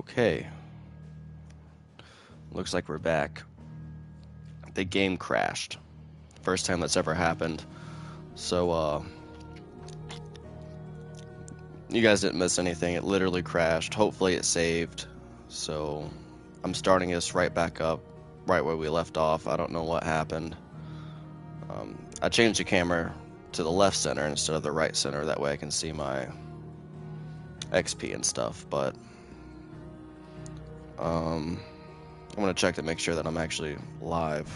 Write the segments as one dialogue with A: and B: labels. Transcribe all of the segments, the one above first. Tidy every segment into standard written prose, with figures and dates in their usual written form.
A: Okay. Looks like we're back. The game crashed. First time that's ever happened. So, you guys didn't miss anything. It literally crashed. Hopefully it saved. So, I'm starting this right back up, right where we left off. I don't know what happened. I changed the camera to the left center instead of the right center. That way I can see my XP and stuff. But, I'm going to check to make sure that I'm actually live.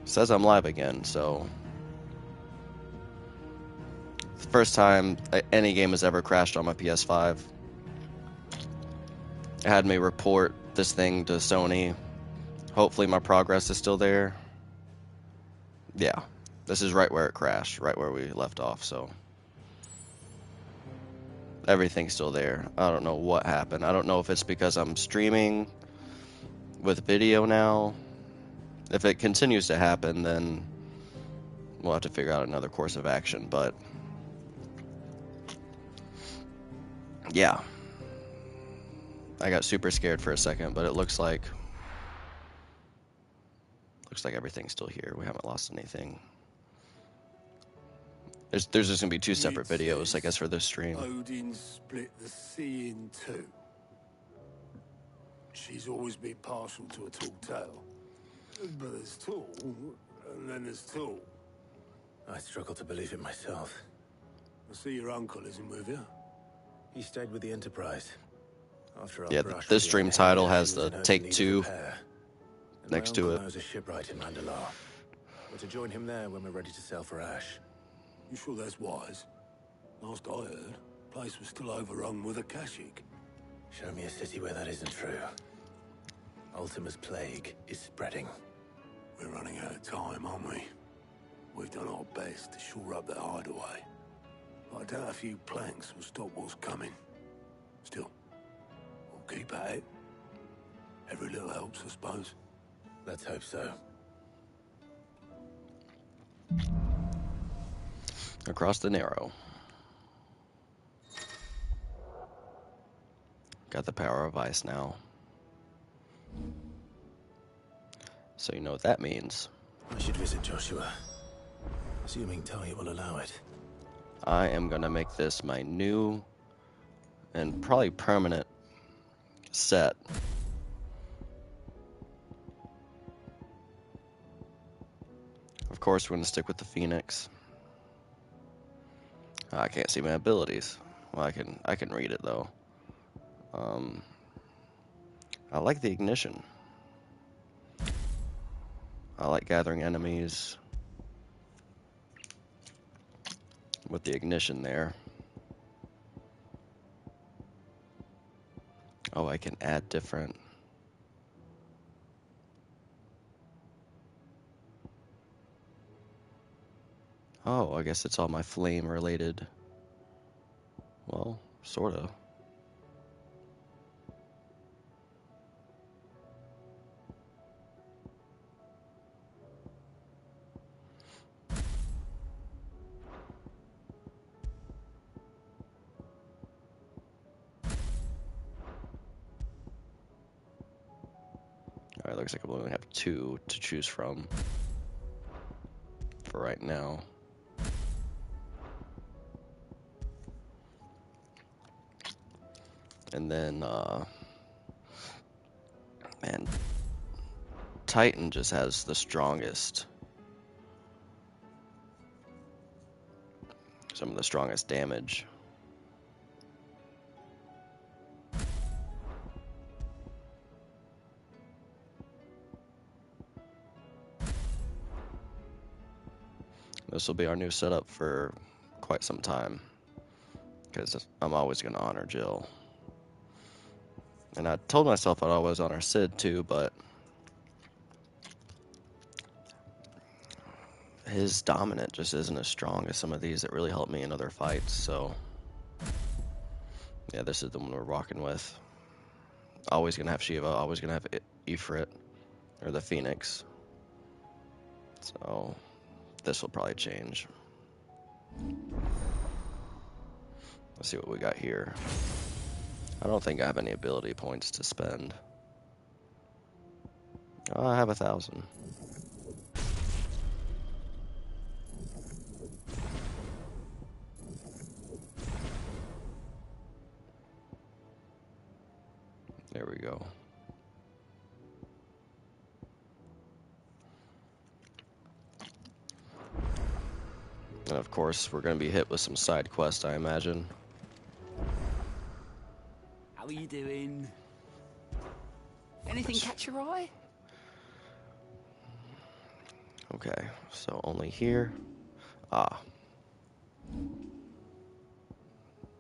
A: It says I'm live again, so it's the first time any game has ever crashed on my PS5. It had me report this thing to Sony. Hopefully my progress is still there. Yeah, this is right where it crashed, right where we left off, so everything's still there. I don't know what happened. I don't know if it's because I'm streaming with video now. If it continues to happen, then we'll have to figure out another course of action, but yeah. I got super scared for a second, but it looks like everything's still here. We haven't lost anything. There's just gonna be two separate videos, I guess, for this stream.
B: Odin split the sea in two. She's always been partial to a tall tale. But there's tall, and then there's tall.
C: I struggle to believe it myself.
B: I see your uncle isn't with you.
C: He stayed with the Enterprise. After
A: Yeah, this stream title has the Take Two next to it.
C: Knows a shipwright in Mandalore. We're to join him there when we're ready to sail for Ash.
B: You sure that's wise? Last I heard, the place was still overrun with Akashic.
C: Show me a city where that isn't true. Ultima's plague is spreading.
B: We're running out of time, aren't we? We've done our best to shore up that hideaway. But I doubt a few planks will stop what's coming. Still, we'll keep at it. Every little helps, I suppose.
C: Let's hope so.
A: Across the Narrow. Got the power of ice now. So you know what that means.
C: I should visit Joshua. Assuming Talia will allow it.
A: I am gonna make this my new and probably permanent set. Of course, we're gonna stick with the Phoenix. I can't see my abilities. Well, I can read it though. I like the ignition. I like gathering enemies with the ignition there. Oh, I can add different. Oh, I guess it's all my flame related. Well, sorta. Alright, looks like I only have two to choose from for right now. And then, man, Titan just has the strongest, some of the strongest damage. This will be our new setup for quite some time, because I'm always going to honor Jill. And I told myself I'd always honor Sid too, but his dominant just isn't as strong as some of these that really help me in other fights, so yeah, this is the one we're rocking with. Always going to have Shiva, always going to have Ifrit, or the Phoenix. So this will probably change. Let's see what we got here. I don't think I have any ability points to spend. Oh, I have 1,000. There we go. And of course, we're going to be hit with some side quests, I imagine.
D: How are you doing? Anything catch your eye?
A: Okay, so only here. Ah.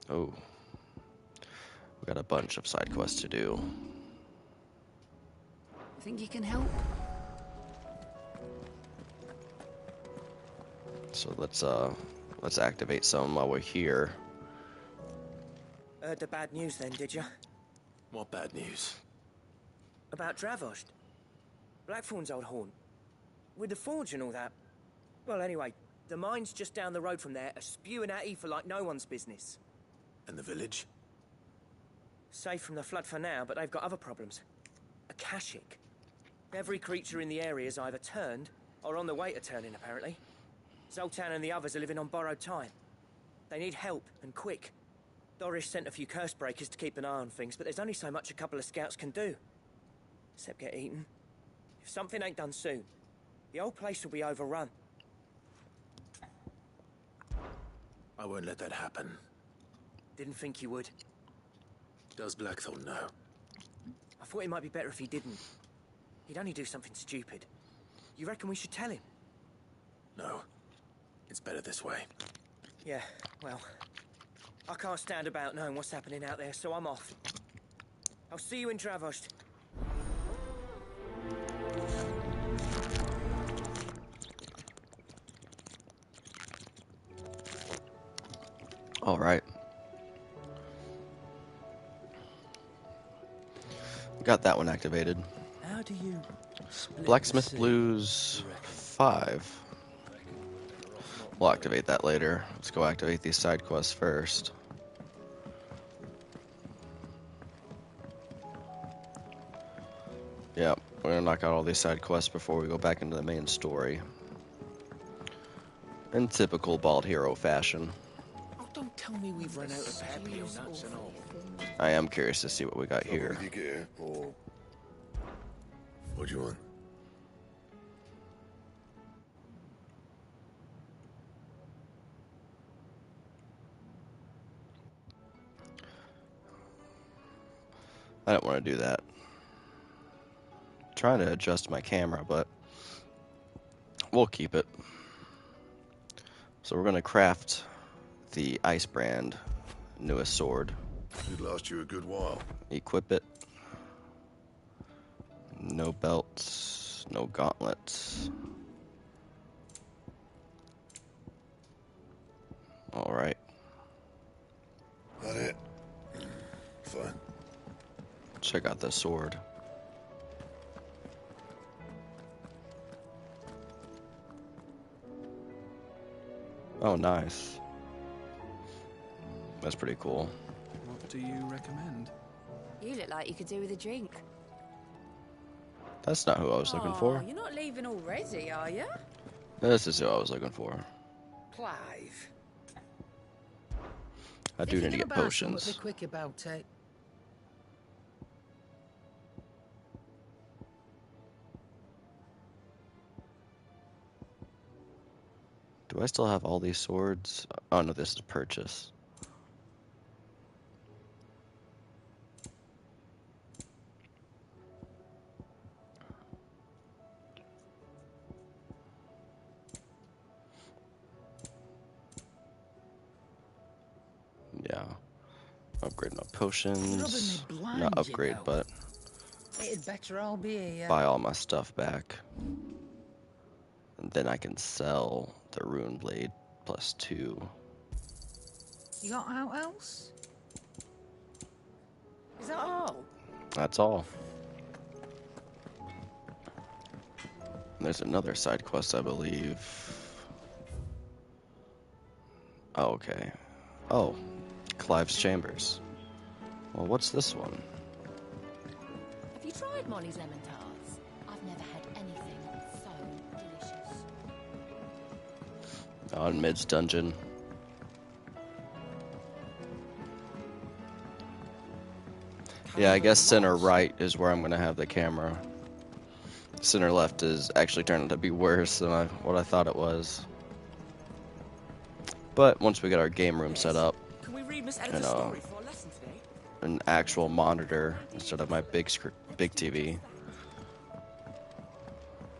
A: Oh. We got a bunch of side quests to do.
D: Think you can help?
A: So let's activate some while we're here.
E: Heard the bad news then, did you?
C: What bad news?
E: About Dravost. Blackthorn's old haunt. With the forge and all that. Well, anyway, the mines just down the road from there are spewing at Aoife like no one's business.
C: And the village?
E: Safe from the flood for now, but they've got other problems. Akashic. Every creature in the area is either turned or on the way to turning, apparently. Zoltan and the others are living on borrowed time. They need help, and quick. Doris sent a few curse breakers to keep an eye on things, but there's only so much a couple of scouts can do. Except get eaten. If something ain't done soon, the old place will be overrun.
C: I won't let that happen.
E: Didn't think you would.
C: Does Blackthorn know?
E: I thought it might be better if he didn't. He'd only do something stupid. You reckon we should tell him?
C: No. It's better this way.
E: Yeah, well, I can't stand about knowing what's happening out there, so I'm off. I'll see you in Dravost.
A: All right. Got that one activated.
E: How do you split
A: Blacksmith
E: the sea?
A: Blues 5. We'll activate that later. Let's go activate these side quests first. Yep, we're gonna knock out all these side quests before we go back into the main story. In typical Bald Hero fashion.
C: Oh, don't tell me we've run out of papio nuts and all.
A: I am curious to see what we got here.
B: What did you get, or what do you want?
A: I don't want to do that. Trying to adjust my camera, but we'll keep it. So we're going to craft the Ice Brand newest sword.
B: Should last you a good while.
A: Equip it. No belts, no gauntlets. All right.
B: That it? Fine.
A: Check out the sword. Oh, nice. That's pretty cool.
F: What do you recommend?
G: You look like you could do with a drink.
A: That's not who I was looking for.
G: You're not leaving already, are you?
A: This is who I was looking for.
H: Clive.
A: I do need to get potions.
H: Be quick about it.
A: Do I still have all these swords? Oh no, this is purchase. Yeah. Upgrade my potions.
H: Blind,
A: Not upgrade, but
H: It'd better all be here.
A: buy all my stuff back. And then I can sell the Rune Blade +2.
H: You got out else?
G: Is that all?
A: That's all. There's another side quest, I believe. Oh, okay. Oh, Clive's chambers. Well, what's this one?
G: Have you tried Molly's lemon tarts? I've never had anything so delicious.
A: On Mid's dungeon. Yeah, I guess center right is where I'm going to have the camera. Center left is actually turning out to be worse than what I thought it was. But once we get our game room set up,
E: Can we read Miss
A: and
E: Editor's story for our lesson today?
A: an actual monitor instead of my big TV,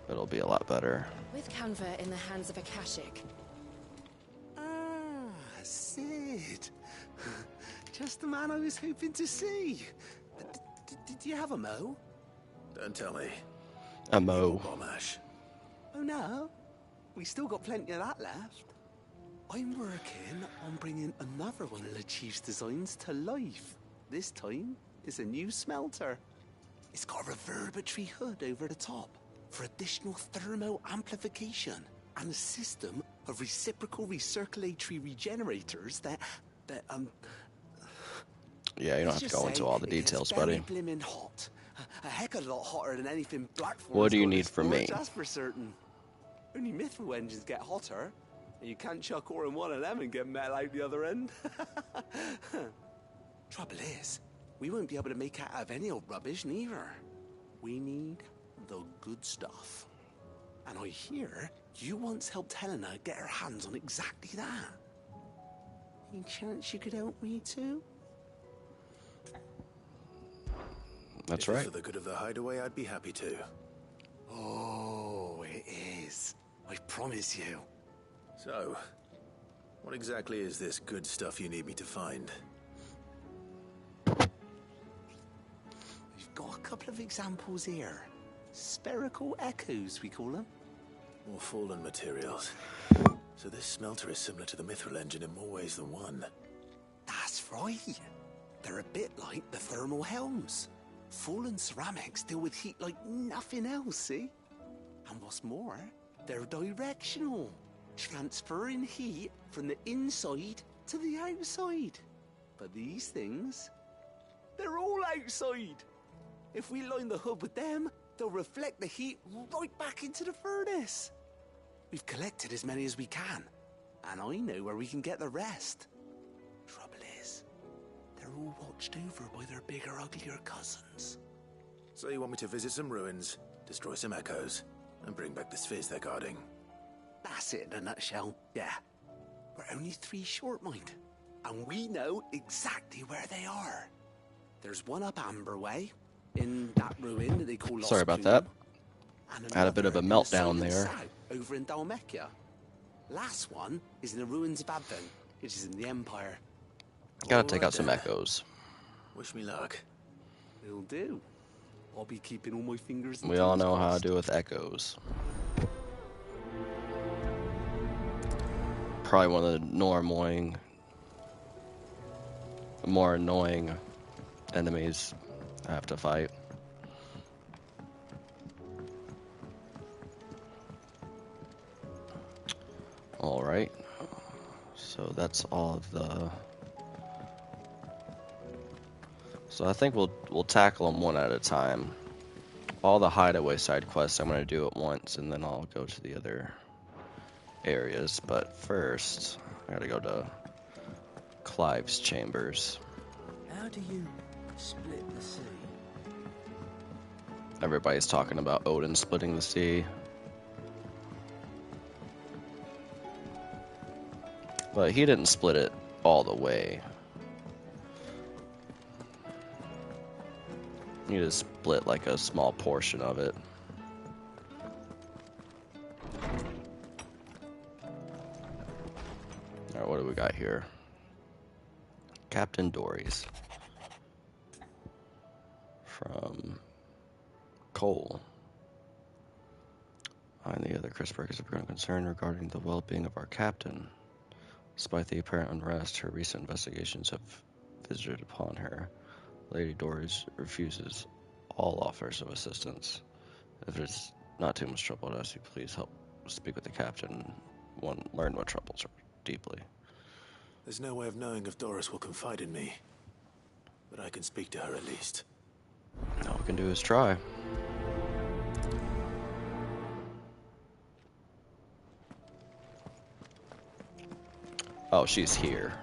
A: it'll be a lot better.
G: With Canva in the hands of a Akashic.
I: Ah, Sid. Just the man I was hoping to see. Did you have a mo?
C: Don't tell me.
A: A mo.
C: Bombash.
I: Oh no, we still got plenty of that left. I'm working on bringing another one of the Chief's designs to life. This time, it's a new smelter. It's got a reverberatory hood over the top for additional thermal amplification and a system of reciprocal recirculatory regenerators that
A: Yeah, you don't have to go into all the details, buddy.
I: Blimmin' hot. A heck of a lot hotter than anything Blackthorn's
A: What do you
I: got to
A: need from me?
I: scorch, that's for certain. Only mithril engines get hotter, and you can't chuck ore in one of them and get metal out the other end. Trouble is, we won't be able to make out of any old rubbish neither. We need the good stuff. And I hear you once helped Helena get her hands on exactly that. Any chance you could help me too?
A: That's
C: If
A: right.
C: it's for the good of the hideaway, I'd be happy to.
I: Oh, it is. I promise you.
C: So, what exactly is this good stuff you need me to find?
I: We've got a couple of examples here. Spherical echoes, we call them.
C: More fallen materials. So this smelter is similar to the mithril engine in more ways than one.
I: That's right. They're a bit like the thermal helms. Fallen ceramics deal with heat like nothing else, see? And what's more, they're directional, transferring heat from the inside to the outside. But these things, they're all outside. If we line the hood with them, they'll reflect the heat right back into the furnace. We've collected as many as we can, and I know where we can get the rest. Trouble is, they're all watched over by their bigger, uglier cousins.
C: So you want me to visit some ruins, destroy some echoes, and bring back the spheres they're guarding?
I: That's it in a nutshell, yeah. We're only 3 short, mind. And we know exactly where they are. There's one up Amber Way, in that ruin that they call Lost
A: Sorry about
I: Plume,
A: that.
I: and
A: I had a bit of a
I: another in the
A: meltdown
I: Silent
A: there.
I: South, over in Dalmekia. Last one is in the ruins of Advent, which is in the Empire.
A: Gotta take out
C: Alright
A: some
C: then.
A: echoes.
C: Wish me luck.
I: Will do. I'll be keeping all my fingers and
A: We all
I: toes
A: know how to
I: crossed.
A: do with echoes. Probably one of the more annoying enemies I have to fight. Alright. So that's all of the... So I think we'll tackle them one at a time. All the hideaway side quests I'm going to do at once, and then I'll go to the other areas. But first, I gotta go to Clive's chambers.
E: How do you split the sea?
A: Everybody's talking about Odin splitting the sea. But he didn't split it all the way. He just split like a small portion of it. Alright, what do we got here? Captain Dory's. From Cole. I and the other Chris Burkers have grown concerned regarding the well-being of our captain. Despite the apparent unrest, her recent investigations have visited upon her. Lady Doris refuses all offers of assistance. If it's not too much trouble, I'd ask you please help speak with the captain and learn what troubles her deeply.
B: There's no way of knowing if Doris will confide in me. But I can speak to her at least.
A: All we can do is try. Oh, she's here.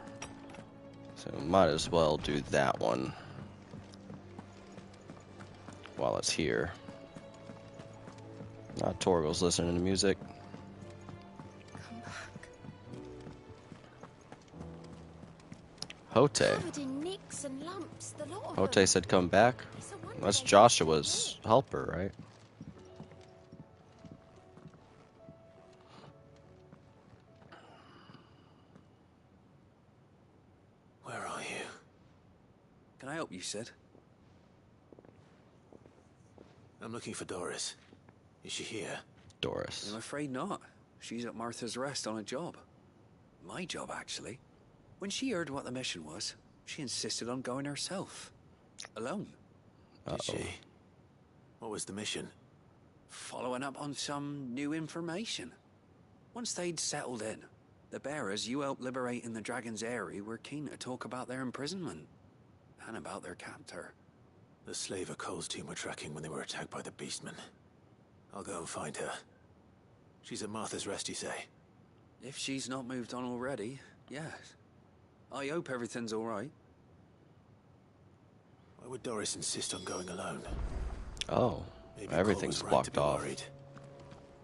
A: So might as well do that one while it's here. Torgal's listening to music.
G: Come back.
A: Hote.
G: Covered in nicks and lumps, the lot of
A: Hote
G: them.
A: said come back.
G: It's a wonder
A: That's
G: they
A: Joshua's helper, right?
B: Where are you?
J: Can I help you, Sid?
B: I'm looking for Doris. Is she here?
A: Doris.
J: I'm afraid not. She's at Martha's Rest on a job. My job, actually. When she heard what the mission was, she insisted on going herself. Alone.
B: Did she? What was the mission?
J: Following up on some new information. Once they'd settled in, the bearers you helped liberate in the Dragon's Eyrie were keen to talk about their imprisonment. And about their captor.
B: The slaver Cole's team were tracking when they were attacked by the Beastmen. I'll go and find her. She's at Martha's Rest, you say?
J: If she's not moved on already, yes. I hope everything's alright.
B: Why would Doris insist on going alone?
A: Oh,
B: Maybe
A: everything's
B: Cole was right to
A: blocked
B: be
A: off.
B: worried.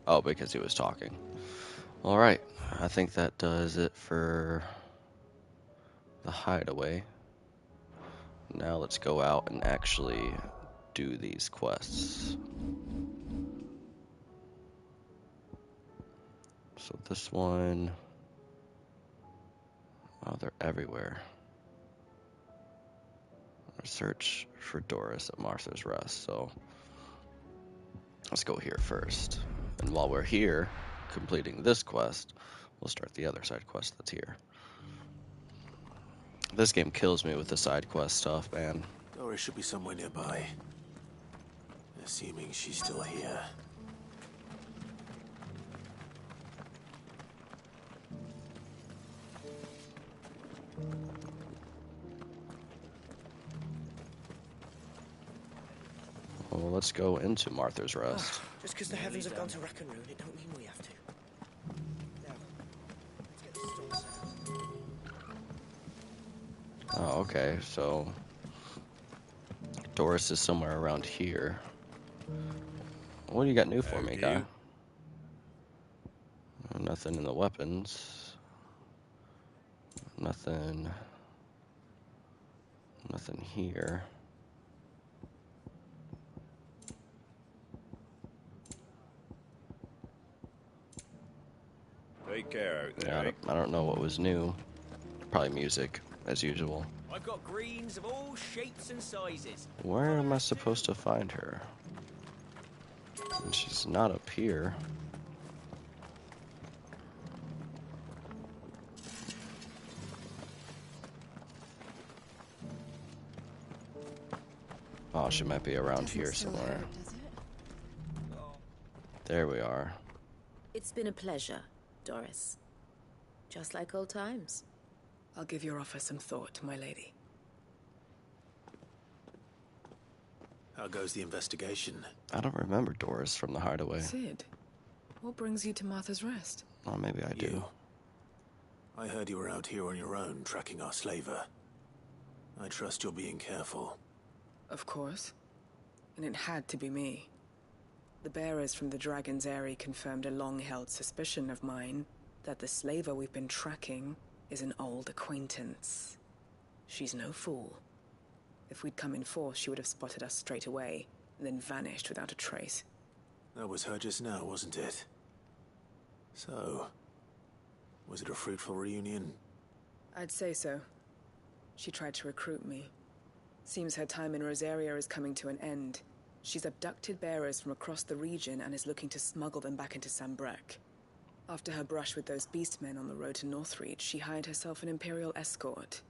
A: Oh, because he was talking. All right, I think that does it for the hideaway. Now let's go out and actually do these quests. So this one, oh, they're everywhere. Search for Doris at Martha's Rest. So let's go here first. And while we're here, completing this quest, we'll start the other side quest that's here. This game kills me with the side quest stuff, man.
B: Doris should be somewhere nearby. Assuming she's still here.
A: Well, let's go into Martha's Rest.
E: Just because the heavens have gone to rack and ruin, it don't mean we have to. Now, let's get this sorted out.
A: Oh, okay, so Doris is somewhere around here. What do you got new for me, guy? Nothing in the weapons. Nothing here.
K: Take care out there.
A: Yeah, I don't know what was new. Probably music, as usual.
E: I've got greens of all shapes and sizes.
A: Where am I supposed to find her? And she's not up here. Oh, she might be around here somewhere. There we are.
L: It's been a pleasure, Doris. Just like old times.
M: I'll give your offer some thought, my lady.
B: How goes the investigation?
A: I don't remember Doris from the hideaway.
M: Sid, what brings you to Martha's Rest?
A: Oh, maybe I do.
B: I heard you were out here on your own, tracking our slaver. I trust you're being careful.
M: Of course. And it had to be me. The bearers from the Dragon's Eyrie confirmed a long-held suspicion of mine that the slaver we've been tracking is an old acquaintance. She's no fool. If we'd come in force, she would have spotted us straight away, and then vanished without a trace.
B: That was her just now, wasn't it? So, was it a fruitful reunion?
M: I'd say so. She tried to recruit me. Seems her time in Rosaria is coming to an end. She's abducted bearers from across the region and is looking to smuggle them back into Sambrek. After her brush with those beastmen on the road to Northreach, she hired herself an Imperial escort,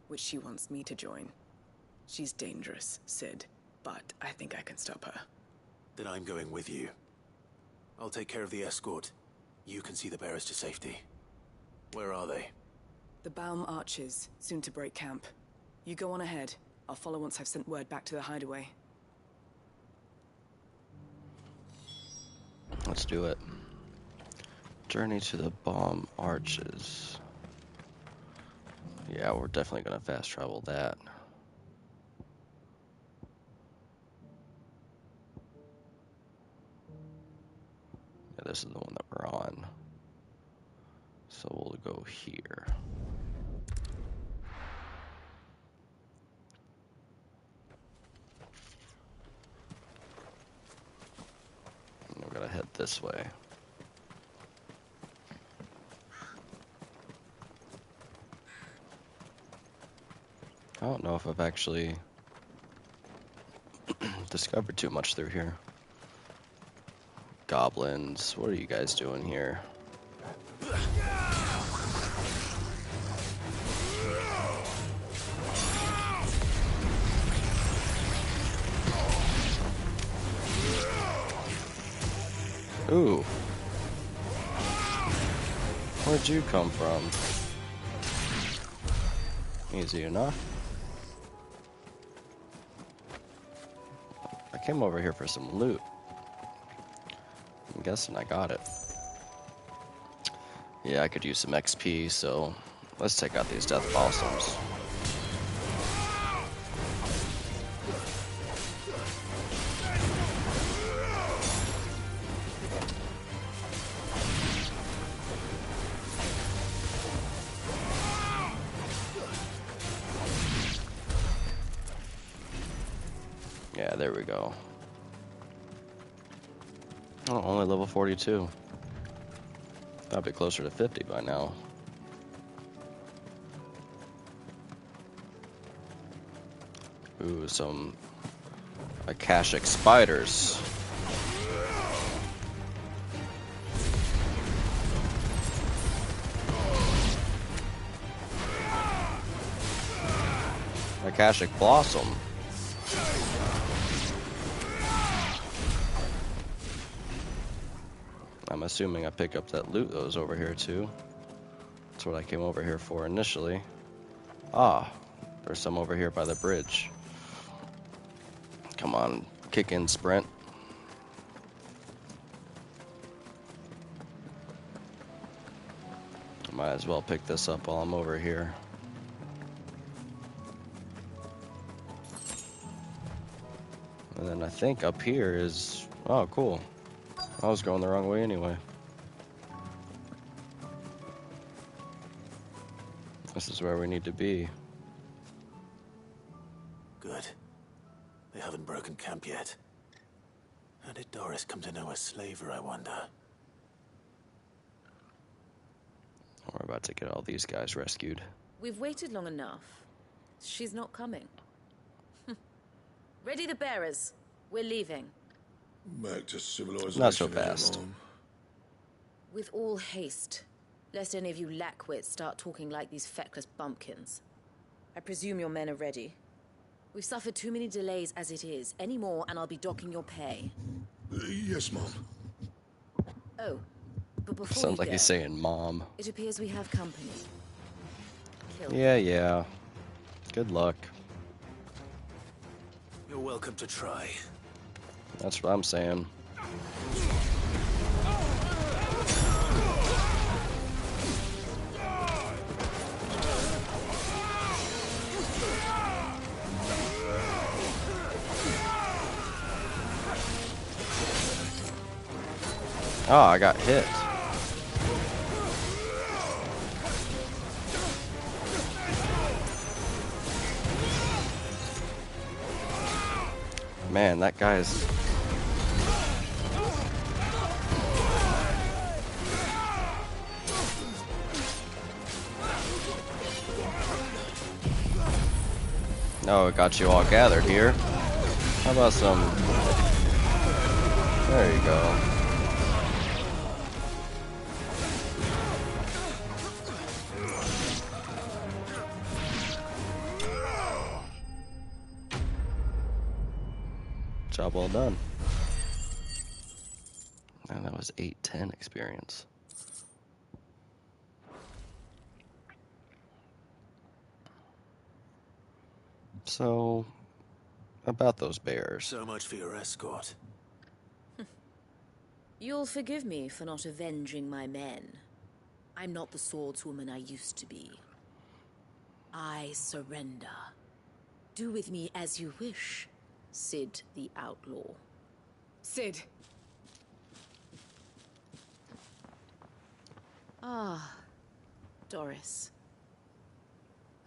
M: which she wants me to join. She's dangerous, Sid, but I think I can stop her.
B: Then I'm going with you. I'll take care of the escort. You can see the bearers to safety. Where are they?
M: The Baum archers, soon to break camp. You go on ahead. I'll follow once I've sent word back to the hideaway.
A: Let's do it. Journey to the Baum arches. Yeah, we're definitely gonna fast travel that. Yeah, this is the one that we're on. So we'll go here. And we're gonna head this way. I don't know if I've actually discovered too much through here. Goblins, what are you guys doing here? Ooh. Where'd you come from? Easy enough. I came over here for some loot. I'm guessing I got it. Yeah, I could use some XP, so let's take out these death blossoms. Yeah, there we go. Oh, only level 42. I'll be closer to 50 by now. Ooh, some Akashic spiders. Akashic blossom. I'm assuming I pick up that loot that was over here too. That's what I came over here for initially. Ah, there's some over here by the bridge. Come on, kick in sprint. Might as well pick this up while I'm over here. And then I think up here is... Oh, cool. I was going the wrong way anyway. This is where we need to be.
I: Good. They haven't broken camp yet. How did Doris come to know a slaver, I wonder?
A: We're about to get all these guys rescued.
L: We've waited long enough. She's not coming. Ready the bearers. We're leaving.
B: Back to civilization.
A: Not so fast.
B: Mom.
L: With all haste, lest any of you lackwits start talking like these feckless bumpkins. I presume your men are ready. We've suffered too many delays as it is. Any more and I'll be docking your pay.
B: Yes, Mom.
L: Oh, but before
A: Sounds like
L: go,
A: he's saying mom.
L: it appears we have company. Kill.
A: Yeah. Good luck.
I: You're welcome to try.
A: That's what I'm saying. Oh, I got hit. Man, that guy's... Oh, it got you all gathered here. How about some... There you go. Job well done. And that was 810 experience. So, about those bears.
B: So much for your escort.
L: You'll forgive me for not avenging my men. I'm not the swordswoman I used to be. I surrender. Do with me as you wish, Cid the Outlaw.
M: Cid!
L: Ah, Doris.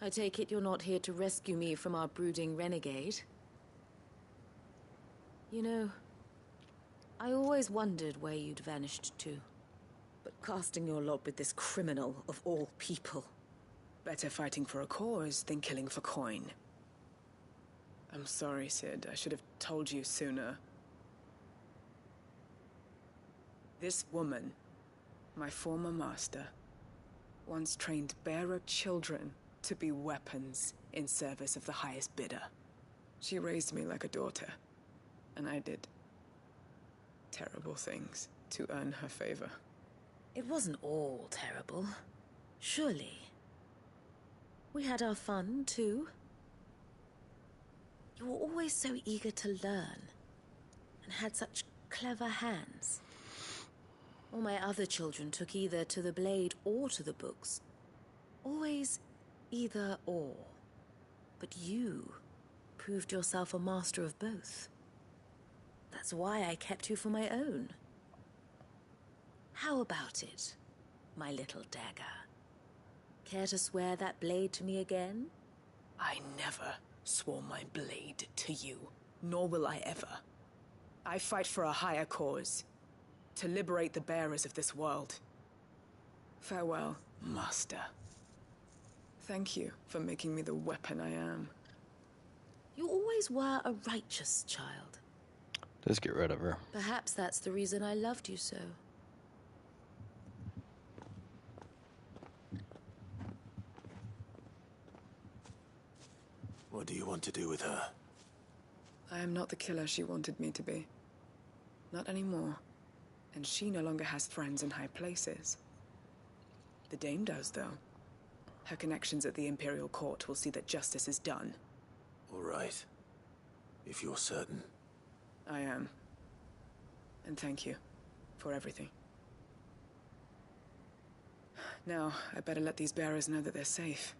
L: I take it you're not here to rescue me from our brooding renegade? You know, I always wondered where you'd vanished to. But casting your lot with this criminal of all people...
M: Better fighting for a cause than killing for coin. I'm sorry, Cid. I should have told you sooner. This woman, my former master, once trained bearer children to be weapons in service of the highest bidder. She raised me like a daughter, and I did terrible things to earn her favor.
L: It wasn't all terrible, surely. We had our fun, too. You were always so eager to learn, and had such clever hands. All my other children took either to the blade or to the books. Always either or. But you proved yourself a master of both. That's why I kept you for my own. How about it, my little dagger? Care to swear that blade to me again?
M: I never swore my blade to you, nor will I ever. I fight for a higher cause, to liberate the bearers of this world. Farewell, Master. Thank you for making me the weapon I am.
L: You always were a righteous child.
A: Just get rid of her.
L: Perhaps that's the reason I loved you so.
B: What do you want to do with her?
M: I am not the killer she wanted me to be. Not anymore. And she no longer has friends in high places. The Dame does, though. Her connections at the Imperial Court will see that justice is done.
B: All right. If you're certain.
M: I am. And thank you for everything. Now, I better let these bearers know that they're safe.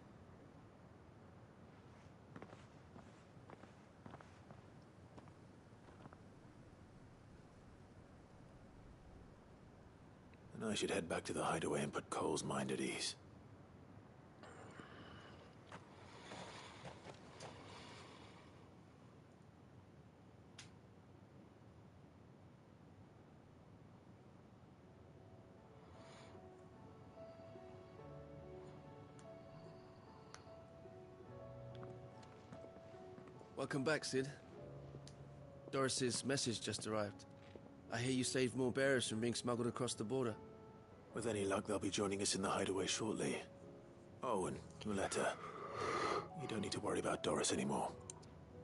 B: And I should head back to the hideaway and put Cole's mind at ease.
K: Welcome back, Cid. Doris's message just arrived. I hear you saved more bearers from being smuggled across the border.
B: With any luck, they'll be joining us in the hideaway shortly. Oh, and your letter. You don't need to worry about Doris anymore.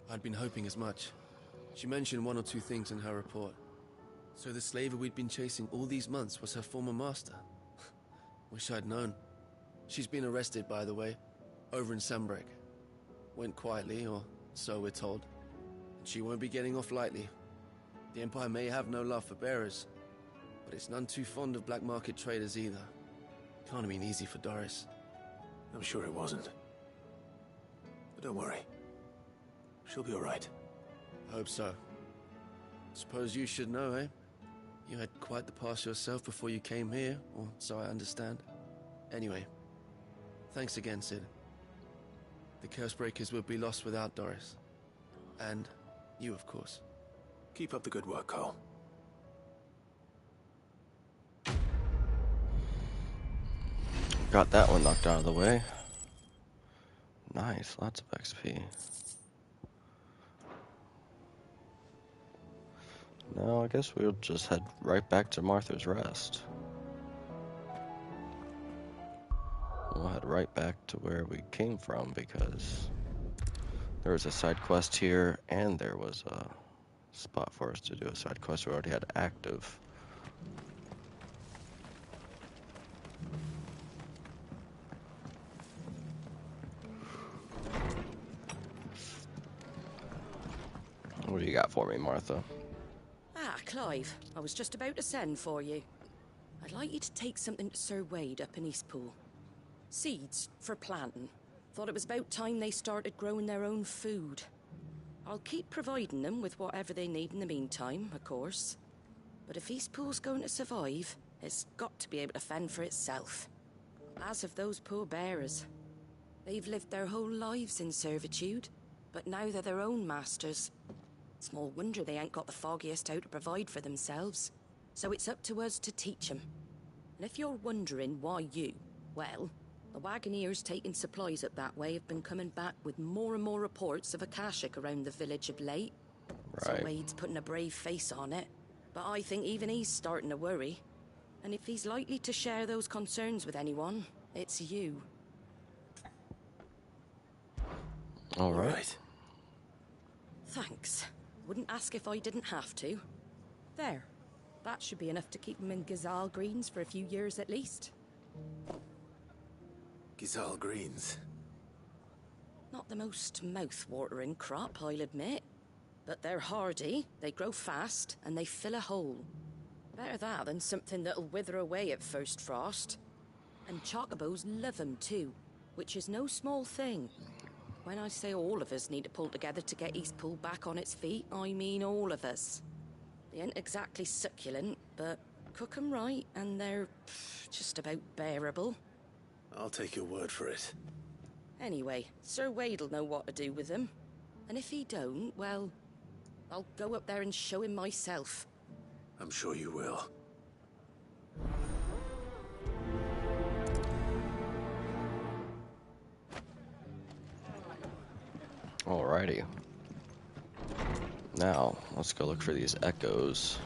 K: I'd been hoping as much. She mentioned one or two things in her report. So the slaver we'd been chasing all these months was her former master. Wish I'd known. She's been arrested, by the way, over in Sambrek. Went quietly, or so we're told. She won't be getting off lightly. The Empire may have no love for bearers, but it's none too fond of black market traders either. Can't have been easy for Doris.
B: I'm sure it wasn't. But don't worry. She'll be all right.
K: Hope so. Suppose you should know, eh? You had quite the past yourself before you came here, or so I understand. Anyway, thanks again, Cid. The Cursebreakers would be lost without Doris. And you, of course.
B: Keep up the good work, Cole.
A: Got that one knocked out of the way. Nice, lots of XP. Now I guess we'll just head right back to Martha's Rest. We'll head right back to where we came from because there was a side quest here and there was a spot for us to do a side quest we already had active. What do you got for me, Martha?
N: Ah, Clive, I was just about to send for you. I'd like you to take something to Sir Wade up in Eastpool. Seeds for planting. Thought it was about time they started growing their own food. I'll keep providing them with whatever they need in the meantime, of course. But if Eastpool's going to survive, it's got to be able to fend for itself. As of those poor bearers. They've lived their whole lives in servitude, but now they're their own masters. Small wonder they ain't got the foggiest how to provide for themselves. So it's up to us to teach them. And if you're wondering why you, well, the Wagoneers taking supplies up that way have been coming back with more and more reports of Akashic around the village of late.
A: Right.
N: So Wade's putting a brave face on it, but I think even he's starting to worry. And if he's likely to share those concerns with anyone, it's you.
A: All right.
N: Thanks. Wouldn't ask if I didn't have to. There. That should be enough to keep him in Gazal Greens for a few years at least.
C: Gazal Greens?
N: Not the most mouth-watering crop, I'll admit. But they're hardy, they grow fast, and they fill a hole. Better that than something that'll wither away at first frost. And chocobos love 'em too, which is no small thing. When I say all of us need to pull together to get Eastpool back on its feet, I mean all of us. They ain't exactly succulent, but cook 'em right, and they're just about bearable.
C: I'll take your word for it.
N: Anyway, Sir Wade'll know what to do with them. And if he don't, well, I'll go up there and show him myself.
C: I'm sure you will.
A: Alrighty. Now, let's go look for these echoes.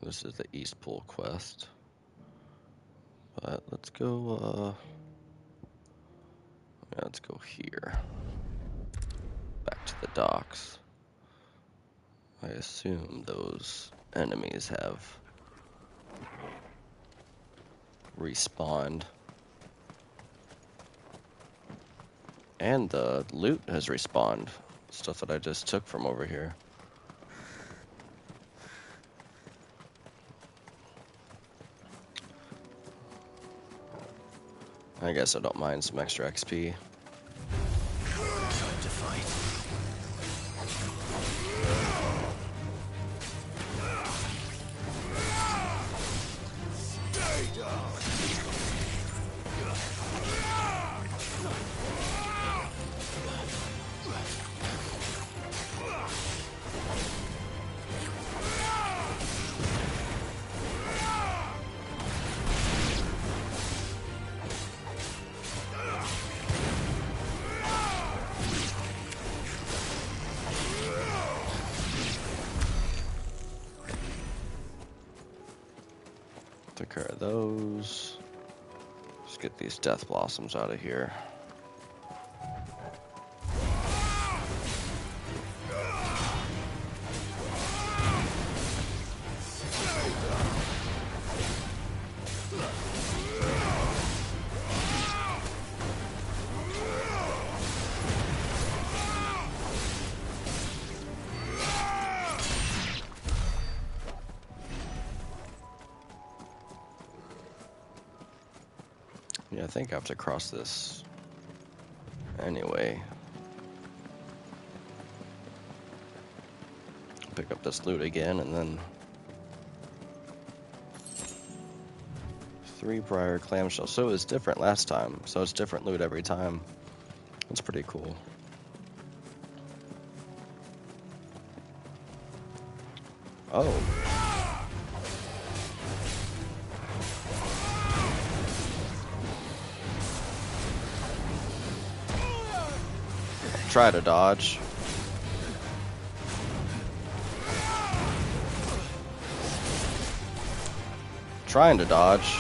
A: This is the Eastpool quest. But let's go, yeah, let's go here. Back to the docks. I assume those enemies have respawned. And the loot has respawned. Stuff that I just took from over here. I guess I don't mind some extra XP.
C: Time to fight.
B: Stay down.
A: Take care of those. Just get these death blossoms out of here. Yeah, I think I have to cross this anyway. Pick up this loot again, and then 3 prior clamshells. So it was different last time. So it's different loot every time. That's pretty cool. Oh. Try to dodge. Trying to dodge.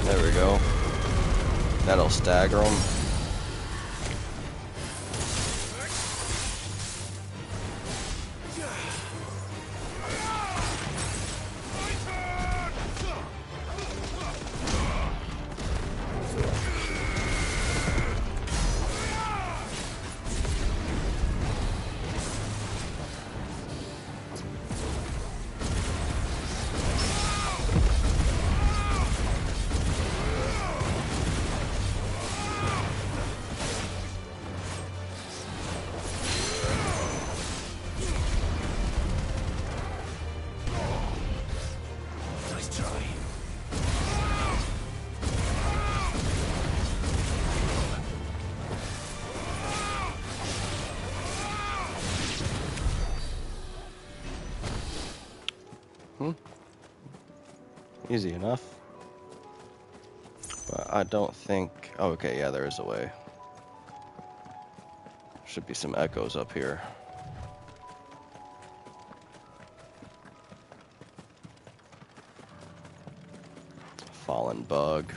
A: There we go. That'll stagger them. Easy enough. But I don't think... Oh, okay, yeah, there is a way. Should be some echoes up here. Fallen bug.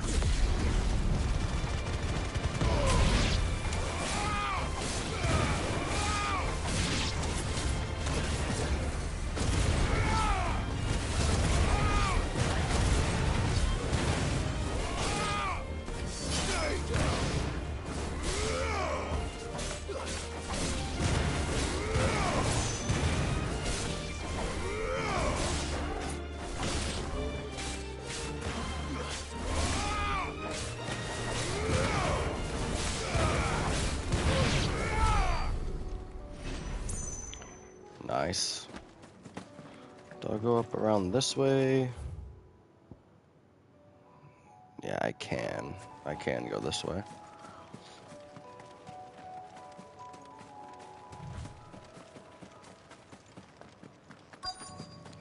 A: Nice. Do I go up around this way? Yeah, I can. I can go this way.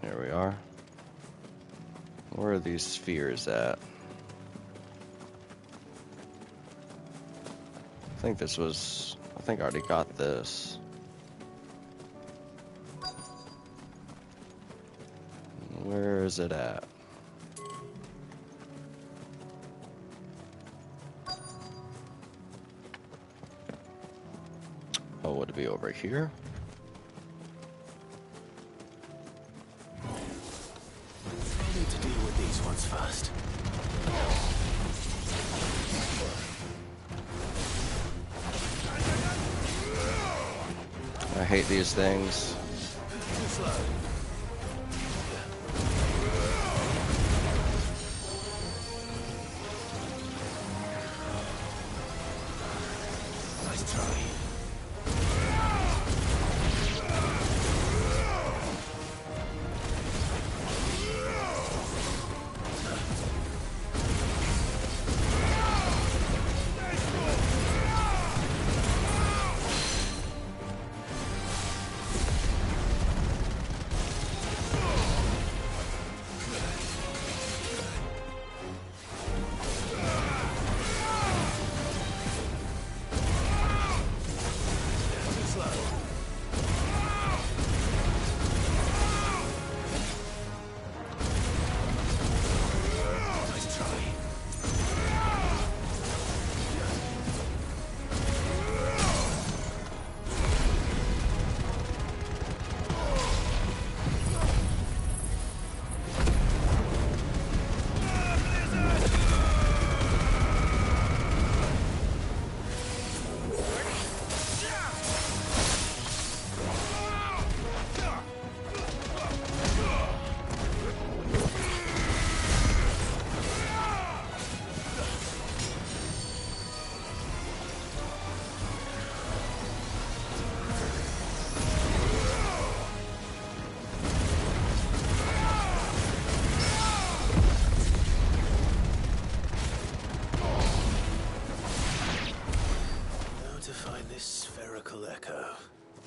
A: Here we are. Where are these spheres at? I think this was... I think I already got this. Where is it at? Oh, would it be over here?
C: I need to deal with these ones first.
A: I hate these things.
C: Too slow. Nice try.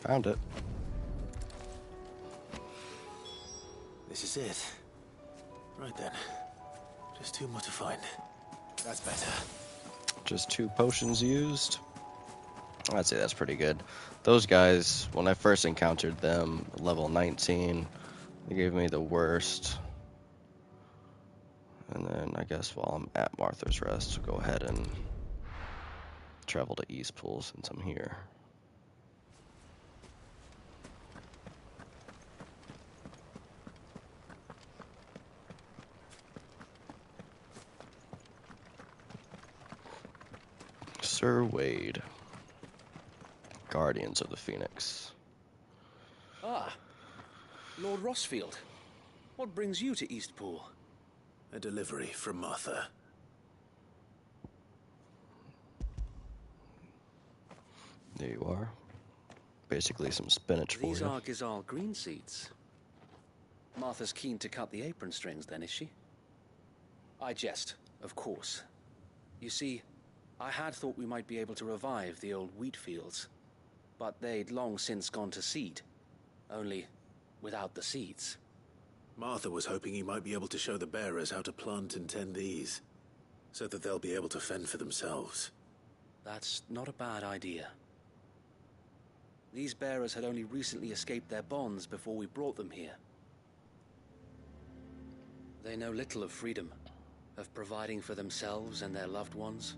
A: Found it.
C: This is it. Right then. Just two more to find. That's better.
A: Just 2 potions used. I'd say that's pretty good. Those guys, when I first encountered them, level 19, they gave me the worst. And then I guess while I'm at Martha's Rest, go ahead and travel to Eastpool since I'm here. Sir Wade. Guardians of the Phoenix.
J: Ah, Lord Rosfield. What brings you to Eastpool?
C: A delivery from Martha.
A: There you are. Basically some spinach for you.
J: These are Gizal green seeds. Martha's keen to cut the apron strings then, is she? I jest, of course. You see, I had thought we might be able to revive the old wheat fields, but they'd long since gone to seed, only without the seeds.
C: Martha was hoping you might be able to show the bearers how to plant and tend these, so that they'll be able to fend for themselves.
J: That's not a bad idea. These bearers had only recently escaped their bonds before we brought them here. They know little of freedom, of providing for themselves and their loved ones.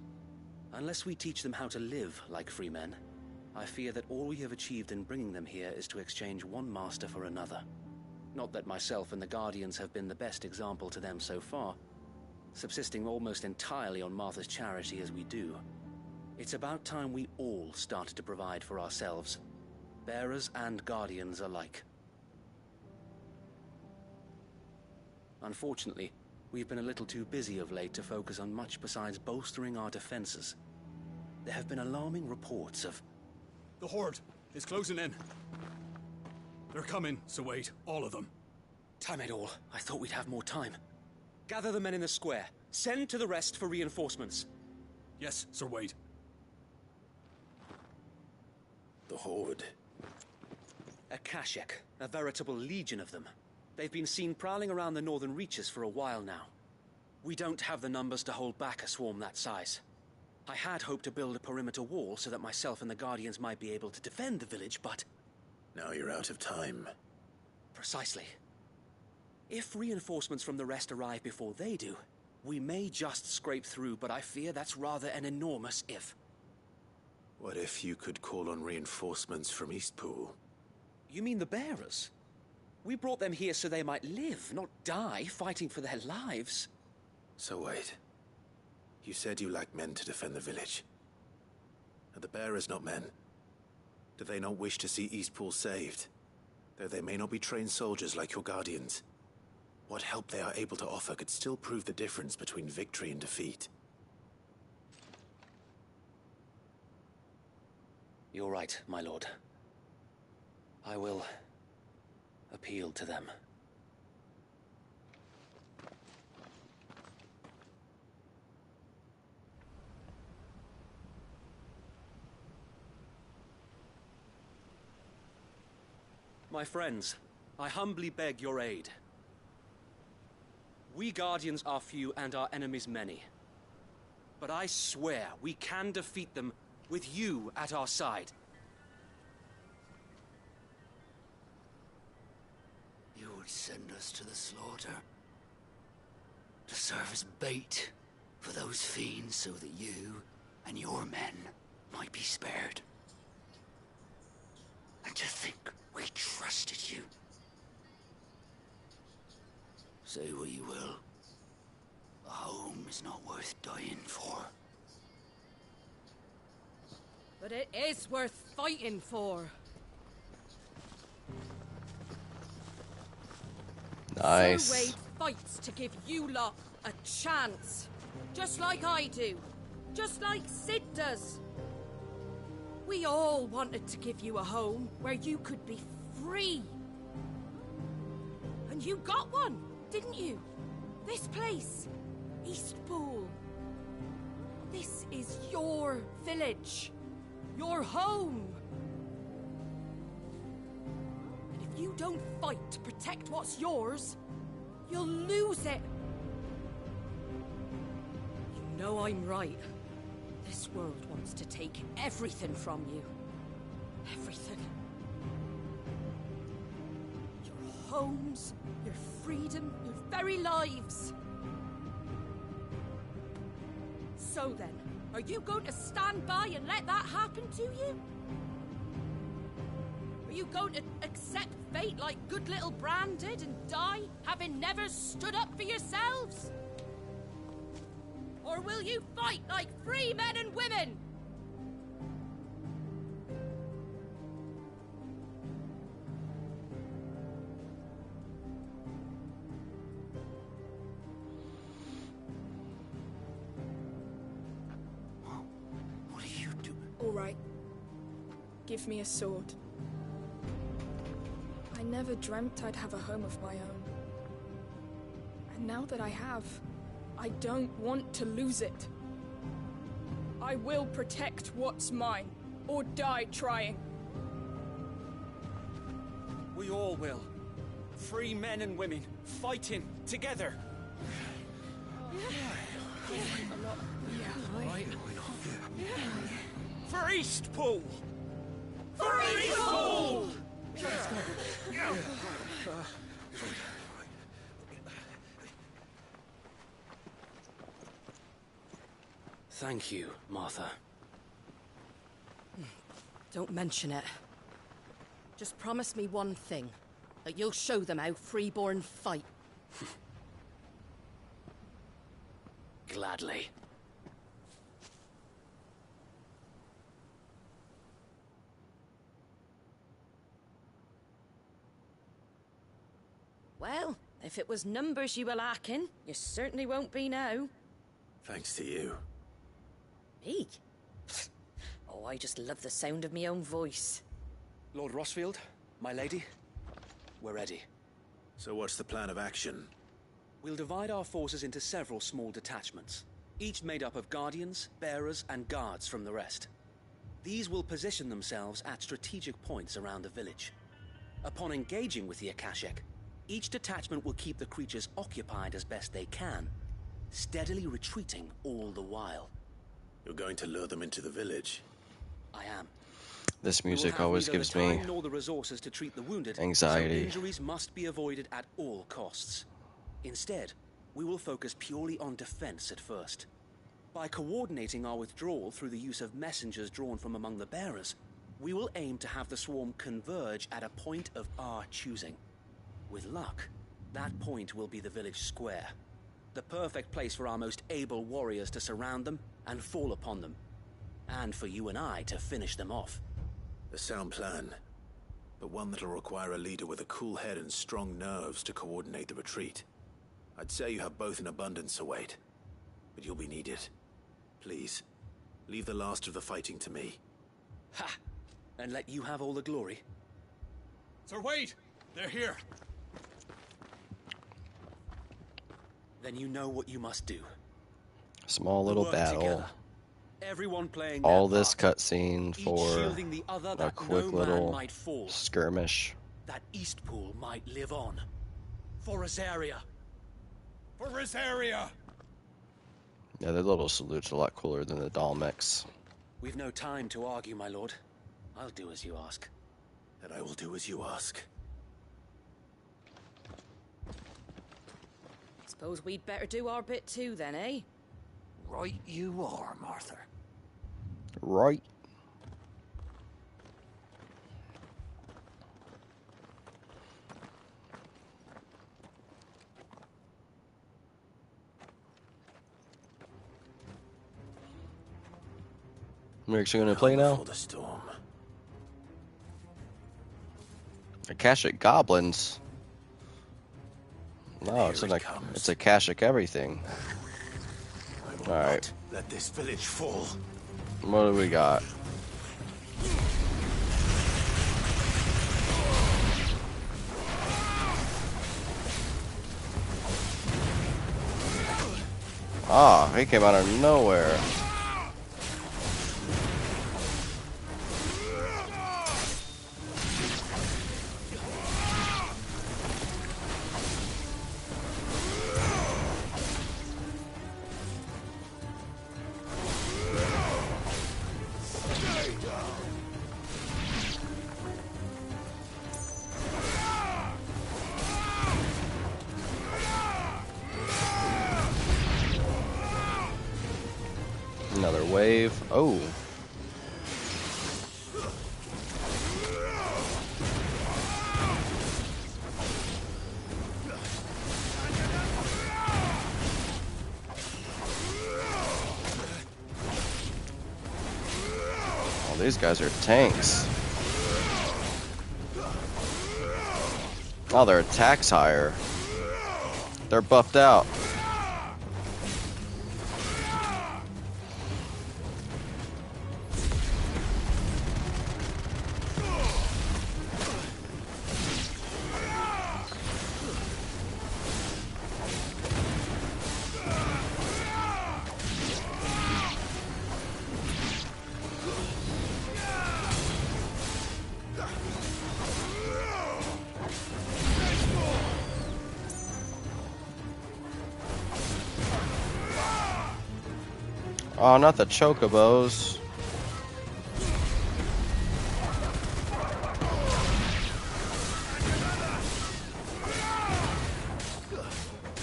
J: Unless we teach them how to live like free men, I fear that all we have achieved in bringing them here is to exchange one master for another. Not that myself and the Guardians have been the best example to them so far, subsisting almost entirely on Martha's charity as we do. It's about time we all started to provide for ourselves, bearers and Guardians alike. Unfortunately, we've been a little too busy of late to focus on much besides bolstering our defenses. There have been alarming reports of...
F: The Horde is closing in. They're coming, so wait, all of them.
J: Damn it all, I thought we'd have more time. Gather the men in the square. Send to the rest for reinforcements.
F: Yes, Sir Wade.
C: The Horde.
J: A Kashek, a veritable legion of them. They've been seen prowling around the northern reaches for a while now. We don't have the numbers to hold back a swarm that size. I had hoped to build a perimeter wall so that myself and the Guardians might be able to defend the village, but...
C: Now you're out of time.
J: Precisely. If reinforcements from the rest arrive before they do, we may just scrape through, but I fear that's rather an enormous if.
C: What if you could call on reinforcements from Eastpool?
J: You mean the bearers? We brought them here so they might live, not die, fighting for their lives.
C: So wait. You said you lack men to defend the village. Are the bearers not men? Do they not wish to see Eastpool saved? Though they may not be trained soldiers like your Guardians, what help they are able to offer could still prove the difference between victory and defeat.
J: You're right, my lord. I will appeal to them. My friends, I humbly beg your aid. We Guardians are few and our enemies many. But I swear we can defeat them with you at our side.
O: You would send us to the slaughter, to serve as bait for those fiends so that you and your men might be spared. And to think we trusted you. Say what you will, a home is not worth dying for.
N: But it is worth fighting for.
A: Nice.
N: Sir Wade fights to give you lot a chance. Just like I do. Just like Sid does. We all wanted to give you a home where you could be free. And you got one, didn't you? This place, Eastpool. This is your village. Your home. And if you don't fight to protect what's yours, you'll lose it. You know I'm right. This world wants to take everything from you. Everything. Your homes, your freedom, your very lives. So then, Are you going to stand by and let that happen to you? Are you going to accept fate like good little Bran did and die, having never stood up for yourselves? Or will you fight like free men and women?
O: What are you doing?
P: All right. Give me a sword. I never dreamt I'd have a home of my own. And now that I have, I don't want to lose it. I will protect what's mine, or die trying.
E: We all will. Free men and women, fighting together. For Eastpool! For Eastpool!
J: Thank you, Martha.
N: Don't mention it. Just promise me one thing. That you'll show them how freeborn fight.
J: Gladly.
N: Well, if it was numbers you were lacking, you certainly won't be now.
C: Thanks to you.
N: Me? Oh, I just love the sound of my own voice.
C: Lord Rosfield, my lady, we're ready. So what's the plan of action?
Q: We'll divide our forces into several small detachments, each made up of guardians, bearers, and guards from the rest. These will position themselves at strategic points around the village. Upon engaging with the Akashic, each detachment will keep the creatures occupied as best they can, steadily retreating all the while.
C: You're going to lure them into the village?
Q: I am.
A: This music always gives me
Q: nor the resources to treat the wounded,
A: anxiety.
Q: So injuries must be avoided at all costs. Instead, we will focus purely on defense at first. By coordinating our withdrawal through the use of messengers drawn from among the bearers, we will aim to have the swarm converge at a point of our choosing. With luck, that point will be the village square. The perfect place for our most able warriors to surround them and fall upon them. And for you and I to finish them off.
C: A sound plan, but one that'll require a leader with a cool head and strong nerves to coordinate the retreat. I'd say you have both in abundance, Await, but you'll be needed. Please, leave the last of the fighting to me.
Q: Ha! And let you have all the glory.
F: Sir Wade! They're here!
Q: Then you know what you must do.
A: Small little
Q: Work
A: battle.
Q: together. Everyone playing
A: All
Q: their
A: this
Q: part,
A: cutscene
Q: each
A: for
Q: shielding the other
A: a
Q: that
A: quick
Q: no
A: little
Q: man might fall.
A: skirmish.
Q: That Eastpool might live on. For Rosaria.
F: For Rosaria!
A: Yeah, their little salute's a lot cooler than the doll mix.
Q: We've no time to argue, my lord. I'll do as you ask.
C: And I will do as you ask.
N: Suppose we'd better do our bit too then, eh?
O: Right you are, Martha.
A: Right. We're actually going to play now?
C: The storm.
A: Akashic goblins. No, it's Akashic everything. Alright.
C: Let this village fall.
A: What do we got? Ah, he came out of nowhere. Another wave. Oh. Oh, these guys are tanks. Oh, their attack's higher. They're buffed out. Oh, not the chocobos.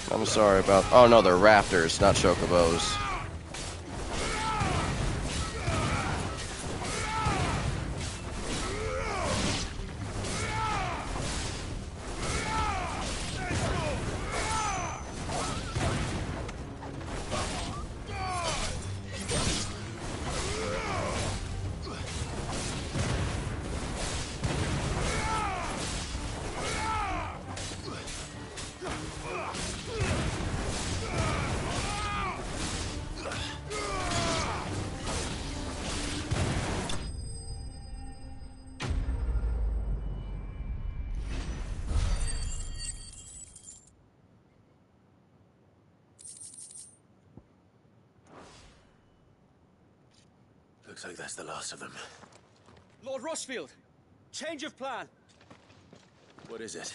A: I'm sorry about... Oh, no, they're raptors, not chocobos.
C: Looks like that's the last of them.
Q: Lord Rosfield, change of plan.
C: What is it?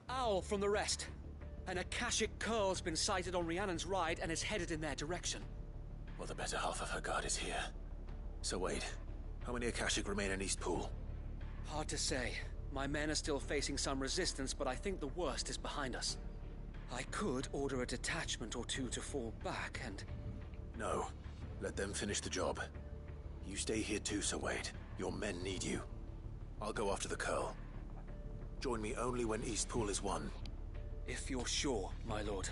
Q: Owl from the rest. An Akashic curl's been sighted on Rhiannon's ride and is headed in their direction.
C: Well, the better half of her guard is here. So wait, how many Akashic remain in East Pool?
Q: Hard to say. My men are still facing some resistance, but I think the worst is behind us. I could order a detachment or two to fall back and...
C: No. Let them finish the job. You stay here too, Sir Wade. Your men need you. I'll go after the Curl. Join me only when East Pool is won.
Q: If you're sure, my lord.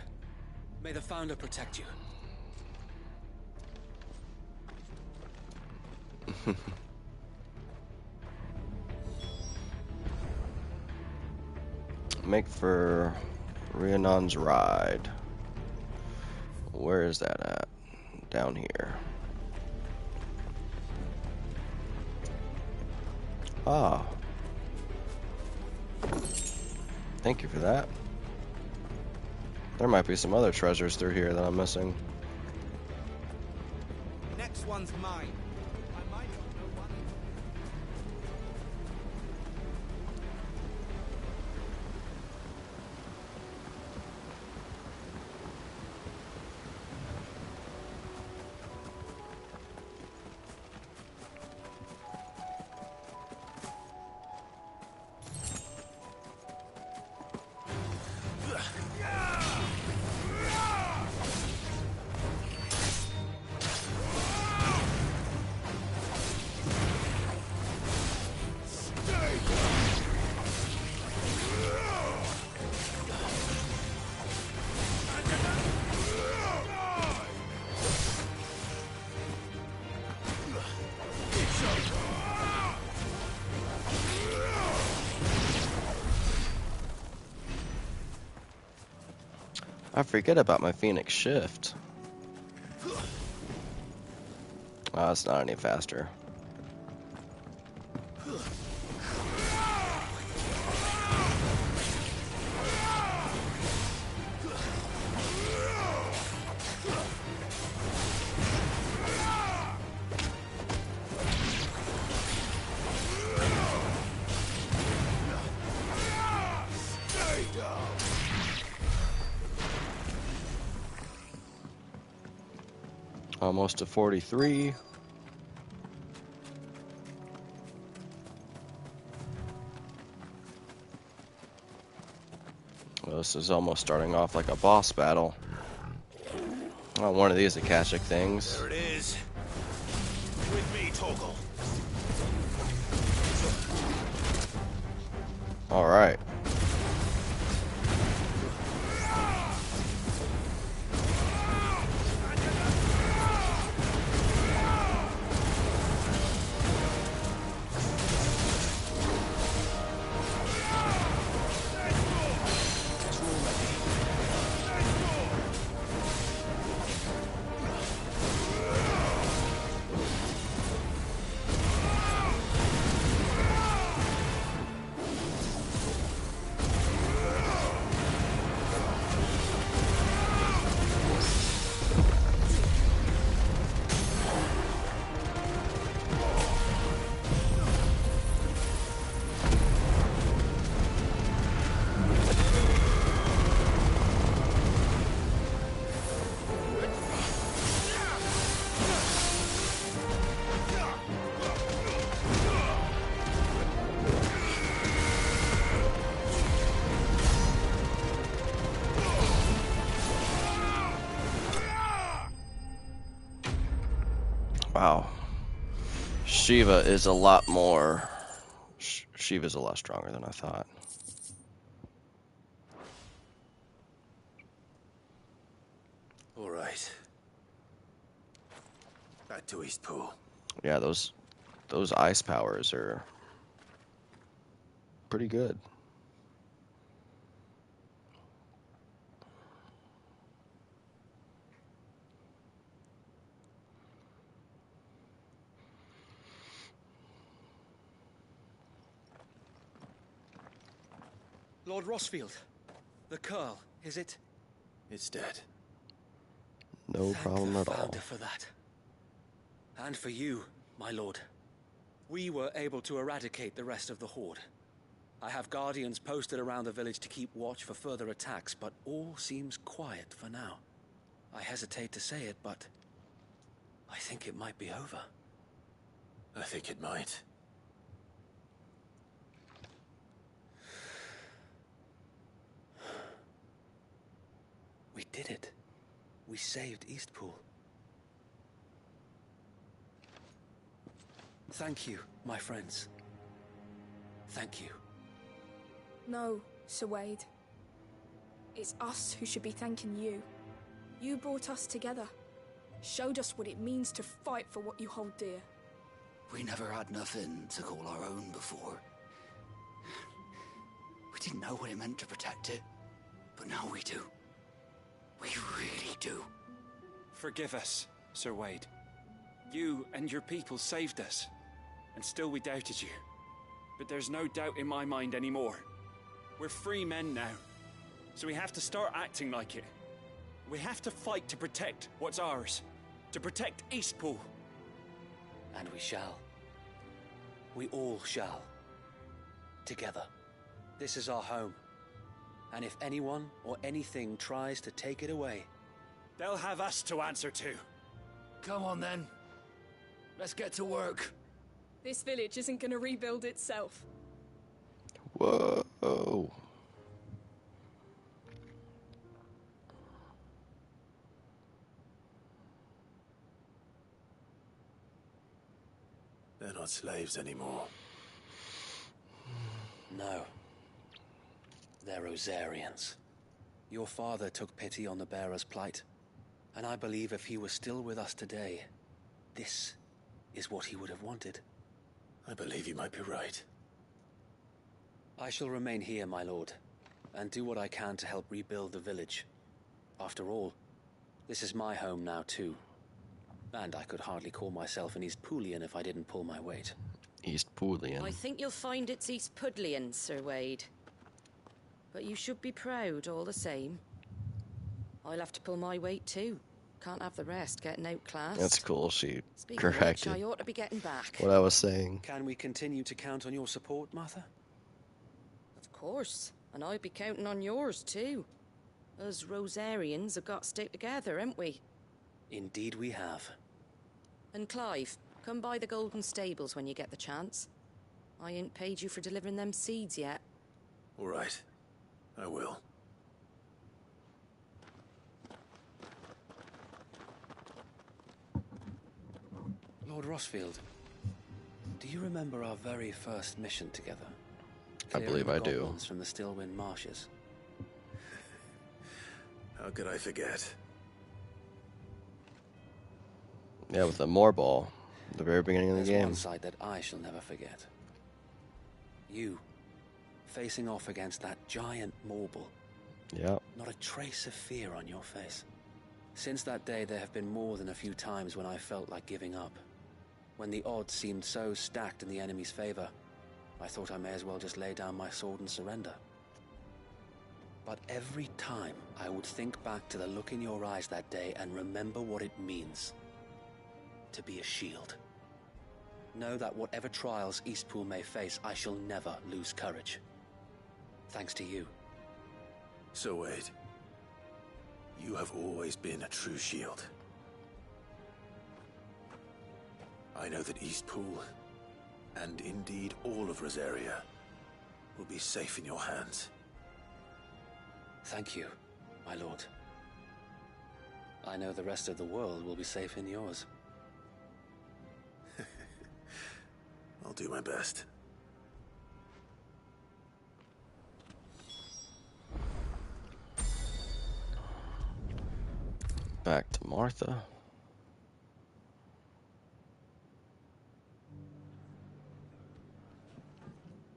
Q: May the Founder protect you.
A: Make for Rhiannon's ride. Where is that at? Down here. Ah. Thank you for that. There might be some other treasures through here that I'm missing.
R: Next one's mine. I might not know one.
A: I forget about my Phoenix Shift. Oh, it's not any faster. Almost to 43. Well, this is almost starting off like a boss battle. Oh, one of these Akashic things.
C: There it is. With me, Torgal.
A: All right. Wow. Shiva is a lot more... Shiva's a lot stronger than I thought.
C: All right. Back to Eastpool.
A: Yeah, those ice powers are pretty good.
Q: Lord Rosfield, the Curl, is it?
C: It's dead.
A: No problem at all.
Q: Thank the Founder for that. And for you, my lord. We were able to eradicate the rest of the Horde. I have guardians posted around the village to keep watch for further attacks, but all seems quiet for now. I hesitate to say it, but I think it might be over.
C: I think it might.
Q: We did it. We saved Eastpool. Thank you, my friends. Thank you.
P: No, Sir Wade. It's us who should be thanking you. You brought us together. Showed us what it means to fight for what you hold dear.
O: We never had nothing to call our own before. We didn't know what it meant to protect it, but now we do. We really do.
F: Forgive us, Sir Wade. You and your people saved us, and still we doubted you. But there's no doubt in my mind anymore. We're free men now, so we have to start acting like it. We have to fight to protect what's ours, to protect Eastpool.
Q: And we shall. We all shall. Together. This is our home. And if anyone or anything tries to take it away,
F: they'll have us to answer to.
O: Come on then. Let's get to work.
P: This village isn't gonna rebuild itself.
A: Whoa.
C: They're not slaves anymore.
Q: No. They're Rosarians. Your father took pity on the bearer's plight, and I believe if he was still with us today, this is what he would have wanted.
C: I believe you might be right.
Q: I shall remain here, my lord, and do what I can to help rebuild the village. After all, this is my home now too. And I could hardly call myself an Eastpoolian if I didn't pull my weight.
A: Eastpoolian.
N: I think you'll find it's Eastpudlian, Sir Wade. But you should be proud all the same. I'll have to pull my weight too. Can't have the rest getting outclassed.
A: That's cool. She
N: Speaking of which,
A: corrected
N: I ought to be getting back.
A: what I was saying.
Q: Can we continue to count on your support, Martha?
N: Of course. And I'll be counting on yours too. Us Rosarians have got to stick together, haven't we?
Q: Indeed we have.
N: And Clive, come by the Golden Stables when you get the chance. I ain't paid you for delivering them seeds yet.
C: All right. I will.
J: Lord Rosfield, do you remember our very first mission together?
A: I believe I do.
J: Goblins from the Stillwind Marshes.
C: How could I forget?
A: Yeah, with the Moor Ball, at the very beginning of the
J: There's
A: game.
J: one sight that I shall never forget. You, facing off against that giant Morble.
A: Yep.
J: Not a trace of fear on your face. Since that day, there have been more than a few times when I felt like giving up. When the odds seemed so stacked in the enemy's favor, I thought I may as well just lay down my sword and surrender. But every time, I would think back to the look in your eyes that day and remember what it means to be a shield. Know that whatever trials Eastpool may face, I shall never lose courage. Thanks to you.
C: So Wade, you have always been a true shield. I know that Eastpool, and indeed all of Rosaria, will be safe in your hands.
J: Thank you, my lord. I know the rest of the world will be safe in yours.
C: I'll do my best.
A: Back to Martha.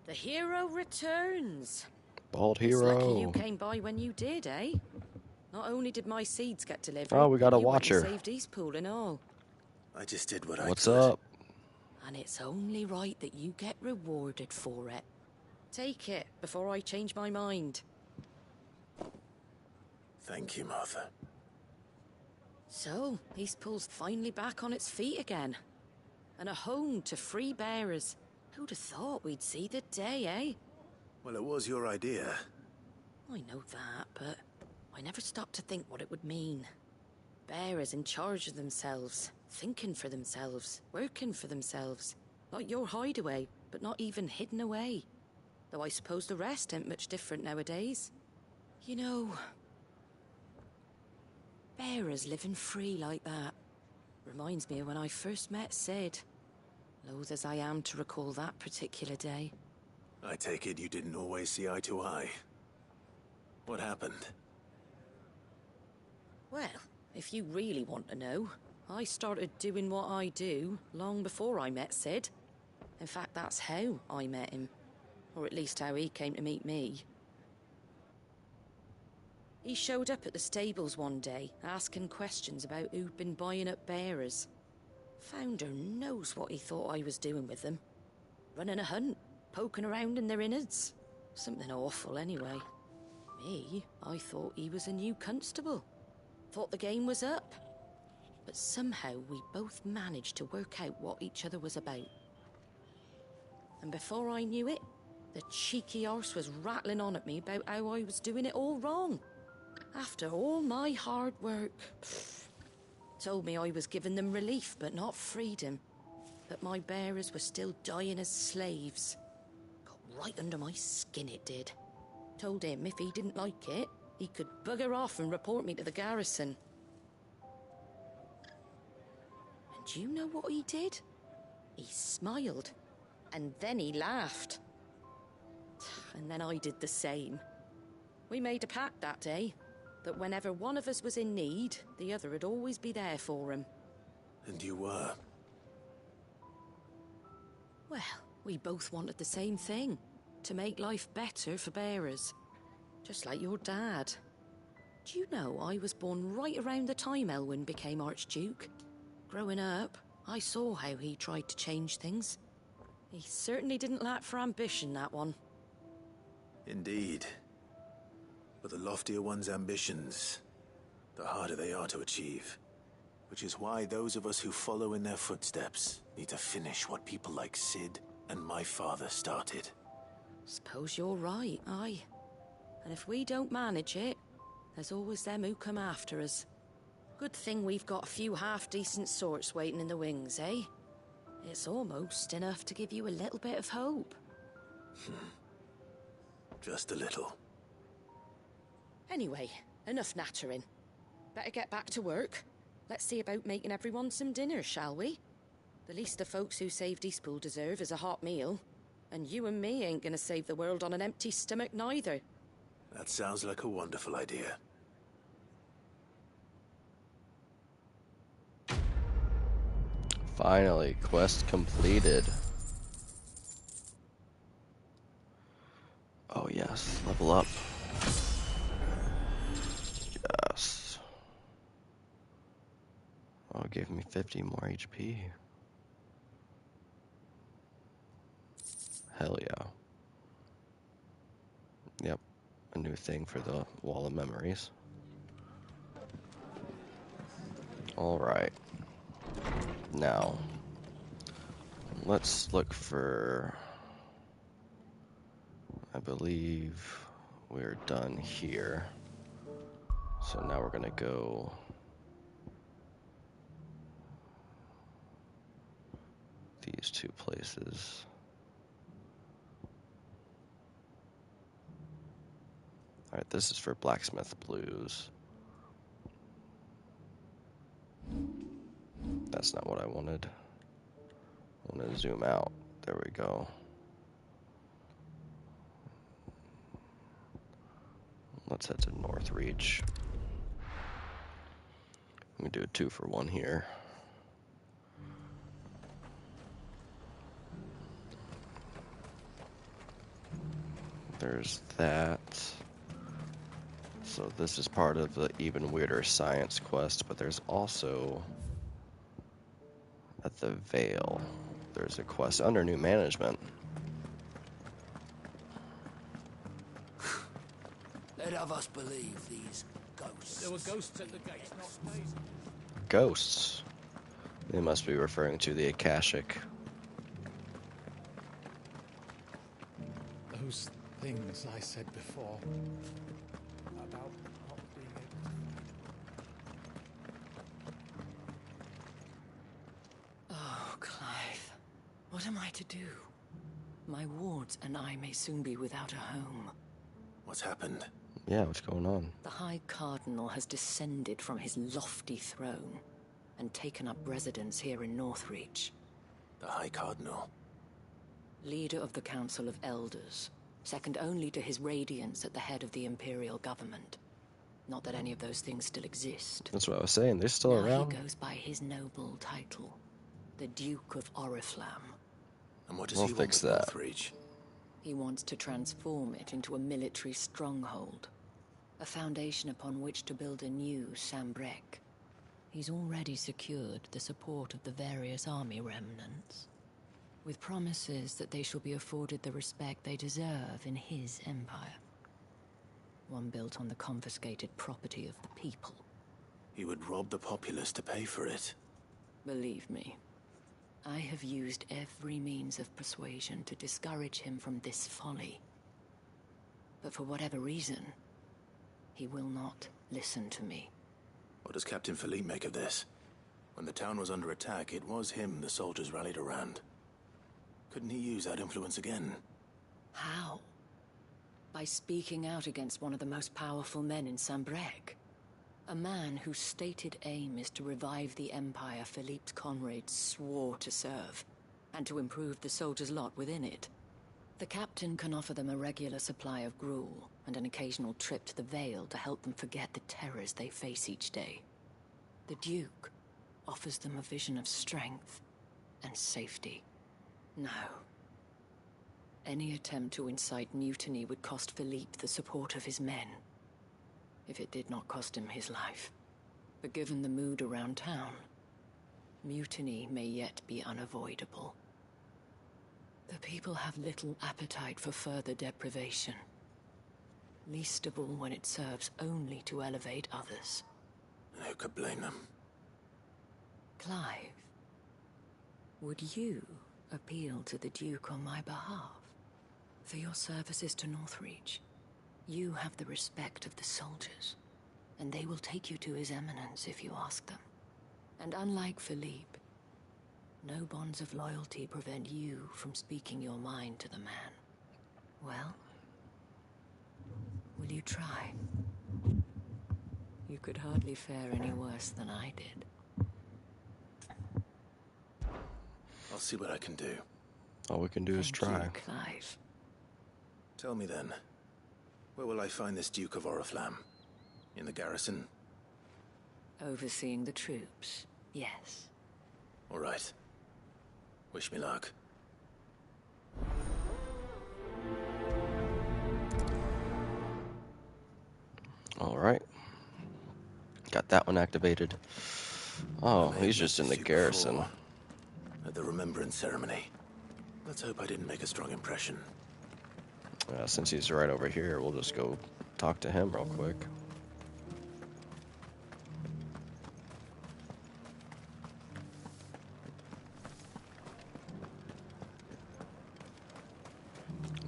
N: The hero returns.
A: Bald
N: It's lucky you
A: hero.
N: came by when you did, eh? Not only did my seeds get delivered,
A: Oh, we got a
N: you went and
A: watcher.
N: saved Eastpool and all.
C: I just did what I could.
A: What's up?
N: And it's only right that you get rewarded for it. Take it before I change my mind.
C: Thank you, Martha.
N: So, Eastpool's finally back on its feet again. And a home to free bearers. Who'd have thought we'd see the day, eh?
C: Well, it was your idea.
N: I know that, but I never stopped to think what it would mean. Bearers in charge of themselves, thinking for themselves, working for themselves. Like your hideaway, but not even hidden away. Though I suppose the rest ain't much different nowadays. You know, bearers living free like that reminds me of when I first met Sid. Loath as I am to recall that particular day.
C: I take it you didn't always see eye to eye. What happened?
N: Well, if you really want to know, I started doing what I do long before I met Sid. In fact, that's how I met him. Or at least how he came to meet me. He showed up at the stables one day, asking questions about who'd been buying up bearers. Founder knows what he thought I was doing with them. Running a hunt, poking around in their innards. Something awful anyway. Me, I thought he was a new constable. Thought the game was up. But somehow we both managed to work out what each other was about. And before I knew it, the cheeky arse was rattling on at me about how I was doing it all wrong. After all my hard work. Told me I was giving them relief, but not freedom. That my bearers were still dying as slaves. Got right under my skin, it did. Told him if he didn't like it, he could bugger off and report me to the garrison. And do you know what he did? He smiled. And then he laughed. And then I did the same. We made a pact that day, that whenever one of us was in need, the other would always be there for him.
C: And you were?
N: Well, we both wanted the same thing. To make life better for bearers. Just like your dad. Do you know I was born right around the time Elwyn became Archduke? Growing up, I saw how he tried to change things. He certainly didn't lack for ambition, that one.
C: Indeed. But the loftier one's ambitions, the harder they are to achieve. Which is why those of us who follow in their footsteps need to finish what people like Sid and my father started.
N: Suppose you're right, aye. And if we don't manage it, there's always them who come after us. Good thing we've got a few half-decent sorts waiting in the wings, eh? It's almost enough to give you a little bit of hope.
C: Just a little.
N: Anyway, enough nattering. Better get back to work. Let's see about making everyone some dinner, shall we? The least the folks who saved Eastpool deserve is a hot meal. And you and me ain't gonna save the world on an empty stomach neither.
C: That sounds like a wonderful idea.
A: Finally, quest completed. Oh yes, level up. Yes. Oh, it gave me 50 more HP. Hell yeah. Yep, a new thing for the Wall of Memories. Alright. Now, let's look for... I believe we're done here. So now we're gonna go... these two places. Alright, this is for Blacksmith Blues. That's not what I wanted. I want to zoom out. There we go. Let's head to Northreach. I'm going to do a 2-for-1 here. There's that. So this is part of the even weirder science quest, but there's also at the Vale, there's a quest under new management.
O: Let have us believe these ghosts.
R: There were ghosts at the gate, not days.
A: Ghosts? They must be referring to the Akashic.
R: Those things I said before about not being able to...
N: Oh, Clive. What am I to do? My wards and I may soon be without a home.
C: What's happened?
A: Yeah, what's going on?
N: The High Cardinal has descended from his lofty throne and taken up residence here in Northreach.
C: The High Cardinal?
N: Leader of the Council of Elders, second only to his Radiance at the head of the Imperial government. Not that any of those things still exist.
A: That's what I was saying, they're still
N: now
A: around.
N: He goes by his noble title, the Duke of Oriflamme.
C: And what does he want with Northreach?
N: He wants to transform it into a military stronghold, a foundation upon which to build a new Sambrec. He's already secured the support of the various army remnants, with promises that they shall be afforded the respect they deserve in his empire. One built on the confiscated property of the people.
C: He would rob the populace to pay for it.
N: Believe me, I have used every means of persuasion to discourage him from this folly. But for whatever reason, he will not listen to me.
C: What does Captain Philippe make of this? When the town was under attack, it was him the soldiers rallied around. Couldn't he use that influence again?
N: How? By speaking out against one of the most powerful men in Sambrec. A man whose stated aim is to revive the empire Philippe's comrades swore to serve, and to improve the soldiers' lot within it. The captain can offer them a regular supply of gruel, and an occasional trip to the Vale to help them forget the terrors they face each day. The Duke offers them a vision of strength and safety. No. Any attempt to incite mutiny would cost Philippe the support of his men, if it did not cost him his life. But given the mood around town, mutiny may yet be unavoidable. The people have little appetite for further deprivation, least of all when it serves only to elevate others.
C: Who could blame them?
N: Clive, would you appeal to the Duke on my behalf? For your services to Northreach, you have the respect of the soldiers, and they will take you to his eminence if you ask them. And unlike Philippe, no bonds of loyalty prevent you from speaking your mind to the man. Well, will you try? You could hardly fare any worse than I did.
C: I'll see what I can do.
A: All we can do is try.
L: Clive.
C: Tell me then, where will I find this Duke of Oriflamme? In the garrison?
L: Overseeing the troops, yes.
C: All right. Wish me luck.
A: All right. Got that one activated. Oh, he's just in the garrison.
C: At the remembrance ceremony. Let's hope I didn't make a strong impression.
A: Since he's right over here, we'll just go talk to him real quick.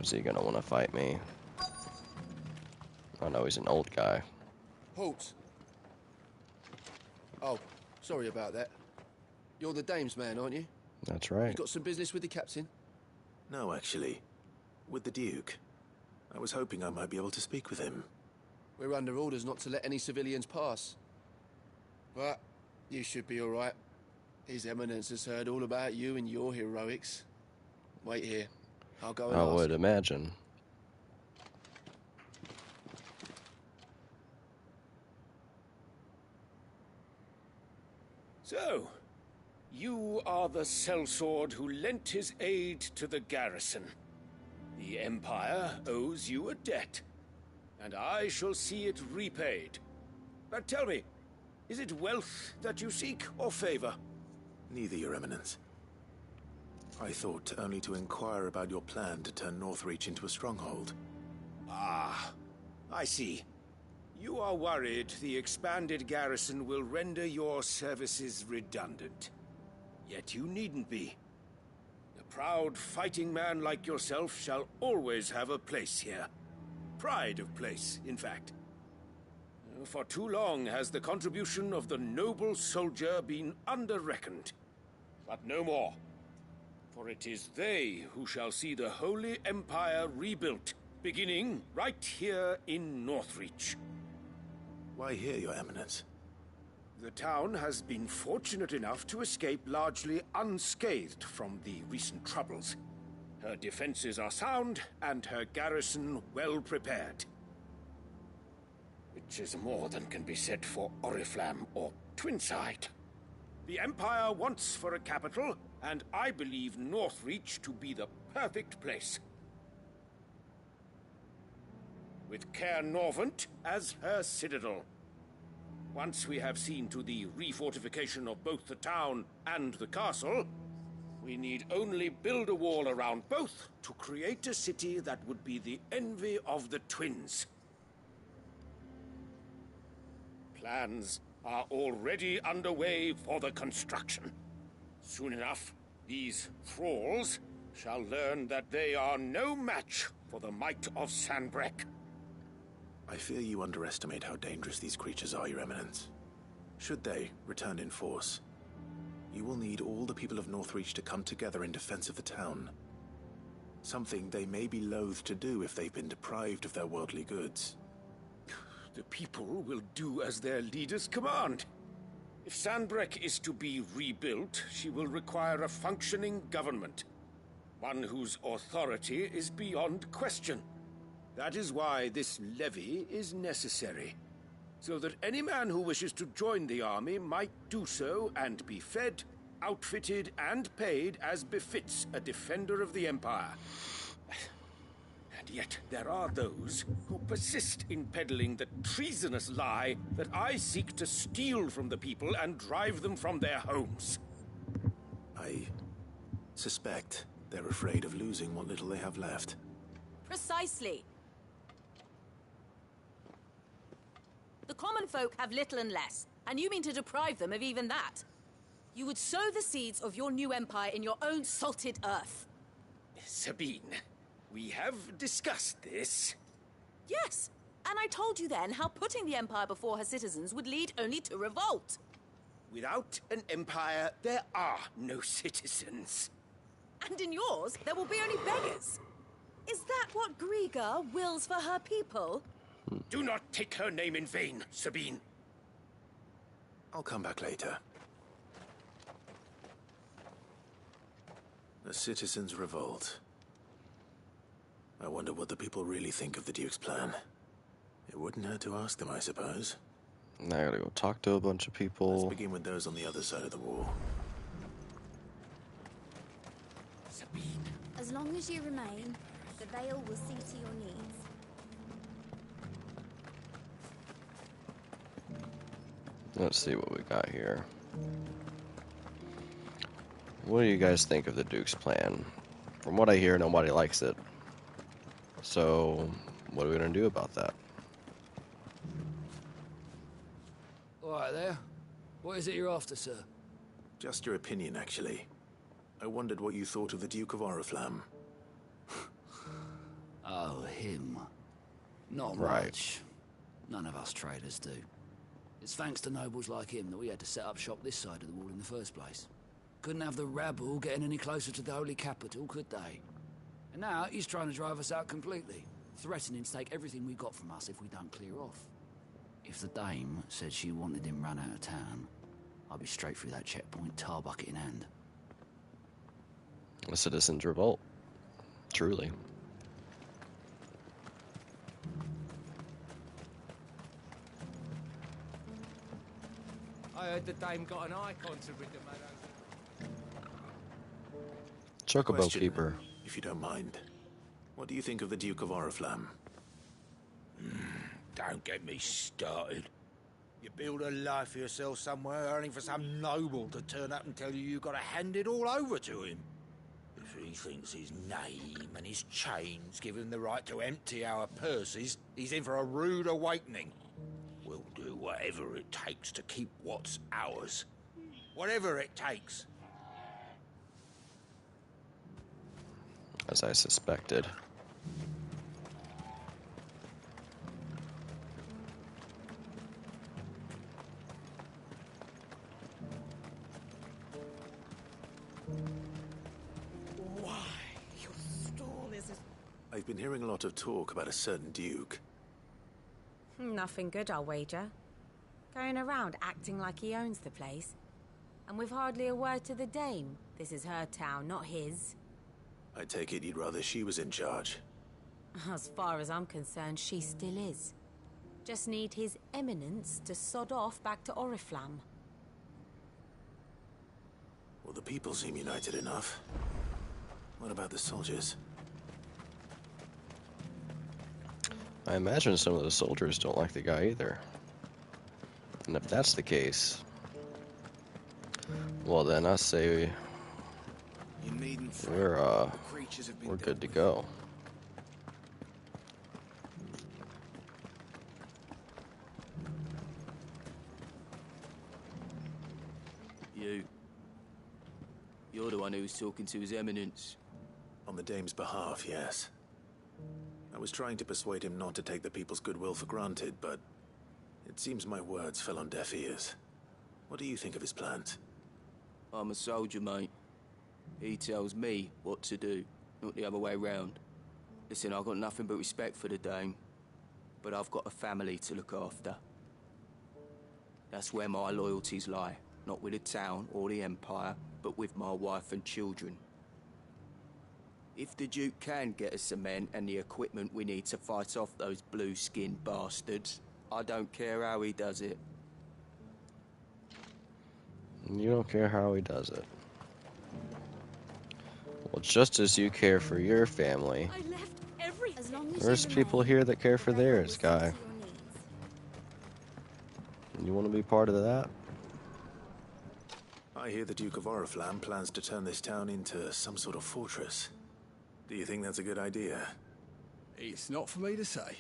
A: Is he gonna want to fight me? Oh no, he's an old guy.
K: Halt! Oh, sorry about that. You're the dame's man, aren't you?
A: That's right.
K: You got some business with the captain?
C: No, actually. With the Duke. I was hoping I might be able to speak with him.
K: We're under orders not to let any civilians pass. But you should be all right. His Eminence has heard all about you and your heroics. Wait here. I'll go and
A: I
K: ask.
A: would imagine.
S: So, you are the sellsword who lent his aid to the garrison. The Empire owes you a debt, and I shall see it repaid. But tell me, is it wealth that you seek, or favor?
C: Neither, Your Eminence. I thought only to inquire about your plan to turn Northreach into a stronghold.
S: Ah, I see. You are worried the expanded garrison will render your services redundant. Yet you needn't be. A proud fighting man like yourself shall always have a place here. Pride of place, in fact. For too long has the contribution of the noble soldier been under-reckoned. But no more. For it is they who shall see the Holy Empire rebuilt, beginning right here in Northreach.
C: Why here, Your Eminence?
S: The town has been fortunate enough to escape largely unscathed from the recent troubles. Her defenses are sound, and her garrison well prepared. Which is more than can be said for Oriflamme or Twinside. The Empire wants for a capital, and I believe Northreach to be the perfect place. With Caer Norvent as her citadel. Once we have seen to the refortification of both the town and the castle, we need only build a wall around both to create a city that would be the envy of the twins. Plans are already underway for the construction. Soon enough, these thralls shall learn that they are no match for the might of Sanbreque.
C: I fear you underestimate how dangerous these creatures are, Your Eminence. Should they return in force, you will need all the people of Northreach to come together in defense of the town. Something they may be loath to do if they've been deprived of their worldly goods.
S: The people will do as their leaders command. If Sanbreque is to be rebuilt, she will require a functioning government. One whose authority is beyond question. That is why this levy is necessary. So that any man who wishes to join the army might do so and be fed, outfitted, and paid as befits a defender of the Empire. And yet there are those who persist in peddling the treasonous lie that I seek to steal from the people and drive them from their homes.
C: I suspect they're afraid of losing what little they have left.
L: Precisely. The common folk have little and less, and you mean to deprive them of even that. You would sow the seeds of your new empire in your own salted earth.
S: Sabine, we have discussed this.
L: Yes, and I told you then how putting the empire before her citizens would lead only to revolt.
S: Without an empire, there are no citizens.
L: And in yours, there will be only beggars. Is that what Griga wills for her people?
S: Do not take her name in vain, Sabine.
C: I'll come back later. A citizens' revolt. I wonder what the people really think of the Duke's plan. It wouldn't hurt to ask them, I suppose.
A: Now I gotta go talk to a bunch of people.
C: Let's begin with those on the other side of the wall.
T: As long as you remain, the Veil will see to your needs.
A: Let's see what we got here. What do you guys think of the Duke's plan? From what I hear, nobody likes it. So, what are we gonna do about that?
O: All right there. What is it you're after, sir?
C: Just your opinion, actually. I wondered what you thought of the Duke of Oriflamme.
O: Oh, him. Not
A: Right.
O: much. None of us traders do. It's thanks to nobles like him that we had to set up shop this side of the wall in the first place. Couldn't have the rabble getting any closer to the holy capital, could they? And now he's trying to drive us out completely, threatening to take everything we got from us if we don't clear off. If the dame said she wanted him run out of town, I'd be straight through that checkpoint, tar bucket in hand.
A: A citizens' revolt. Truly.
E: I heard the dame got an icon to rid the man
A: Chocobo
C: Question,
A: Keeper.
C: if you don't mind. What do you think of the Duke of Oriflamme?
U: Don't get me started. You build a life for yourself somewhere, only for some noble to turn up and tell you got to hand it all over to him. If he thinks his name and his chains give him the right to empty our purses, he's in for a rude awakening. We'll do whatever it takes to keep what's ours. Whatever it takes.
A: As I suspected.
V: Why? Your stall is as...
C: I've been hearing a lot of talk about a certain Duke.
W: Nothing good, I'll wager. Going around acting like he owns the place. And with hardly a word to the dame. This is her town, not his.
C: I take it you'd rather she was in charge.
W: As far as I'm concerned, she still is. Just need his eminence to sod off back to Oriflamme.
C: Well, the people seem united enough. What about the soldiers?
A: I imagine some of the soldiers don't like the guy either. And if that's the case, well then I say we're good to go.
X: You're the one who was talking to His Eminence.
C: On the dame's behalf, yes. I was trying to persuade him not to take the people's goodwill for granted, but it seems my words fell on deaf ears. What do you think of his plans?
X: I'm a soldier, mate. He tells me what to do, not the other way round. Listen, I've got nothing but respect for the dame, but I've got a family to look after. That's where my loyalties lie, not with the town or the Empire, but with my wife and children. If the Duke can get us the men and the equipment we need to fight off those blue-skinned bastards, I don't care how he does it.
A: You don't care how he does it. Well, just as you care for your family,
T: I left everything. As long as
A: there's people here that care for theirs, guy. You want to be part of that?
C: I hear the Duke of Oriflamme plans to turn this town into some sort of fortress. Do you think that's a good idea?
Y: It's not for me to say.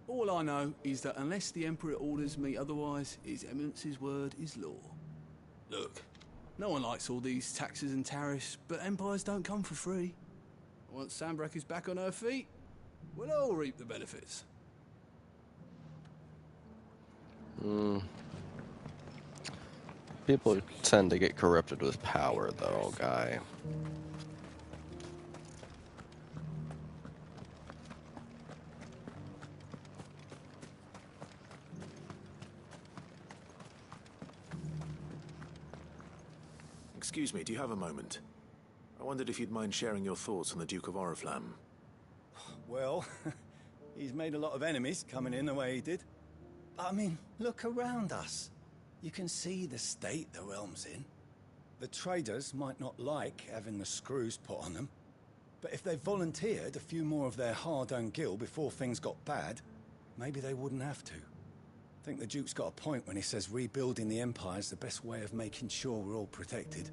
Y: All I know is that unless the Emperor orders me otherwise, His Eminence's word is law. Look, no one likes all these taxes and tariffs, but empires don't come for free. Once Sanbreque is back on her feet, we'll all reap the benefits.
A: People tend to get corrupted with power, though, guy.
C: Excuse me, do you have a moment? I want wondered if you'd mind sharing your thoughts on the Duke of Oriflamme.
D: Well, he's made a lot of enemies coming in the way he did. But I mean, look around us. You can see the state the realm's in. The traders might not like having the screws put on them, but if they volunteered a few more of their hard-earned gil before things got bad, maybe they wouldn't have to. I think the Duke's got a point when he says rebuilding the Empire's the best way of making sure we're all protected.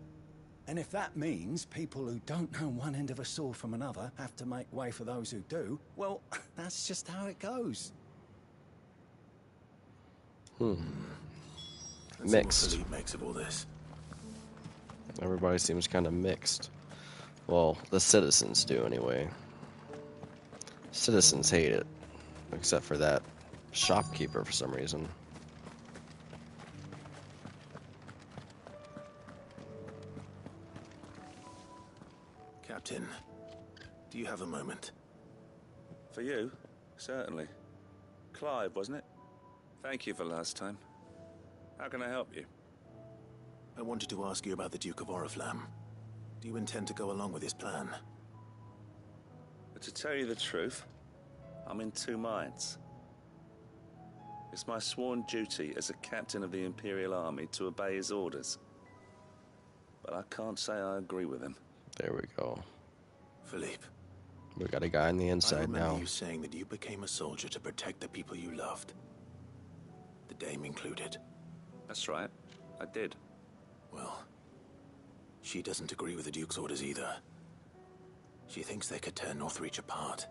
D: And if that means people who don't know one end of a sword from another have to make way for those who do, well, that's just how it goes.
A: Mixed.
C: Philippe makes of all this.
A: Everybody seems kind of mixed. Well, the citizens do anyway. Citizens hate it, except for that shopkeeper for some reason.
C: Captain, do you have a moment?
G: For you? Certainly. Clive, wasn't it? Thank you for last time. How can I help you?
C: I wanted to ask you about the Duke of Oriflamme. Do you intend to go along with his plan?
G: But to tell you the truth, I'm in two minds. It's my sworn duty as a captain of the Imperial Army to obey his orders. But I can't say I agree with him.
A: There we go.
C: Philippe.
A: We got a guy on the
C: I
A: inside
C: remember
A: now.
C: you saying that you became a soldier to protect the people you loved. The Dame included.
G: That's right. I did.
C: Well, she doesn't agree with the Duke's orders either. She thinks they could tear Northreach apart.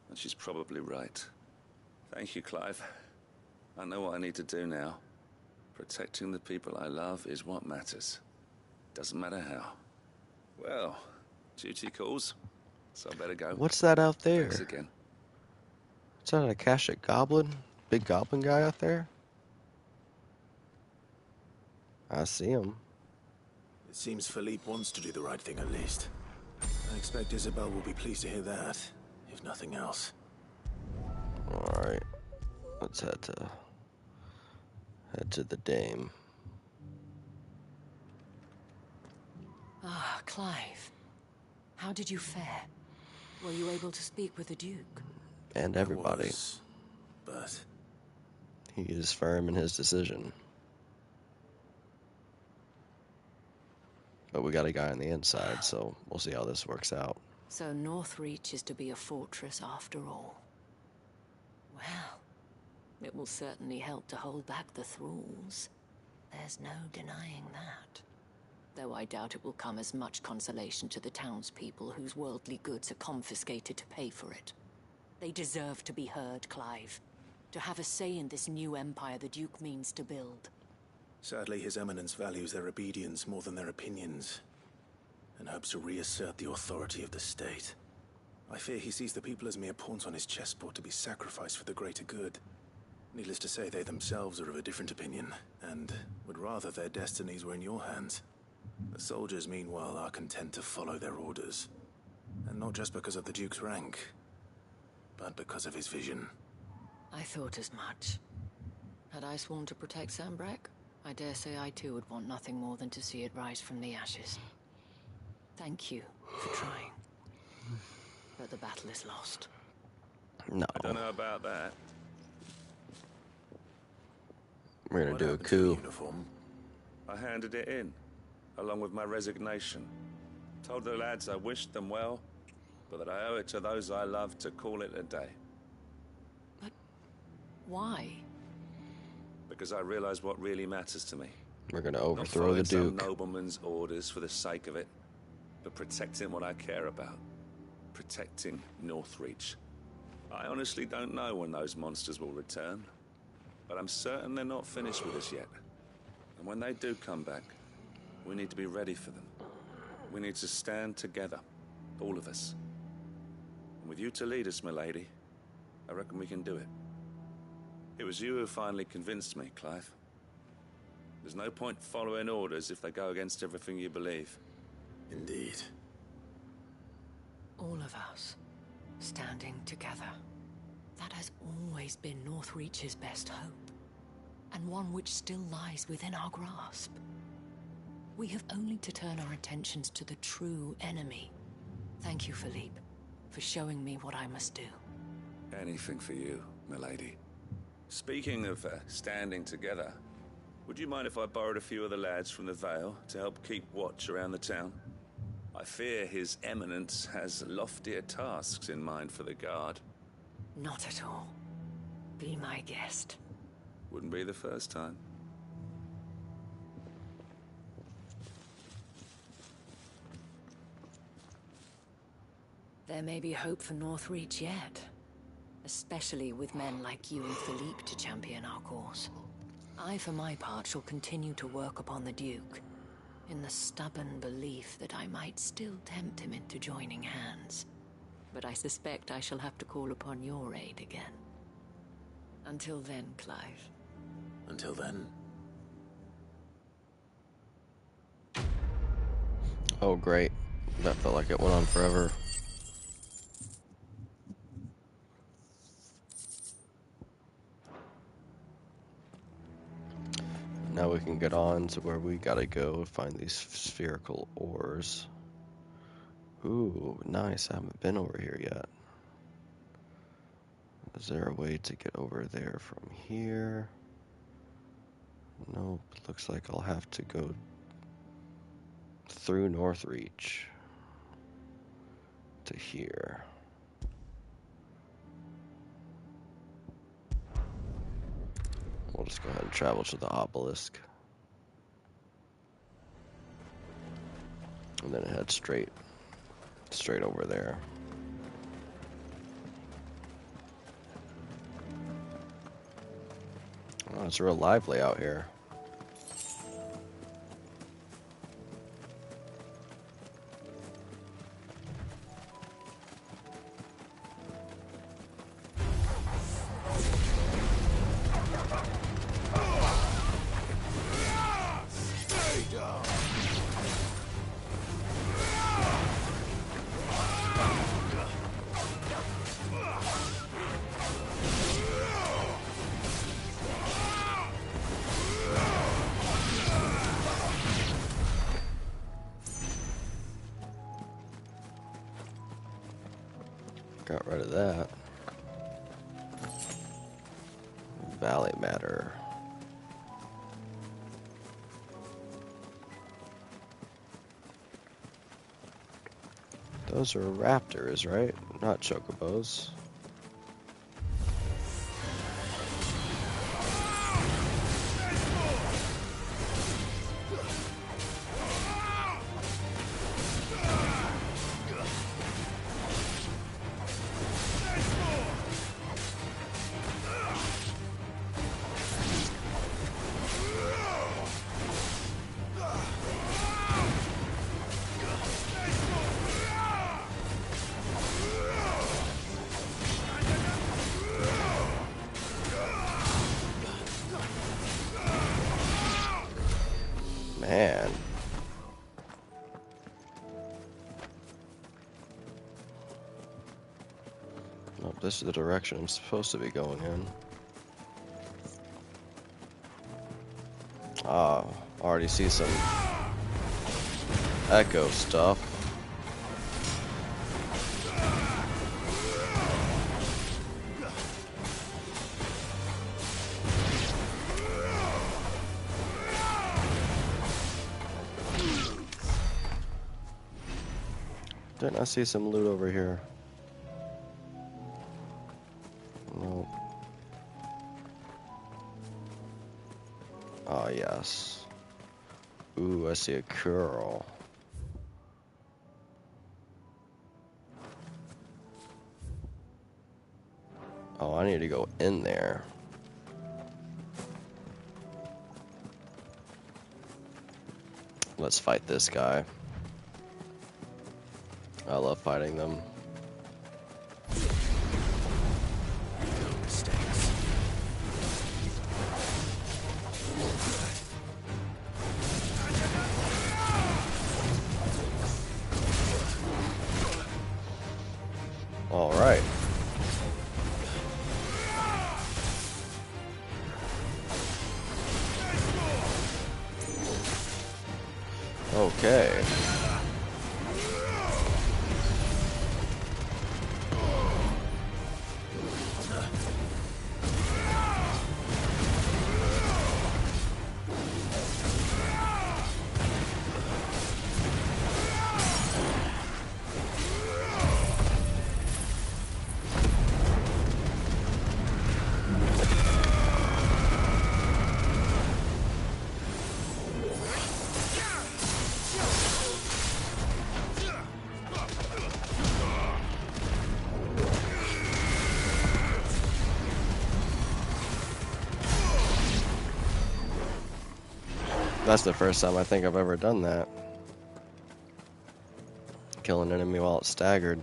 G: And she's probably right. Thank you, Clive. I know what I need to do now. Protecting the people I love is what matters. Doesn't matter how. Well, duty calls, so I better go.
A: What's that out there?
G: Thanks again.
A: Is that an Akashic goblin? Big goblin guy out there? I see him.
C: It seems Philippe wants to do the right thing at least. I expect Isabel will be pleased to hear that, if nothing else.
A: Alright. Let's head to the Dame.
N: Ah, Clive. How did you fare? Were you able to speak with the Duke?
A: And everybody.
C: But
A: he is firm in his decision. But we got a guy on the inside, so we'll see how this works out.
N: So Northreach is to be a fortress after all. Well, it will certainly help to hold back the thralls. There's no denying that. Though I doubt it will come as much consolation to the townspeople whose worldly goods are confiscated to pay for it. They deserve to be heard, Clive. To have a say in this new empire the Duke means to build.
C: sadly, His Eminence values their obedience more than their opinions, and hopes to reassert the authority of the state. I fear he sees the people as mere pawns on his chessboard to be sacrificed for the greater good. Needless to say, they themselves are of a different opinion, and would rather their destinies were in your hands. The soldiers, meanwhile, are content to follow their orders. And not just because of the Duke's rank, but because of his vision.
N: I thought as much. Had I sworn to protect Sanbreque, I dare say I too would want nothing more than to see it rise from the ashes. Thank you for trying. But the battle is lost.
A: No.
G: I don't know about that.
A: We're gonna do a coup.
G: I handed it in, along with my resignation. Told the lads I wished them well, but that I owe it to those I love to call it a day.
N: Why?
G: Because I realize what really matters to me.
A: We're gonna
G: Not
A: overthrow the
G: following
A: Duke.
G: some nobleman's orders for the sake of it, but protecting what I care about. Protecting Northreach. I honestly don't know when those monsters will return, but I'm certain they're not finished with us yet. And when they do come back, we need to be ready for them. We need to stand together, all of us. And with you to lead us, milady, I reckon we can do it. It was you who finally convinced me, Clive. There's no point following orders if they go against everything you believe.
C: Indeed.
N: All of us, standing together. That has always been Northreach's best hope.
B: and one which still lies within our grasp. We have only to turn our attentions to the true enemy. Thank you, Philippe, for showing me what I must do.
G: Anything for you, milady. Speaking of standing together, would you mind if I borrowed a few of the lads from the Vale to help keep watch around the town? I fear His Eminence has loftier tasks in mind for the guard.
B: Not at all. Be my guest.
G: Wouldn't be the first time.
B: There may be hope for Northreach yet. Especially with men like you and Philippe to champion our cause. I, for my part, shall continue to work upon the Duke, in the stubborn belief that I might still tempt him into joining hands. But I suspect I shall have to call upon your aid again. Until then, Clive.
C: Until then.
A: Oh, great. That felt like it went on forever. Now we can get on to where we gotta go find these spherical ores. Ooh, nice. I haven't been over here yet. Is there a way to get over there from here? Nope. Looks like I'll have to go through Northreach to here. We'll just go ahead and travel to the obelisk. And then head straight over there. Oh, it's real lively out here. Got rid of that. Valley matter. Those are raptors, right? Not chocobos. Man. Nope, this is the direction I'm supposed to be going in. Ah, already see some echo stuff. Didn't I see some loot over here? Nope. Oh, yes. Ooh, I see a curl. Oh, I need to go in there. Let's fight this guy. I love fighting them.
J: No mistakes.
A: All right. Okay. That's the first time I think I've ever done that. Kill an enemy while it's staggered.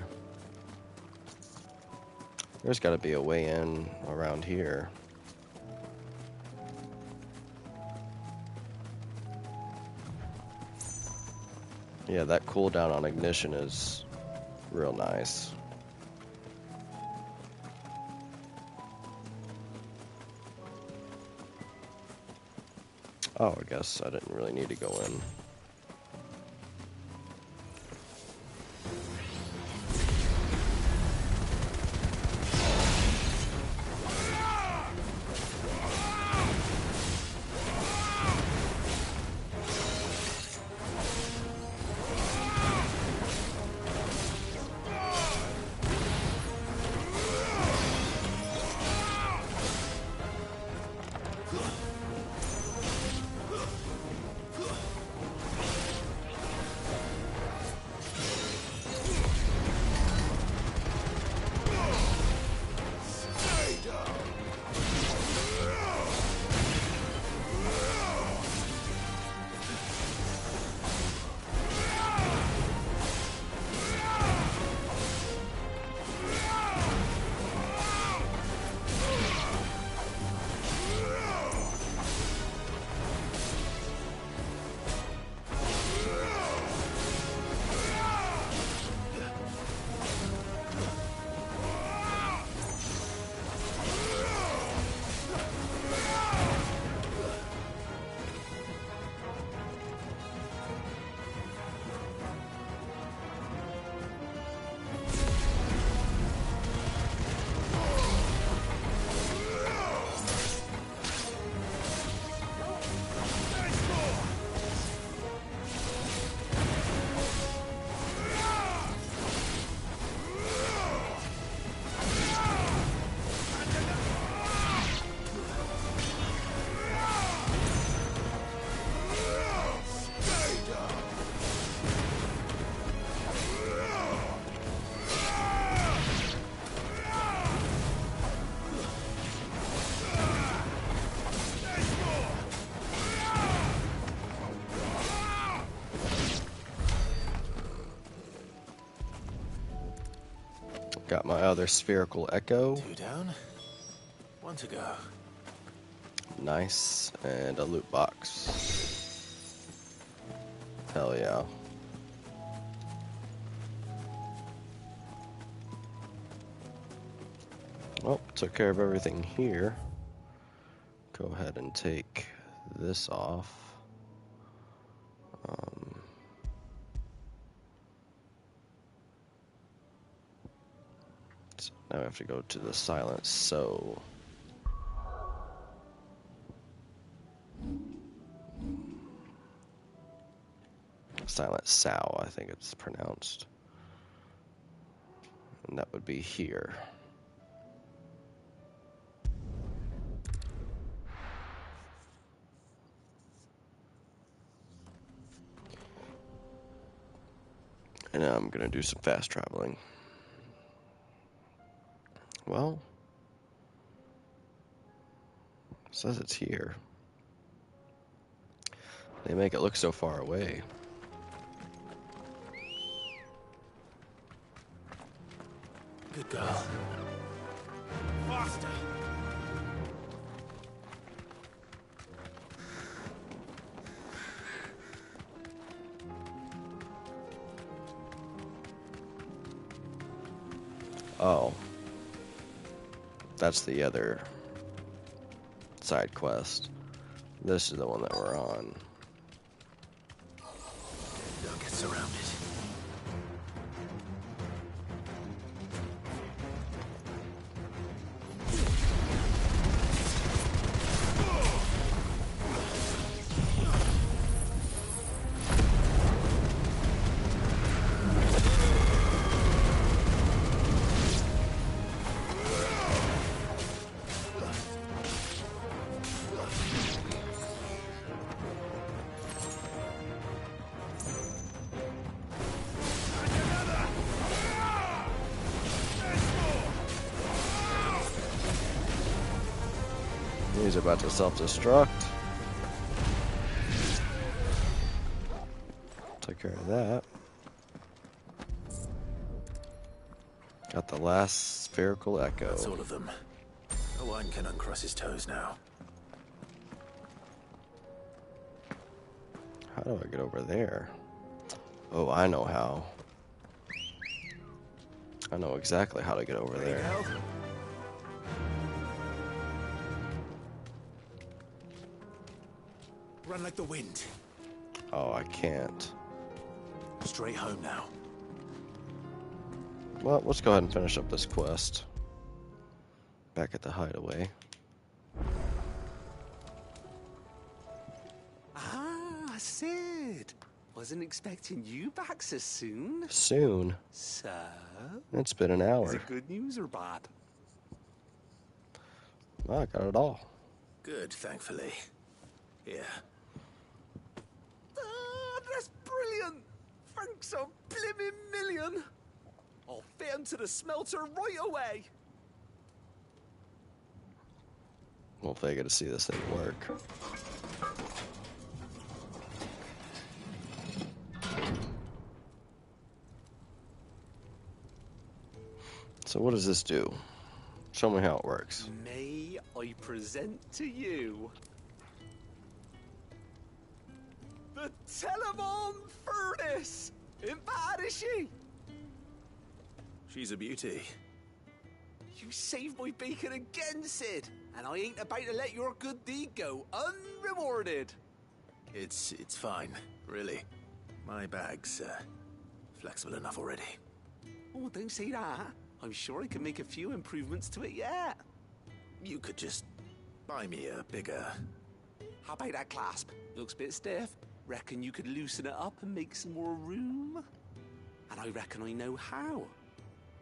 A: There's got to be a way in around here. Yeah, that cooldown on ignition is real nice. Oh, I guess I didn't really need to go in. Got my other spherical echo.
C: 2 down, 1 to go.
A: Nice. And a loot box. Hell yeah. Well, took care of everything here. Go ahead and take this off. So now we have to go to the silent sow. Silent sow, I think it's pronounced. And that would be here. And now I'm gonna do some fast traveling. Well, it says it's here. They make it look so far away.
C: Good girl. Faster!
A: Oh. That's the other side quest. This is the one that we're on.
C: Don't get surrounded.
A: He's about to self-destruct. Take care of that. Got the last spherical echo.
C: That's all of them. Owen can uncross his toes now.
A: How do I get over there? Oh, I know how. I know exactly how to get over there.
C: Run like the wind.
A: Oh, I can't.
C: Straight home now.
A: Well, let's go ahead and finish up this quest. Back at the hideaway.
J: Ah, Sid. Wasn't expecting you back so soon.
A: Soon?
J: So?
A: It's been an hour.
J: Is it good news or bad?
A: Well, I got it all.
C: Good, thankfully. Here.
J: Ah, that's brilliant. Thanks a blimmin' million. I'll fit him to the smelter right away.
A: Hopefully I get to see this thing work. So what does this do? Show me how it works.
J: May I present to you the Telemon Furnace? Ain't bad, is she?
C: She's a beauty.
J: You saved my bacon again, Sid, and I ain't about to let your good deed go unrewarded.
C: It's fine, really. My bag's flexible enough already.
J: Oh, don't say that. I'm sure I can make a few improvements to it yet.
C: You could just buy me a bigger...
J: How about that clasp? Looks a bit stiff. Reckon you could loosen it up and make some more room? And I reckon I know how.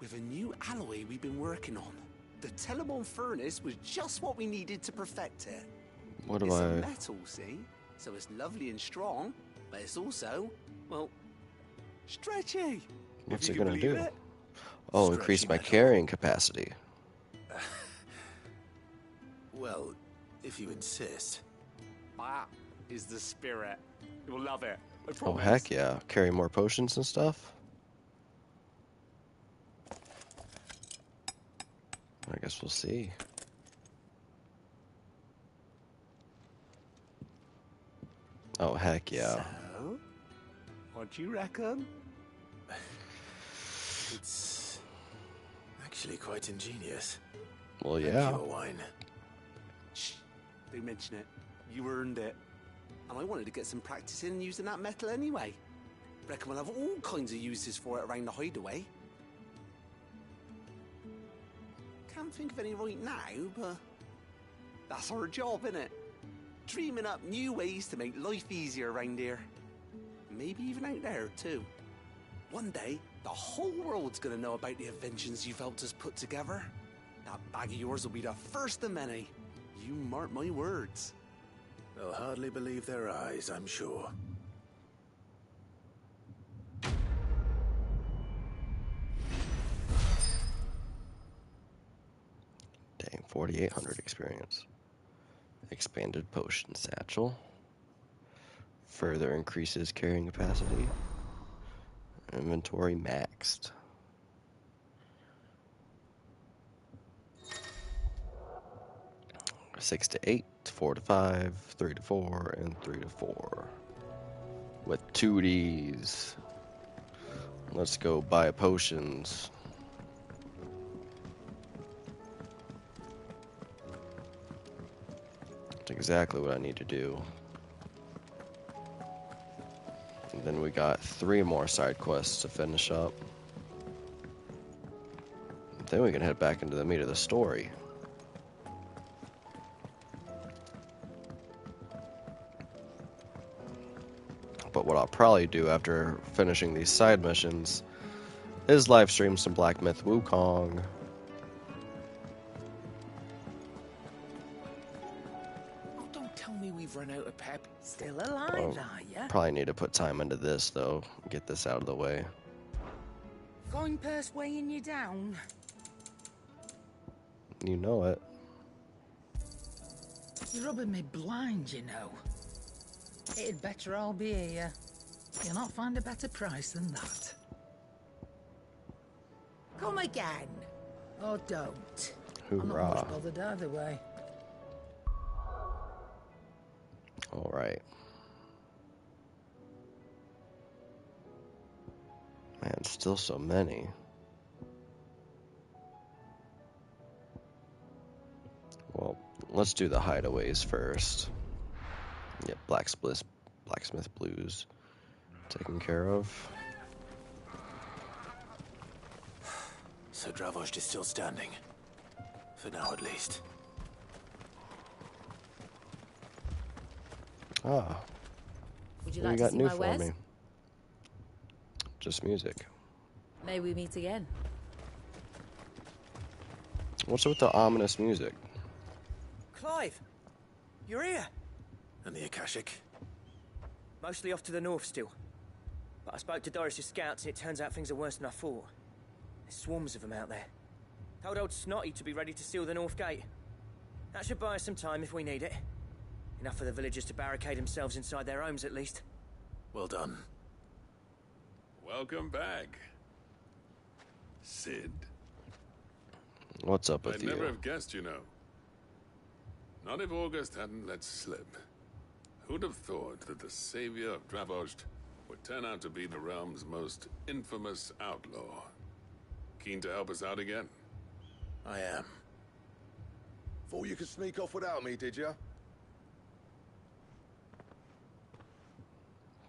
J: With a new alloy we've been working on. The Telemon Furnace was just what we needed to perfect it.
A: What do
J: It's a
A: I...
J: metal, see? So it's lovely and strong, but it's also, well, stretchy.
A: What's
J: if
A: it
J: you
A: gonna
J: can
A: do?
J: believe it.
A: Oh, increase my carrying capacity.
C: Well, if you insist.
J: That is the spirit. You'll love it. I
A: Oh,
J: promise.
A: heck yeah. Carry more potions and stuff? I guess we'll see. Oh, heck yeah.
J: So, what do you reckon?
C: It's actually quite ingenious.
A: Well, yeah.
C: Pure wine.
J: Shh, don't mention it. You earned it. And I wanted to get some practice in using that metal anyway. Reckon we'll have all kinds of uses for it around the hideaway. Can't think of any right now, but that's our job, innit? Dreaming up new ways to make life easier around here. Maybe even out there, too. One day, the whole world's gonna know about the inventions you've helped us put together. That bag of yours will be the first of many. You mark my words.
C: They'll hardly believe their eyes, I'm sure.
A: Dang, 4,800 experience. Expanded potion satchel. Further increases carrying capacity. Inventory maxed. Six to 8, 4 to 5, 3 to 4, and 3 to 4. With 2 Ds. Let's go buy potions. That's exactly what I need to do. Then we got 3 more side quests to finish up. Then we can head back into the meat of the story. But what I'll probably do after finishing these side missions is live stream some Black Myth Wukong.
E: Oh, don't tell me we've run out of pep. Still alive, are ya?
A: Probably need to put time into this, though. Get this out of the way.
V: Coin purse weighing you down.
A: You know it.
V: You're rubbing me blind, you know. It'd better all be here. You'll not find a better price than that. Come again. Or don't. I'm not
A: Hoorah.
V: much bothered either way.
A: Alright. Man, still so many. Well, let's do the hideaways first. Yep, Blacksmith Blues taken care of.
C: So Dravost is still standing. For now, at least.
A: Ah.
L: Would you
A: What
L: like
A: you got
L: to see
A: new
L: my
A: for
L: wares?
A: me? Just music.
L: May we meet again?
A: What's with the ominous music?
E: Clive! You're here!
C: And the Akashic?
E: Mostly off to the north still. But I spoke to Doris's scouts and it turns out things are worse than I thought. There's swarms of them out there. Told old Snotty to be ready to seal the north gate. That should buy us some time if we need it. Enough for the villagers to barricade themselves inside their homes at least.
C: Well done.
G: Welcome back, Sid.
A: What's up with
G: I'd
A: you?
G: never have guessed, you know. Not if August hadn't let slip. Who'd have thought that the savior of Dravost would turn out to be the realm's most infamous outlaw? Keen to help us out again?
C: I am.
F: Thought you could sneak off without me, did ya?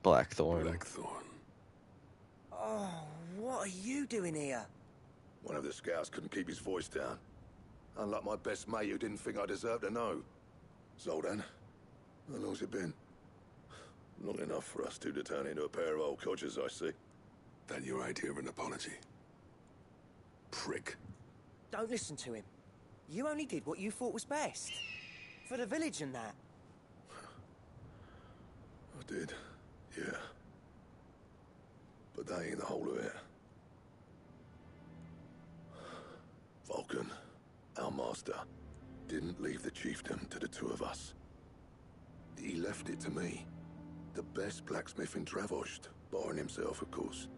A: Blackthorn.
G: Blackthorn.
E: Oh, what are you doing here?
F: One of the scouts couldn't keep his voice down. Unlike my best mate who didn't think I deserved to know. Zoltan, how long's it been? Long enough for us two to turn into a pair of old codgers, I see.
G: That your idea of an apology? Prick.
E: Don't listen to him. You only did what you thought was best. For the village and that.
F: I did, yeah. But that ain't the whole of it. Vulcan, our master, didn't leave the chiefdom to the two of us. He left it to me. The best blacksmith in Dravost, barring himself, of course.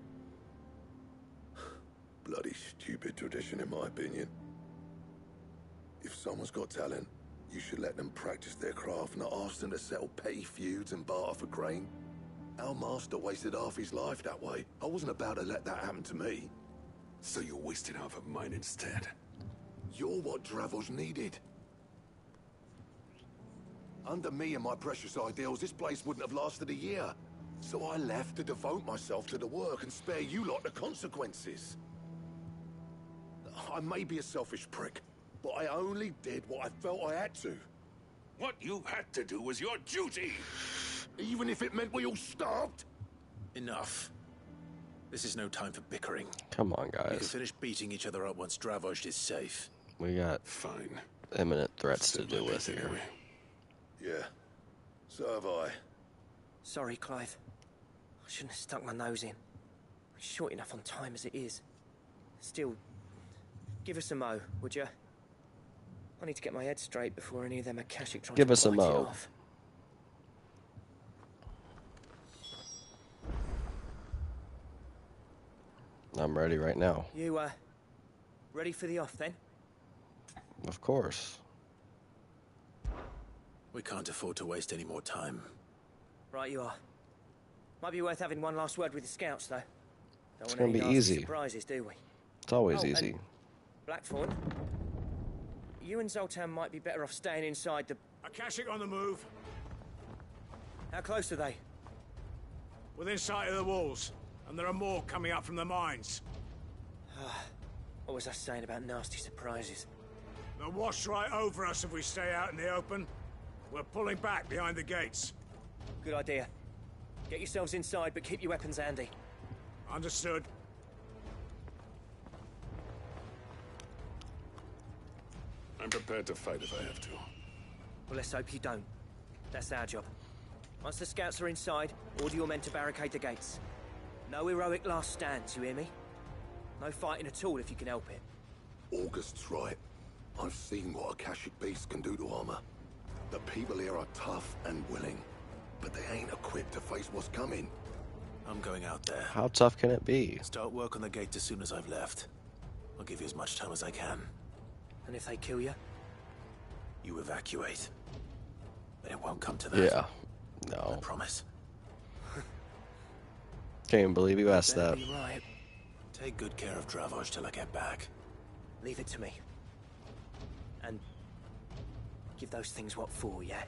F: Bloody stupid tradition, in my opinion. If someone's got talent, you should let them practice their craft, not ask them to settle petty feuds and barter for grain. Our master wasted half his life that way. I wasn't about to let that happen to me.
G: So you wasted half of mine instead.
F: You're what Dravost needed. Under me and my precious ideals, this place wouldn't have lasted a year. So I left to devote myself to the work and spare you lot the consequences. I may be a selfish prick, but I only did what I felt I had to.
G: What you had to do was your duty!
F: Even if it meant we all starved?
C: Enough. This is no time for bickering.
A: Come on,
C: You can
A: guys.
C: finish beating each other up once Dravost is safe.
A: We got
G: Fine.
A: imminent threats to deal with here.
F: Yeah. So have I.
E: Sorry, Clive. I shouldn't have stuck my nose in. It's short enough on time as it is. Still, give us a mo, would you? I need to get my head straight before any of them Akashic try
A: Give
E: to
A: us a
E: bite it
A: mo.
E: off.
A: I'm ready right now.
E: You, ready for the off then?
A: Of course.
C: We can't afford to waste any more time.
E: Right you are. Might be worth having one last word with the scouts, though. Don't
A: It's
E: want
A: gonna
E: any
A: be
E: nasty
A: easy.
E: surprises, do we?
A: It's always
E: Oh, and
A: easy.
E: Blackthorn, you and Zoltan might be better off staying inside the...
S: Akashic on the move.
E: How close are they?
S: Within sight of the walls. And there are more coming up from the mines.
E: What was I saying about nasty surprises?
S: They'll wash right over us if we stay out in the open. We're pulling back behind the gates.
E: Good idea. Get yourselves inside, but keep your weapons handy.
S: Understood.
F: I'm prepared to fight if I have to.
E: Well, let's hope you don't. That's our job. Once the scouts are inside, order your men to barricade the gates. No heroic last stands, you hear me? No fighting at all if you can help it.
F: August's right. I've seen what Akashic beasts can do to armor. The people here are tough and willing, but they ain't equipped to face what's coming.
C: I'm going out there.
A: How tough can it be?
C: Start work on the gate as soon as I've left. I'll give you as much time as I can.
E: And if they kill you?
C: You evacuate. But it won't come to that.
A: Yeah. No.
C: I promise.
A: Can't even believe you asked that.
E: Be right.
C: Take good care of Dravoj till I get back.
E: Leave it to me. And give those things what for, yeah?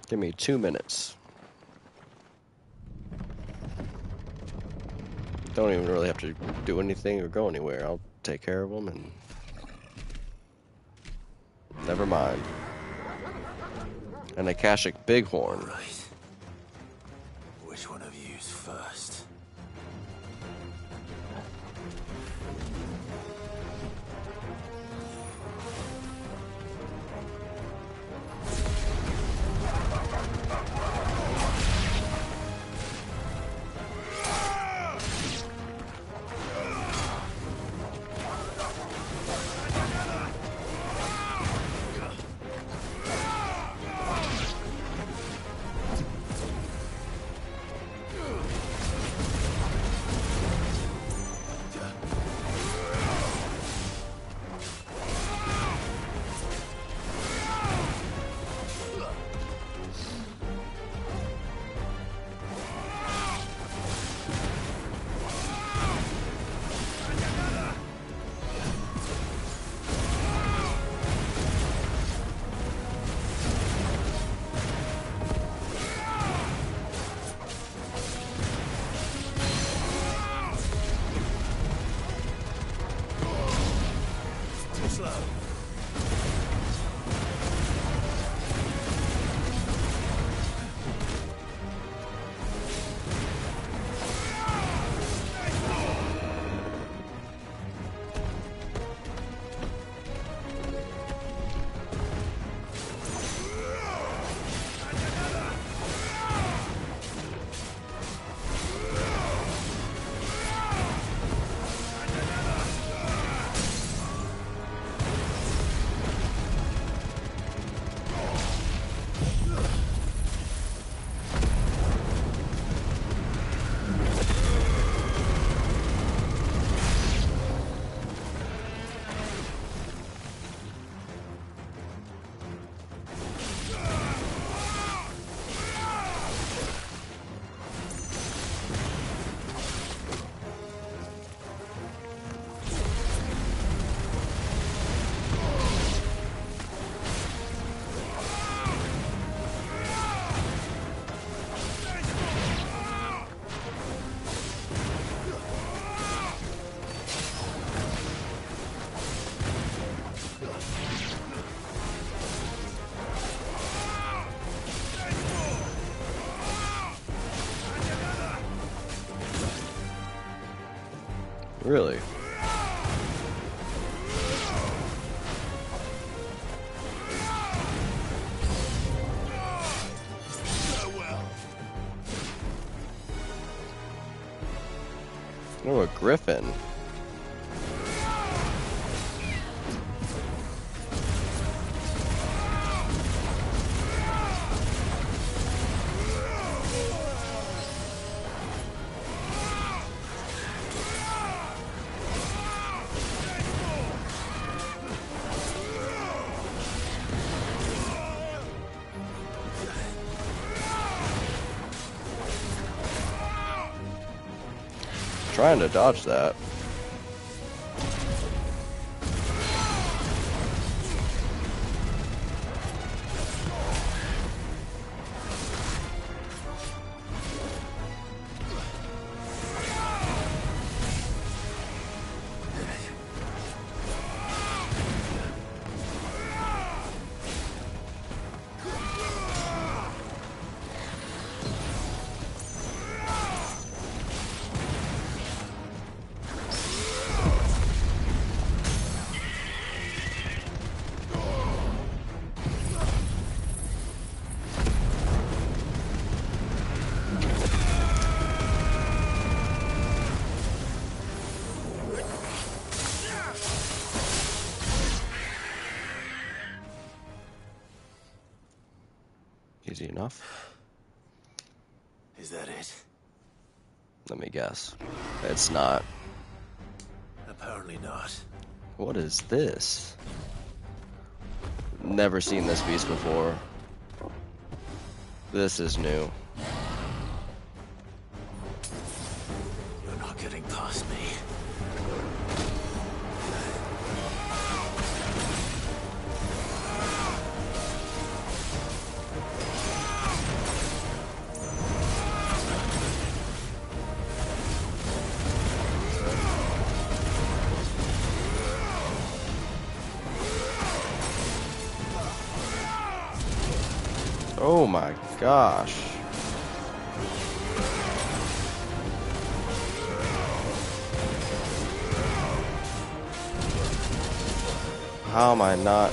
A: Give me 2 minutes. Don't even really have to do anything or go anywhere. I'll take care of them and... Never mind. An Akashic Bighorn.
C: Right. Which one of you's first?
A: Really? Oh, a griffin. Trying to dodge that. Easy enough.
C: Is that it?
A: Let me guess. It's not.
C: Apparently not.
A: What is this? Never seen this beast before. This is new.
C: You're not getting past me.
A: Oh my gosh. How am I not?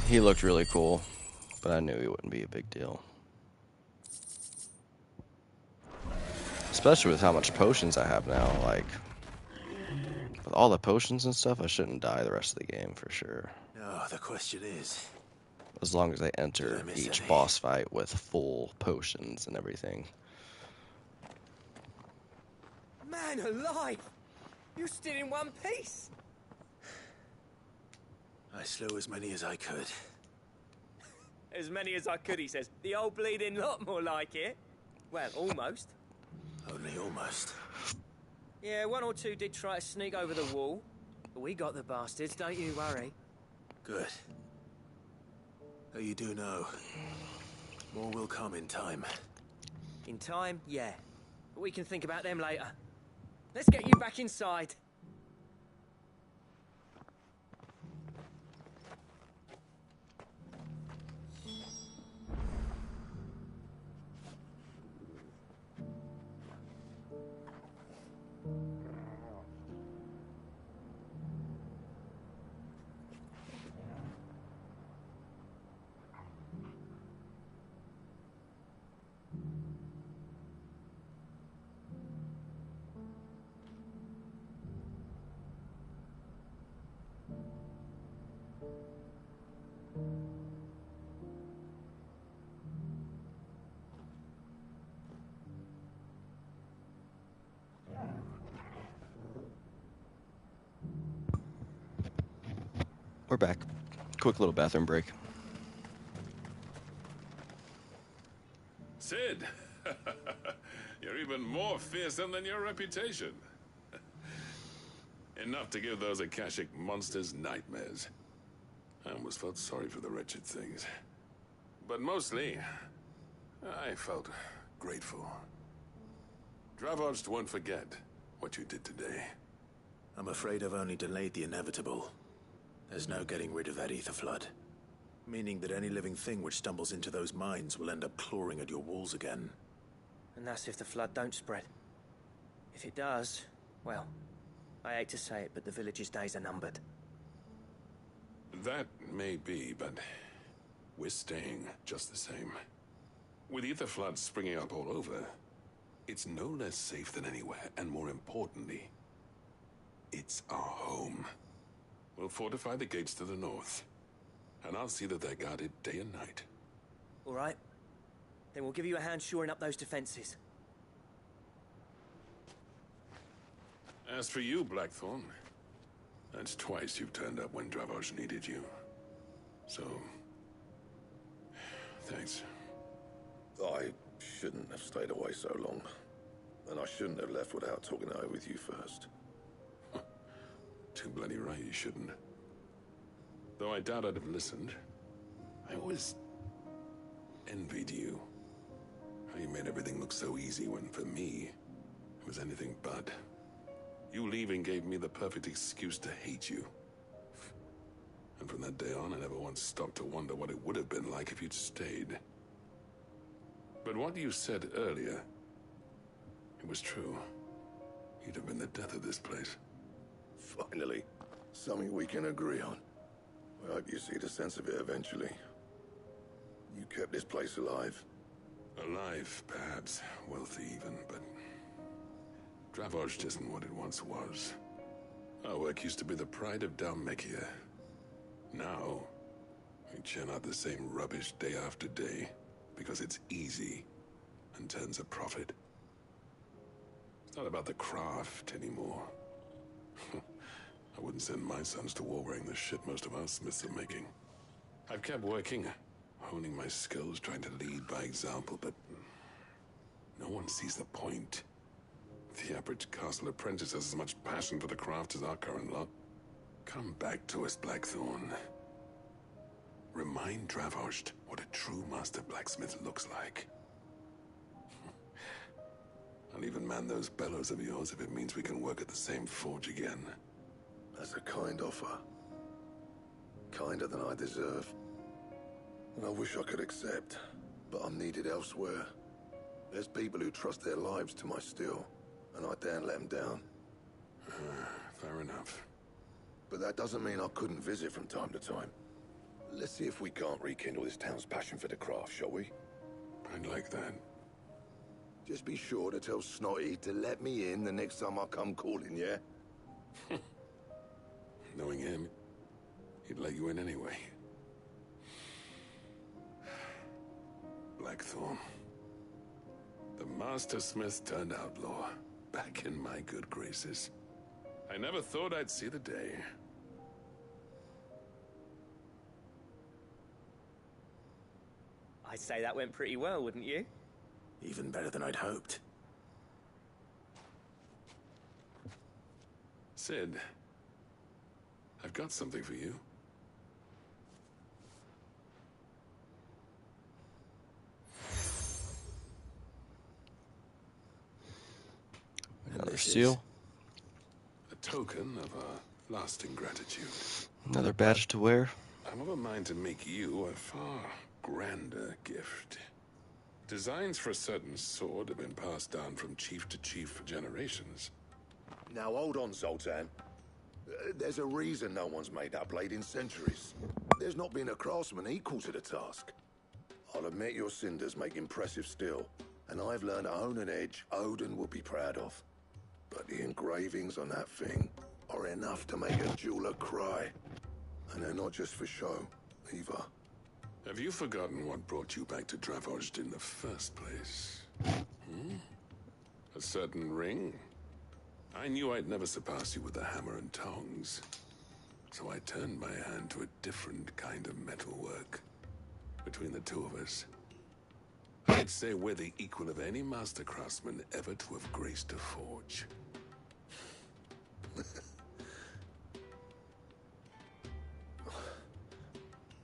A: He looked really cool, but I knew he wouldn't be a big deal. Especially with how much potions I have now, like, with all the potions and stuff, I shouldn't die the rest of the game for sure.
C: No, the question is...
A: As long as I enter each boss fight with full potions and everything.
E: Man alive! You're still in one piece!
C: I slew as many as I could.
E: As many as I could, he says. The old bleeding lot, more like it. Well, almost.
C: Only almost.
E: Yeah, one or two did try to sneak over the wall. But we got the bastards, don't you worry.
C: Good. Though you do know, more will come in time.
E: In time, yeah. But we can think about them later. Let's get you back inside.
A: We're back. Quick little bathroom break.
H: Sid! You're even more fearsome than your reputation. Enough to give those Akashic monsters nightmares. I almost felt sorry for the wretched things. But mostly, I felt grateful. Dravoged won't forget what you did today.
C: I'm afraid I've only delayed the inevitable. There's no getting rid of that ether flood. Meaning that any living thing which stumbles into those mines will end up clawing at your walls again.
E: And that's if the flood don't spread. If it does, well, I hate to say it, but the village's days are numbered.
H: That may be, but we're staying just the same. With ether floods springing up all over, it's no less safe than anywhere, and more importantly, it's our home. We'll fortify the gates to the north, and I'll see that they're guarded day and night.
E: All right. Then we'll give you a hand shoring up those defenses.
H: As for you, Blackthorn, that's twice you've turned up when Dravos needed you. So, thanks.
F: I shouldn't have stayed away so long. And I shouldn't have left without talking it over with you first.
H: Too bloody right you shouldn't. Though I doubt I'd have listened. I always envied you. How you made everything look so easy when, for me, it was anything but. You leaving gave me the perfect excuse to hate you. And from that day on, I never once stopped to wonder what it would have been like if you'd stayed. But what you said earlier, it was true. You'd have been the death of this place.
F: Finally, something we can agree on. I hope you see the sense of it eventually. You kept this place alive.
H: Alive, perhaps. Wealthy even, but Dravoged isn't what it once was. Our work used to be the pride of Dalmekia. Now, we churn out the same rubbish day after day because it's easy and turns a profit. It's not about the craft anymore. I wouldn't send my sons to war wearing the shit most of our smiths are making. I've kept working, honing my skills, trying to lead by example, but no one sees the point. The average castle apprentice has as much passion for the craft as our current lot. Come back to us, Blackthorn. Remind Dravoged what a true master blacksmith looks like. I'll even man those bellows of yours if it means we can work at the same forge again.
F: That's a kind offer. Kinder than I deserve. And I wish I could accept, but I'm needed elsewhere. There's people who trust their lives to my steel, and I daren't let them down.
H: Fair enough.
F: But that doesn't mean I couldn't visit from time to time. Let's see if we can't rekindle this town's passion for the craft, shall we?
H: I'd like that.
F: Just be sure to tell Snotty to let me in the next time I come calling, yeah?
H: Knowing him, he'd let you in anyway. Blackthorn. The Master Smith turned outlaw, back in my good graces. I never thought I'd see the day.
E: I'd say that went pretty well, wouldn't you?
C: Even better than I'd hoped.
H: Sid, I've got something for you.
A: Another seal.
H: A token of a lasting gratitude.
A: Another badge to wear.
H: I'm of a mind to make you a far grander gift. Designs for a certain sword have been passed down from chief to chief for generations.
F: Now hold on, Zoltan. There's a reason no one's made that blade in centuries. There's not been a craftsman equal to the task. I'll admit your cinders make impressive steel, and I've learned to own an edge Odin will be proud of. But the engravings on that thing are enough to make a jeweler cry. And they're not just for show, either.
H: Have you forgotten what brought you back to Dravoged in the first place? A certain ring? I knew I'd never surpass you with the hammer and tongs. So I turned my hand to a different kind of metalwork. Between the two of us, I'd say we're the equal of any master craftsman ever to have graced a forge.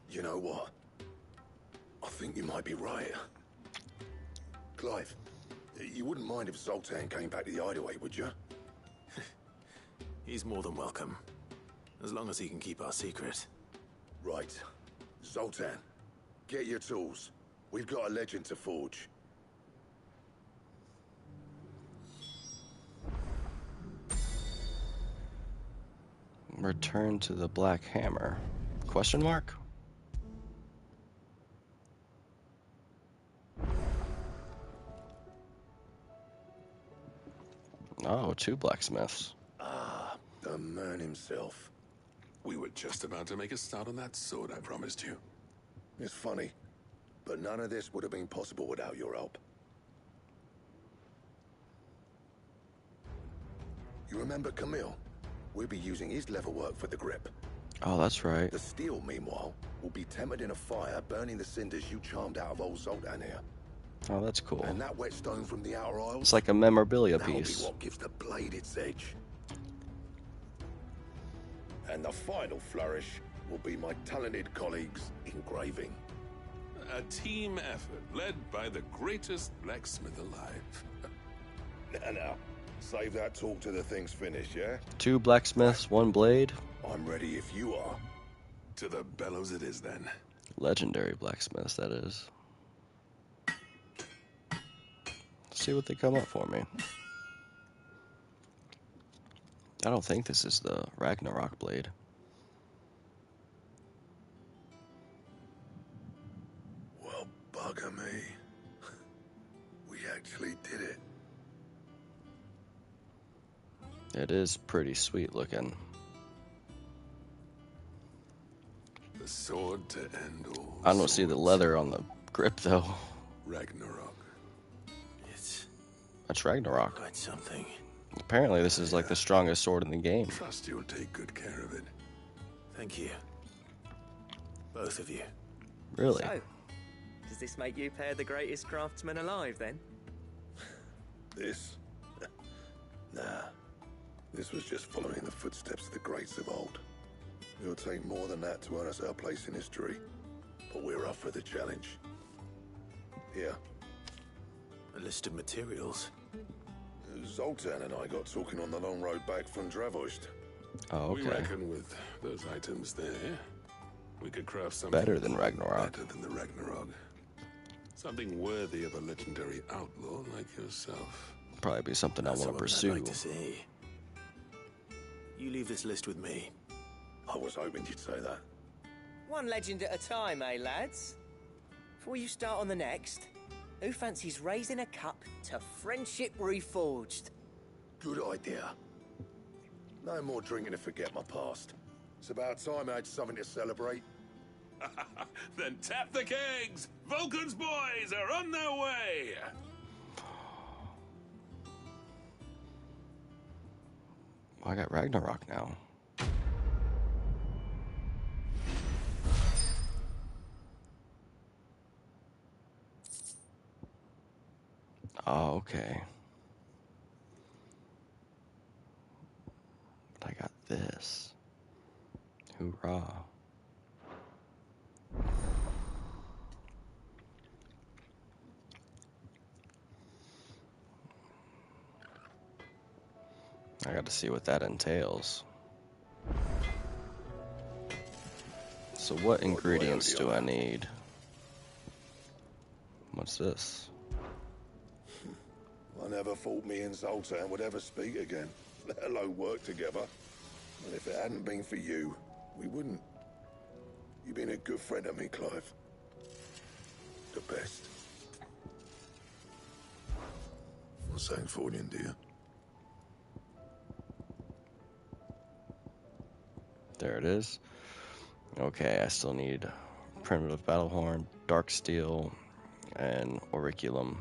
F: You know what? I think you might be right. Clive, you wouldn't mind if Zoltan came back to the hideaway, would you?
C: He's more than welcome. As long as he can keep our secret.
F: Right. Zoltan, get your tools. We've got a legend to forge.
A: Return to the Black Hammer? Question mark? Oh, 2 blacksmiths.
F: Ah, the man himself.
H: We were just about to make a start on that sword I promised you.
F: It's funny, but none of this would have been possible without your help. You remember Camille? We'll be using his leatherwork for the grip.
A: Oh, that's right.
F: The steel, meanwhile, will be tempered in a fire, burning the cinders you charmed out of old Zoltan here.
A: Oh, that's cool.
F: And that whetstone from the outer aisles?
A: It's like a memorabilia
F: That'll
A: piece.
F: be what gives the blade its edge. And the final flourish will be my talented colleagues' engraving.
H: A team effort led by the greatest blacksmith alive.
F: Now, save that talk till the thing's finished, yeah?
A: 2 blacksmiths, 1 blade.
F: I'm ready if you are.
H: To the bellows it is then.
A: Legendary blacksmiths, that is. Let's see what they come up for me. I don't think this is the Ragnarok blade.
F: Well, bugger me. We actually did it.
A: It is pretty sweet looking.
H: The sword to end all.
A: I don't see the leather on the grip though.
H: Ragnarok.
A: That's Ragnarok.
C: Quite something.
A: Apparently this is like the strongest sword in the game.
H: Trust you'll take good care of it.
C: Thank you. Both of you.
A: Really?
E: So, does this make you pair the greatest craftsman alive, then?
F: This? Nah. This was just following the footsteps of the greats of old. It'll take more than that to earn us our place in history. But we're up for the challenge. Here.
C: A list of materials.
F: Zoltan and I got talking on the long road back from Dravost.
A: Oh, okay.
H: We reckon with those items there, we could craft something
A: better than Ragnarok.
H: Better than the Ragnarok. Something worthy of a legendary outlaw like yourself.
A: Probably be something I want to pursue.
C: I'd like to see. You leave this list with me.
F: I was hoping you'd say that.
E: One legend at a time, eh, lads? Before you start on the next, who fancies raising a cup to Friendship Reforged?
F: Good idea. No more drinking to forget my past. It's about time I had something to celebrate.
H: Then tap the kegs! Vulcan's boys are on their way!
A: I got Ragnarok now. Oh, okay. But I got this. Hoorah. I got to see what that entails. So what ingredients do I need? What's this?
F: I never thought me and Zoltan would ever speak again, let alone work together. And if it hadn't been for you, we wouldn't. You've been a good friend to me, Clive. The best. I'm saying for you, dear.
A: There it is. Okay, I still need primitive battle horn, dark steel, and auriculum.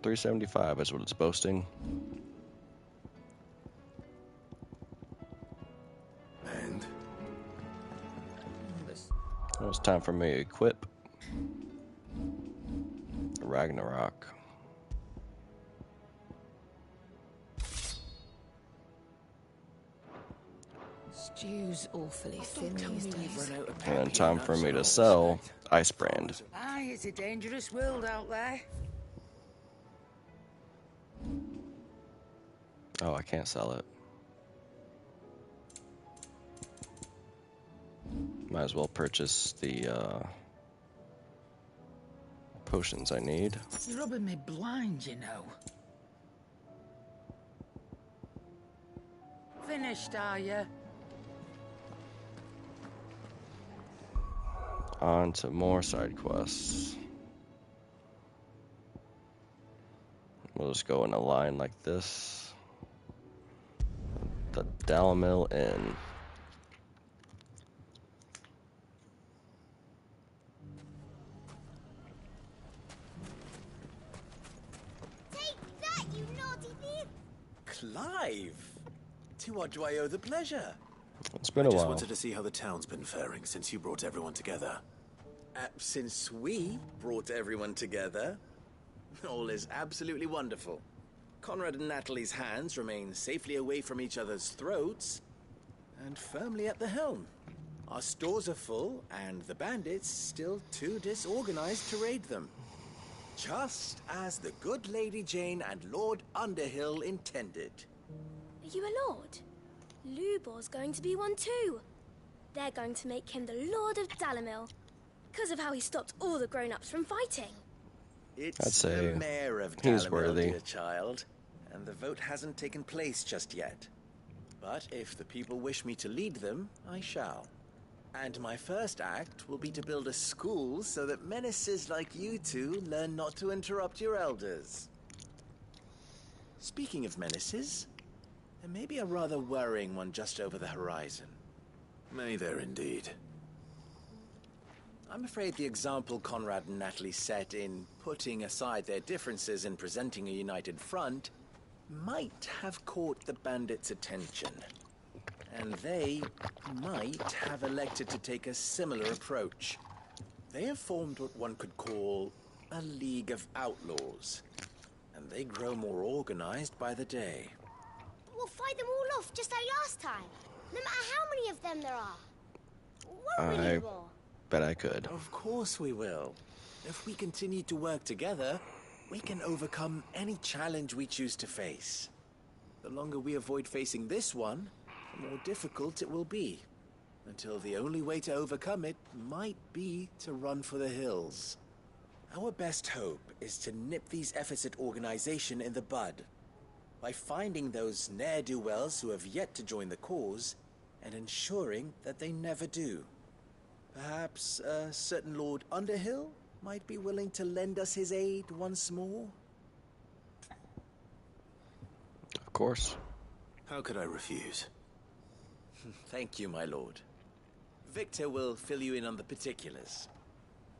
A: $375 is what it's boasting. It's time for me to equip Ragnarok.
B: Stew's awfully thin these days.
A: And then time for me to sell Icebrand.
V: Aye, it's a dangerous world out there.
A: Oh, I can't sell it. Might as well purchase the potions I need.
V: You're rubbing me blind, you know. Finished, are you?
A: On to more side quests. We'll just go in a line like this. The Dalamil Inn.
T: Take that, you naughty thief!
I: Clive! To what do I owe the pleasure?
A: It's been a
C: I just
A: while.
C: wanted to see how the town's been faring since you brought everyone together.
I: Since we brought everyone together, all is absolutely wonderful. Conrad and Natalie's hands remain safely away from each other's throats and firmly at the helm. Our stores are full, and the bandits still too disorganized to raid them. Just as the good Lady Jane and Lord Underhill intended.
M: Are you a lord? Lubor's going to be one too. They're going to make him the Lord of Dalamil, because of how he stopped all the grown-ups from fighting.
I: It's
A: I'd say
I: the mayor of
A: he's
I: Dalamil,
A: worthy.
I: dear child, and the vote hasn't taken place just yet. But if the people wish me to lead them, I shall. And my first act will be to build a school so that menaces like you two learn not to interrupt your elders. Speaking of menaces, there may be a rather worrying one just over the horizon.
C: May there indeed.
I: I'm afraid the example Conrad and Natalie set in putting aside their differences and presenting a united front might have caught the bandits' attention. And they might have elected to take a similar approach. They have formed what one could call a League of Outlaws, and they grow more organized by the day.
T: We'll fight them all off just like last time, no matter how many of them there are. Won't we,
A: I
T: Lubor?
A: bet I could.
I: Of course we will. If we continue to work together, we can overcome any challenge we choose to face. The longer we avoid facing this one, the more difficult it will be. Until the only way to overcome it might be to run for the hills. Our best hope is to nip these efforts at organization in the bud, by finding those ne'er-do-wells who have yet to join the cause, and ensuring that they never do. Perhaps a certain Lord Underhill might be willing to lend us his aid once more?
A: Of course.
C: How could I refuse?
I: Thank you, my lord. Victor will fill you in on the particulars.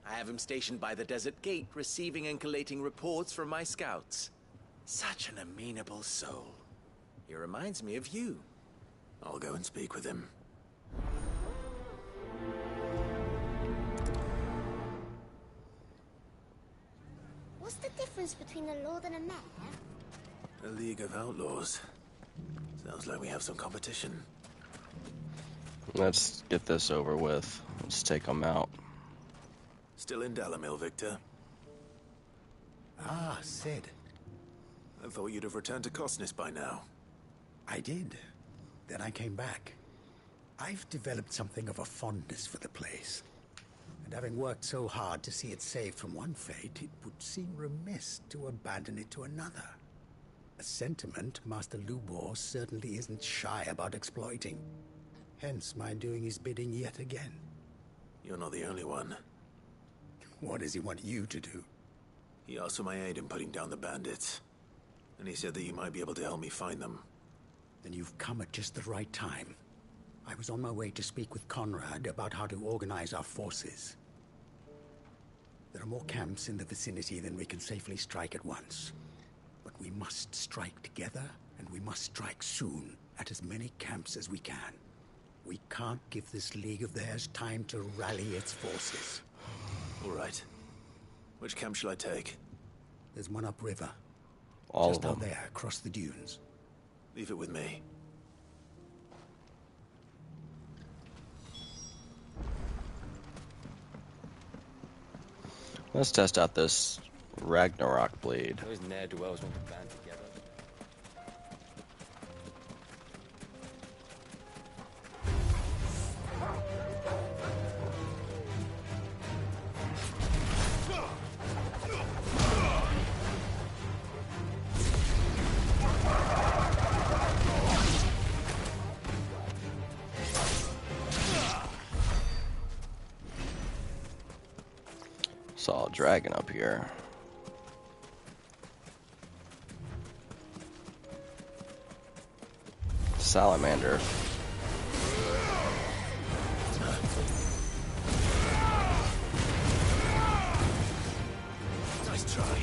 I: I have him stationed by the desert gate, receiving and collating reports from my scouts. Such an amenable soul. He reminds me of you.
C: I'll go and speak with him.
T: What's the difference between a lord and a mayor?
C: A League of Outlaws. Sounds like we have some competition.
A: Let's get this over with. Let's take them out.
C: Still in Dalamil, Victor?
P: Ah, Sid.
C: I thought you'd have returned to Cosnis by now.
P: I did. Then I came back. I've developed something of a fondness for the place. And having worked so hard to see it saved from one fate, it would seem remiss to abandon it to another. A sentiment Master Lubor certainly isn't shy about exploiting. Hence my doing his bidding yet again.
C: You're not the only one.
P: What does he want you to do?
C: He asked for my aid in putting down the bandits. And he said that you might be able to help me find them.
P: Then you've come at just the right time. I was on my way to speak with Conrad about how to organize our forces. There are more camps in the vicinity than we can safely strike at once. But we must strike together, and we must strike soon at as many camps as we can. We can't give this league of theirs time to rally its forces.
C: All right. Which camp shall I take?
P: There's one upriver.
A: All
P: just
A: of
P: out
A: them.
P: there, across the dunes.
C: Leave it with me.
A: Let's test out this Ragnarok blade.
E: Those ne'er-do-wells want to band together.
A: Saw a dragon up here. Salamander.
C: Nice try.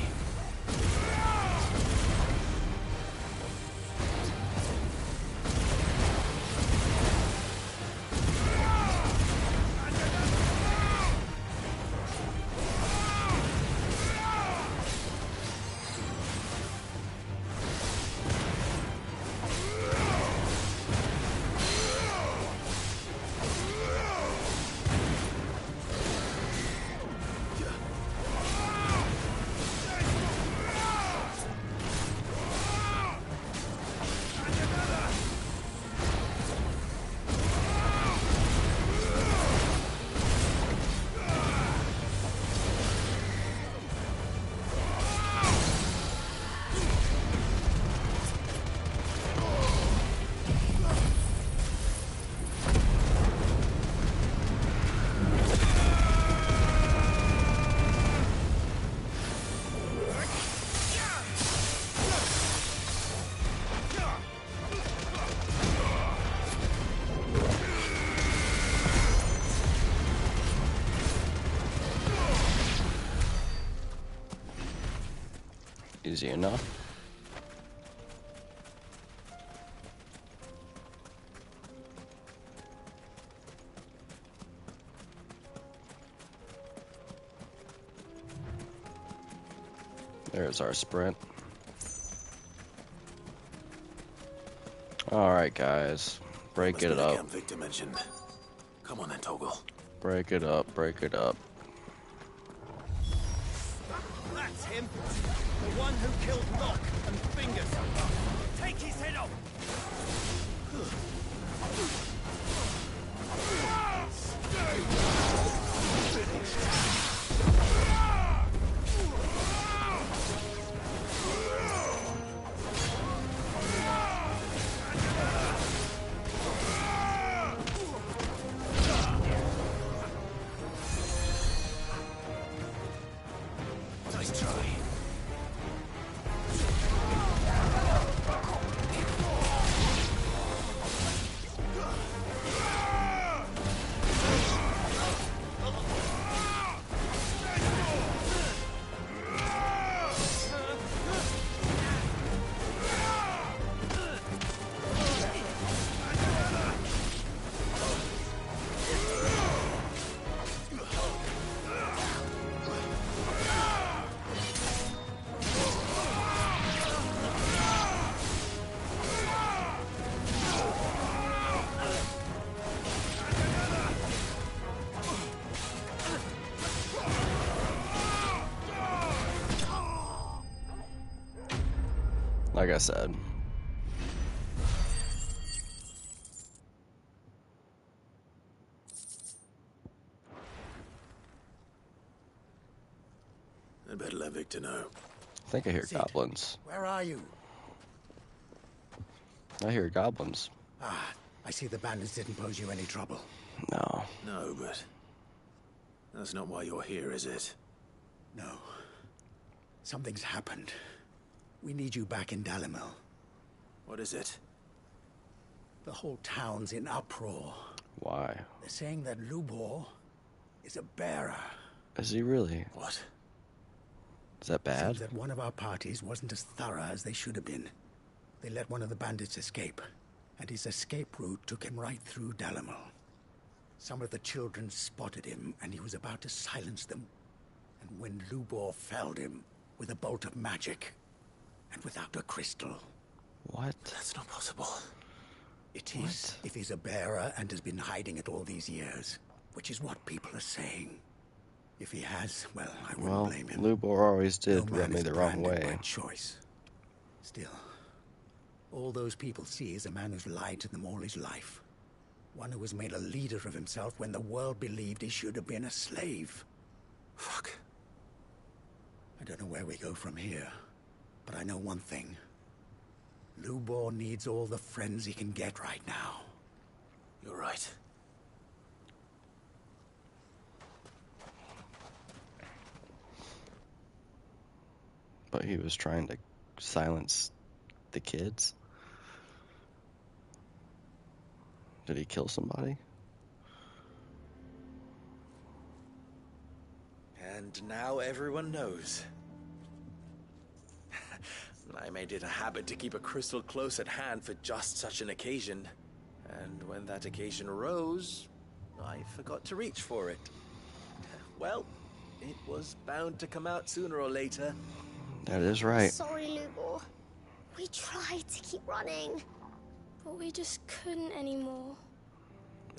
A: Easy enough. There's our sprint. Alright guys, break it up.
C: Victor mentioned. Come on then, Toggle.
A: Break it up, break it up.
K: That's him! The one who killed Locke and Fingers! Take his head off!
C: Nice try.
A: Like I said.
C: I better let Victor know.
A: I think I hear
P: Sid,
A: goblins.
P: Where are you?
A: I hear goblins.
P: Ah, I see the bandits didn't pose you any trouble.
A: No.
C: No, but that's not why you're here, is it?
P: No. Something's happened. We need you back in Dalimil.
C: What is it?
P: The whole town's in uproar.
A: Why?
P: They're saying that Lubor is a bearer.
A: Is he really?
C: What?
A: Is that bad?
P: Seems that one of our parties wasn't as thorough as they should have been. They let one of the bandits escape, and his escape route took him right through Dalimil. Some of the children spotted him, and he was about to silence them. And when Lubor felled him with a bolt of magic, and without a crystal.
A: What?
I: That's not possible.
P: It is, if he's a bearer and has been hiding it all these years, which is what people are saying. If he has, well, I wouldn't blame him.
A: Lubor always did rub me the wrong way.
P: By choice. Still, all those people see is a man who's lied to them all his life. One who has made a leader of himself when the world believed he should have been a slave.
I: Fuck.
P: I don't know where we go from here, but I know one thing. Lubor needs all the friends he can get right now.
I: You're right.
A: But he was trying to silence the kids? Did he kill somebody?
I: And now everyone knows. I made it a habit to keep a crystal close at hand for just such an occasion. And when that occasion arose, I forgot to reach for it. Well, it was bound to come out sooner or later.
A: That is right.
T: Sorry, Lubor. We tried to keep running, but we just couldn't anymore.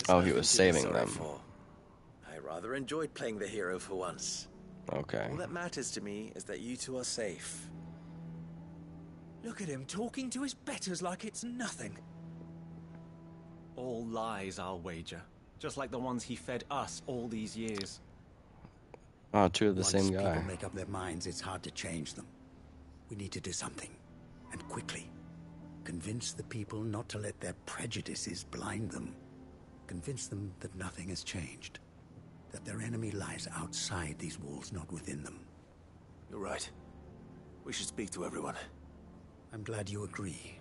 A: Oh, he was saving them.
I: I rather enjoyed playing the hero for once.
A: Okay.
I: All that matters to me is that you two are safe.
E: Look at him talking to his betters like it's nothing.
O: All lies, I'll wager. Just like the ones he fed us all these years.
A: Oh, two of the same
P: Once
A: guy.
P: people make up their minds, it's hard to change them. We need to do something, and quickly. Convince the people not to let their prejudices blind them. Convince them that nothing has changed. That their enemy lies outside these walls, not within them.
I: You're right. We should speak to everyone.
P: I'm glad you agree.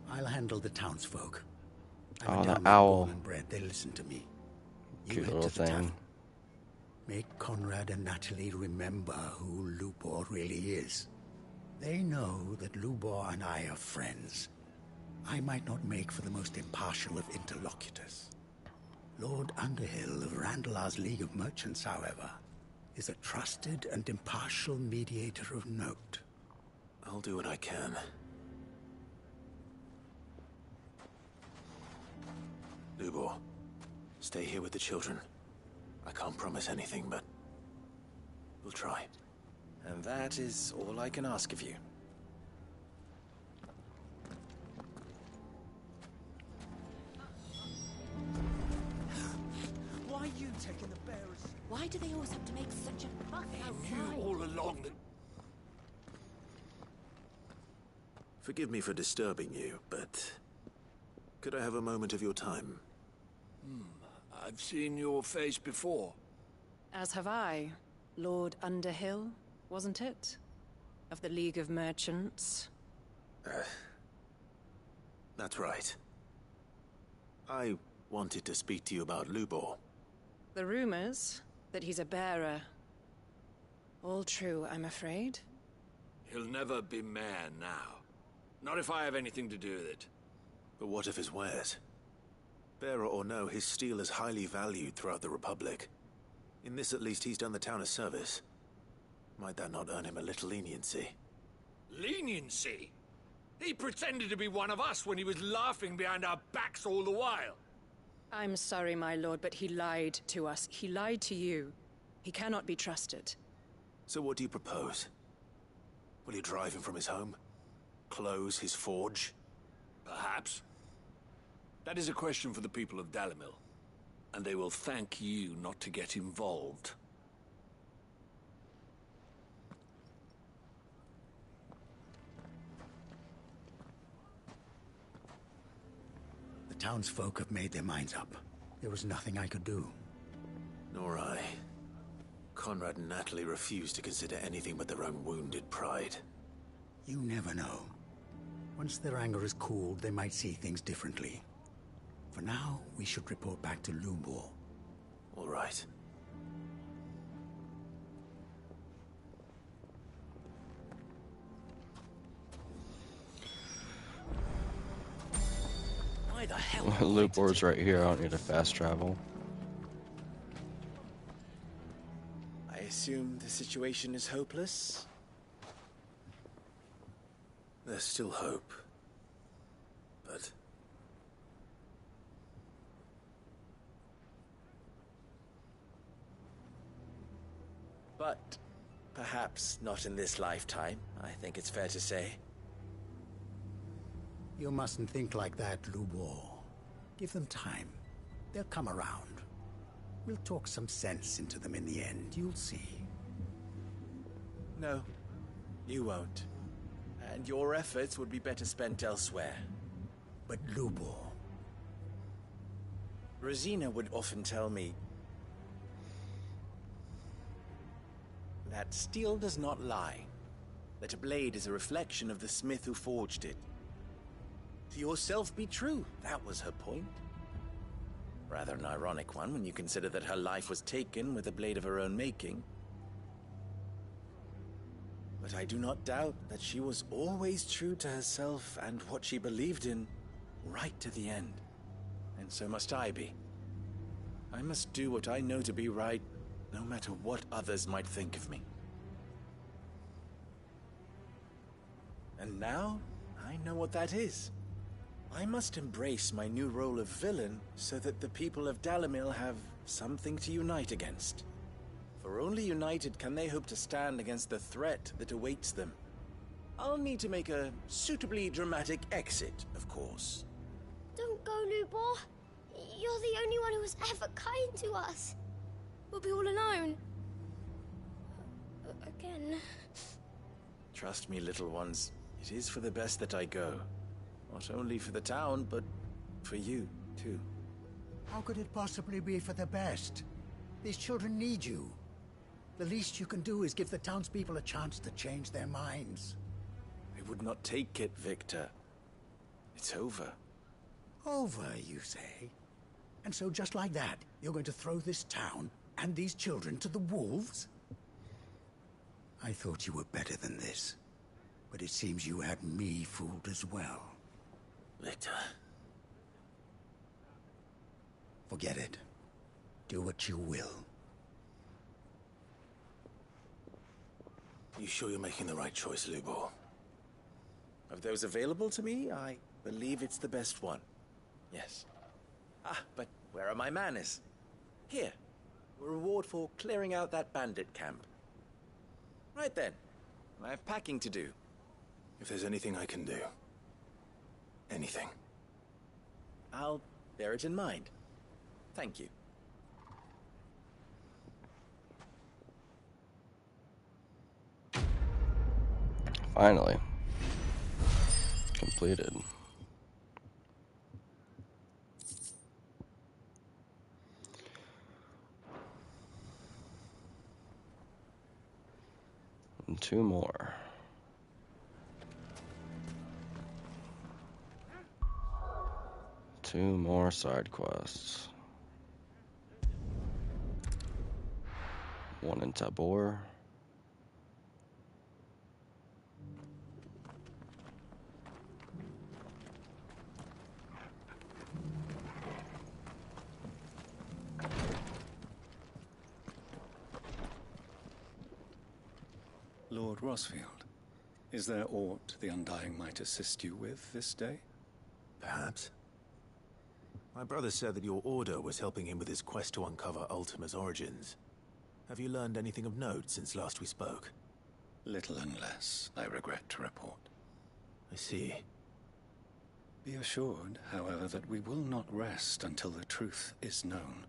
P: I'll handle the townsfolk.
A: Oh, the owl.
P: Born and bred. They listen to me. You
A: Cute
P: head
A: little
P: to the
A: thing.
P: tavern. Make Conrad and Natalie remember who Lubor really is. They know that Lubor and I are friends. I might not make for the most impartial of interlocutors. Lord Underhill of Randalar's League of Merchants, however, is a trusted and impartial mediator of note.
C: I'll do what I can. Lubor, stay here with the children. I can't promise anything, but we'll try.
I: And that is all I can ask of you.
K: Why are you taking the bearers?
N: Why do they always have to make such a fuss outside?
S: All along that...
C: Forgive me for disturbing you, but could I have a moment of your time?
S: I've seen your face before.
N: As have I. Lord Underhill, wasn't it? Of the League of Merchants.
C: That's right. I wanted to speak to you about Lubor.
N: The rumors that he's a bearer. All true, I'm afraid.
S: He'll never be mayor now. Not if I have anything to do with it.
C: But what of his wares? Bearer or no, his steel is highly valued throughout the Republic. In this at least he's done the town a service. Might that not earn him a little leniency?
S: Leniency? He pretended to be one of us when he was laughing behind our backs all the while.
N: I'm sorry, my lord, but he lied to us. He lied to you. He cannot be trusted.
C: So what do you propose? Will you drive him from his home? Close his forge?
S: Perhaps. That is a question for the people of Dalimil. And they will thank you not to get involved.
P: The townsfolk have made their minds up. There was nothing I could do.
C: Nor I. Conrad and Natalie refuse to consider anything but their own wounded pride.
P: You never know. Once their anger is cooled, they might see things differently. For now, we should report back to Lubor.
C: All right.
J: the hell?
A: Loop board's right here. I don't need to fast travel.
I: I assume the situation is hopeless?
C: There's still hope. But...
I: But perhaps not in this lifetime, I think it's fair to say.
P: You mustn't think like that, Lubor. Give them time. They'll come around. We'll talk some sense into them in the end, you'll see.
I: No, you won't. And your efforts would be better spent elsewhere.
P: But Lubor...
I: Rosina would often tell me that steel does not lie, that a blade is a reflection of the smith who forged it. To yourself be true, that was her point. Rather an ironic one when you consider that her life was taken with a blade of her own making. But I do not doubt that she was always true to herself and what she believed in, right to the end. And so must I be. I must do what I know to be right, no matter what others might think of me. And now, I know what that is. I must embrace my new role of villain so that the people of Dalimil have something to unite against. For only united can they hope to stand against the threat that awaits them. I'll need to make a suitably dramatic exit, of course.
T: Don't go, Lubor. You're the only one who was ever kind to us.
M: We'll be all alone. Again.
I: Trust me, little ones. It is for the best that I go. Not only for the town, but for you, too.
P: How could it possibly be for the best? These children need you. The least you can do is give the townspeople a chance to change their minds.
I: I would not take it, Victor. It's over.
P: Over, you say? And so just like that, you're going to throw this town and these children to the wolves? I thought you were better than this. But it seems you had me fooled as well.
C: Victor.
P: Forget it. Do what you will.
C: You sure you're making the right choice, Lubor?
I: Of those available to me, I believe it's the best one. Yes. Ah, but where are my manners? Here. A reward for clearing out that bandit camp. Right then. I have packing to do.
C: If there's anything I can do. Anything.
I: I'll bear it in mind. Thank you.
A: Finally. Completed. And 2 more. Two more side quests. One in Tabor.
D: Lord Rosfield, is there aught the Undying might assist you with this day?
C: Perhaps. My brother said that your order was helping him with his quest to uncover Ultima's origins. Have you learned anything of note since last we spoke?
D: Little unless, I regret to report.
C: I see.
D: Be assured, however, that we will not rest until the truth is known.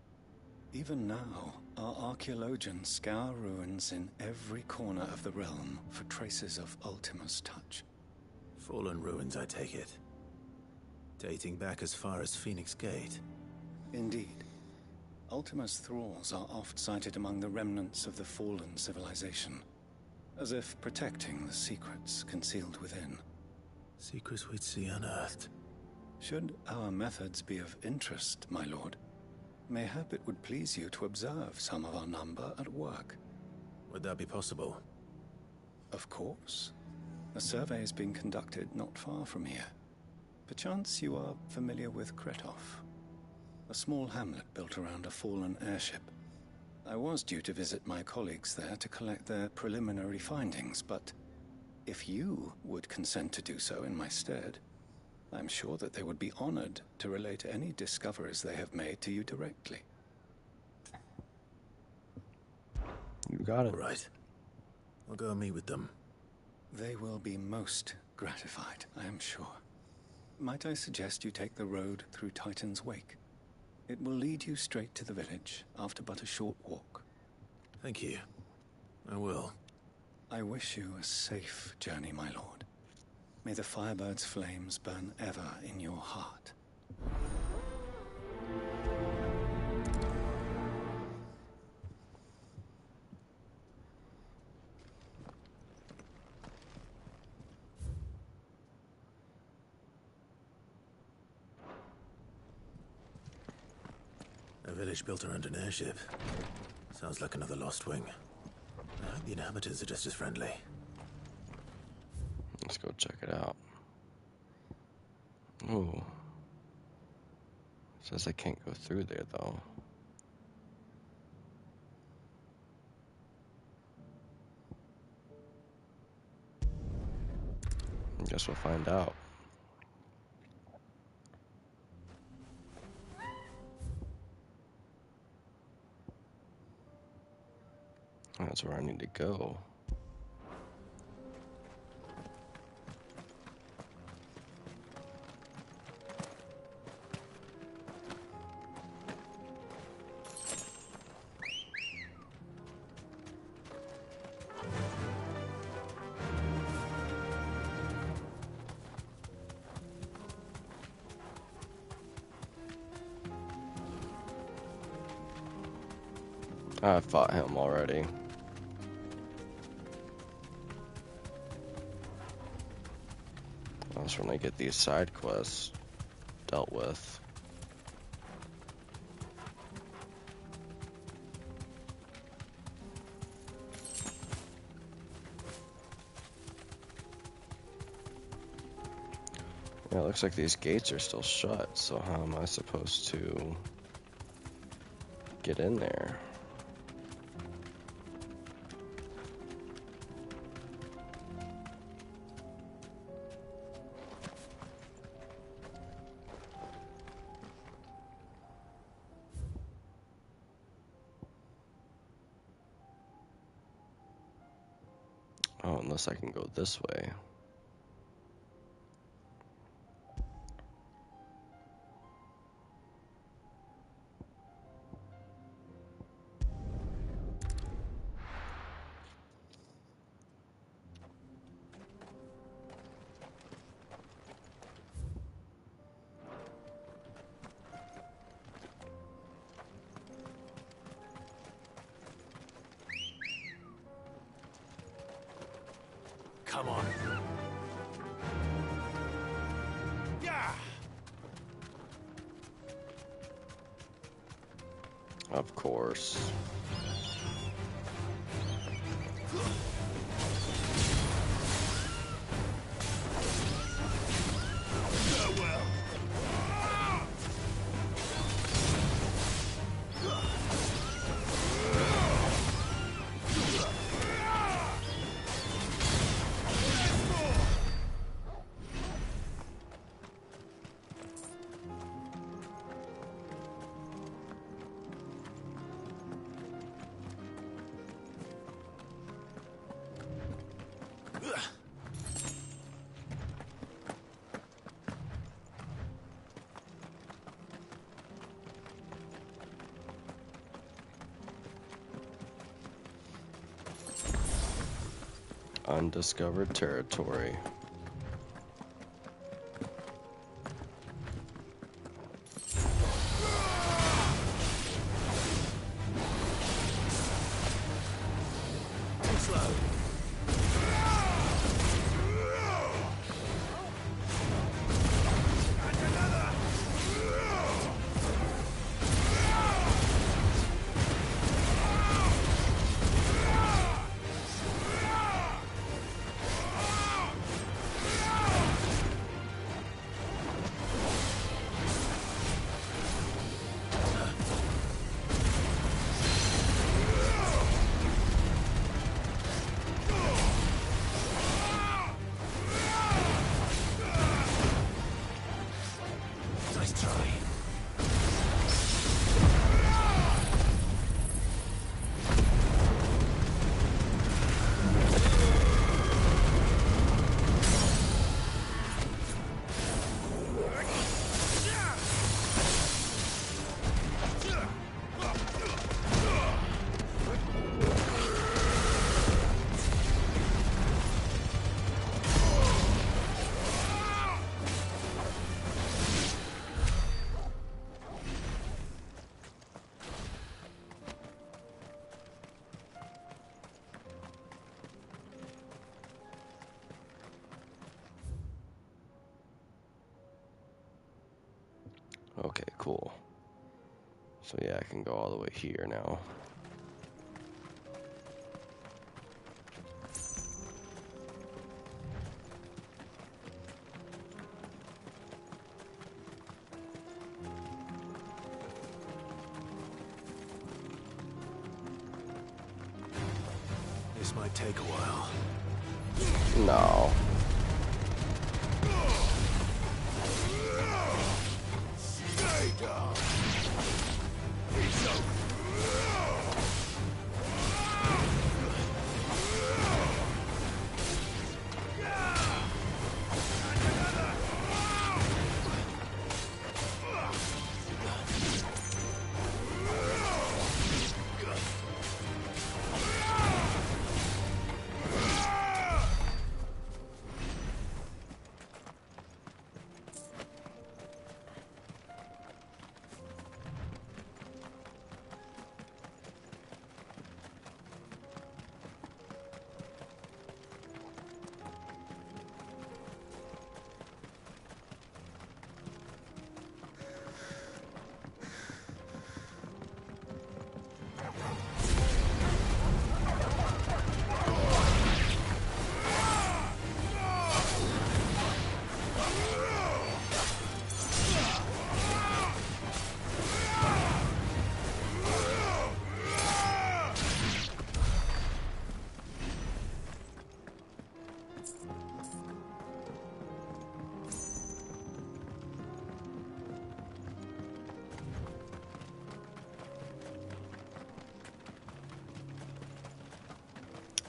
D: Even now, our archaeologians scour ruins in every corner of the realm for traces of Ultima's touch.
C: Fallen ruins, I take it. Dating back as far as Phoenix Gate.
D: Indeed. Ultima's thralls are oft sighted among the remnants of the fallen civilization, as if protecting the secrets concealed within.
C: Secrets we'd see unearthed.
D: Should our methods be of interest, my lord, mayhap it would please you to observe some of our number at work.
C: Would that be possible?
D: Of course. A survey is being conducted not far from here. Perchance you are familiar with Kretov, a small hamlet built around a fallen airship. I was due to visit my colleagues there to collect their preliminary findings, but if you would consent to do so in my stead, I'm sure that they would be honored to relate any discoveries they have made to you directly.
A: You got it.
C: Right. I'll go and meet with them.
D: They will be most gratified, I am sure. Might I suggest you take the road through Titan's Wake? It will lead you straight to the village after but a short walk.
C: Thank you. I will.
D: I wish you a safe journey, my lord. May the Firebird's flames burn ever in your heart.
C: A village built around an airship. Sounds like another lost wing. I hope the inhabitants are just as friendly.
A: Let's go check it out. Ooh. Says I can't go through there, though. Guess we'll find out. That's where I need to go. I fought him already. That's when I get these side quests dealt with. Yeah, it looks like these gates are still shut, so how am I supposed to get in there? Oh, unless I can go this way.
K: Come on. Yeah.
A: Of course. Undiscovered territory.
K: Too slow.
A: cool. So yeah, I can go all the way here now.
C: This might take a while.
A: No.
C: Stay down.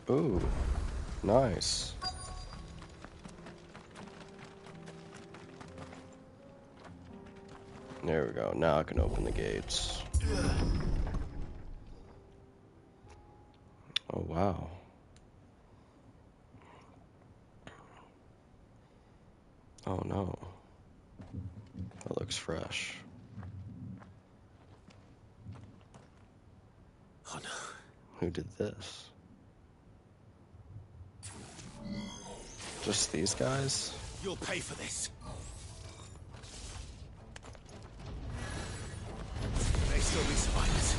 A: Ooh, nice. There we go. Now I can open the gates. Oh, wow. Oh, no. That looks fresh.
C: Oh, no.
A: Who did this? Just these guys?
K: You'll pay for this. May still be survivors.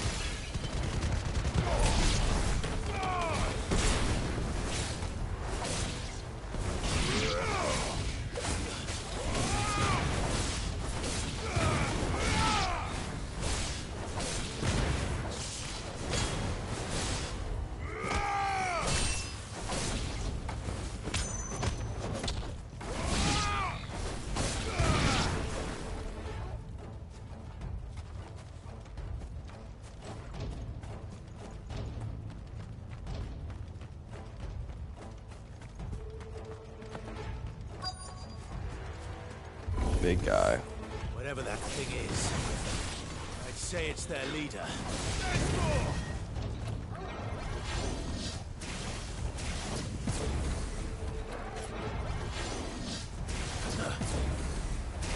A: Big guy.
K: Whatever that thing is, I'd say it's their leader.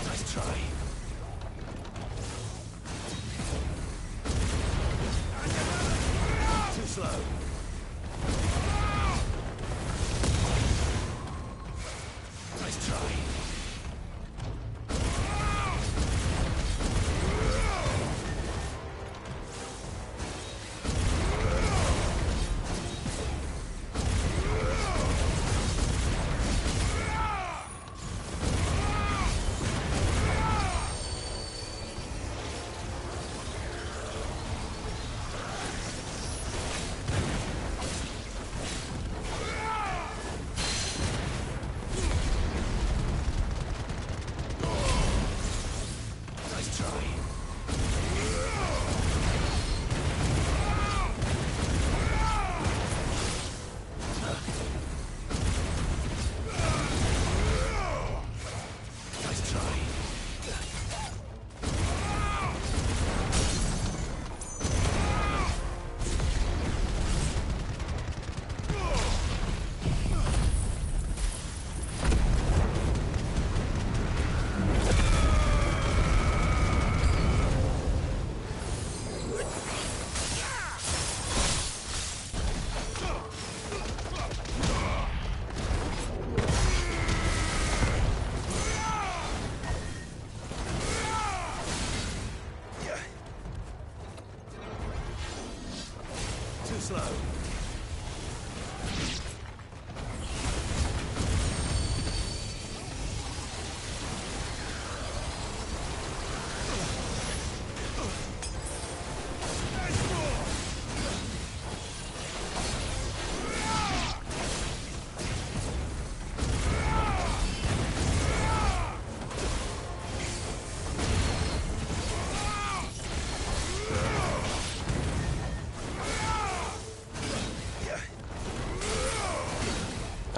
K: Nice try. Too slow. Nice try.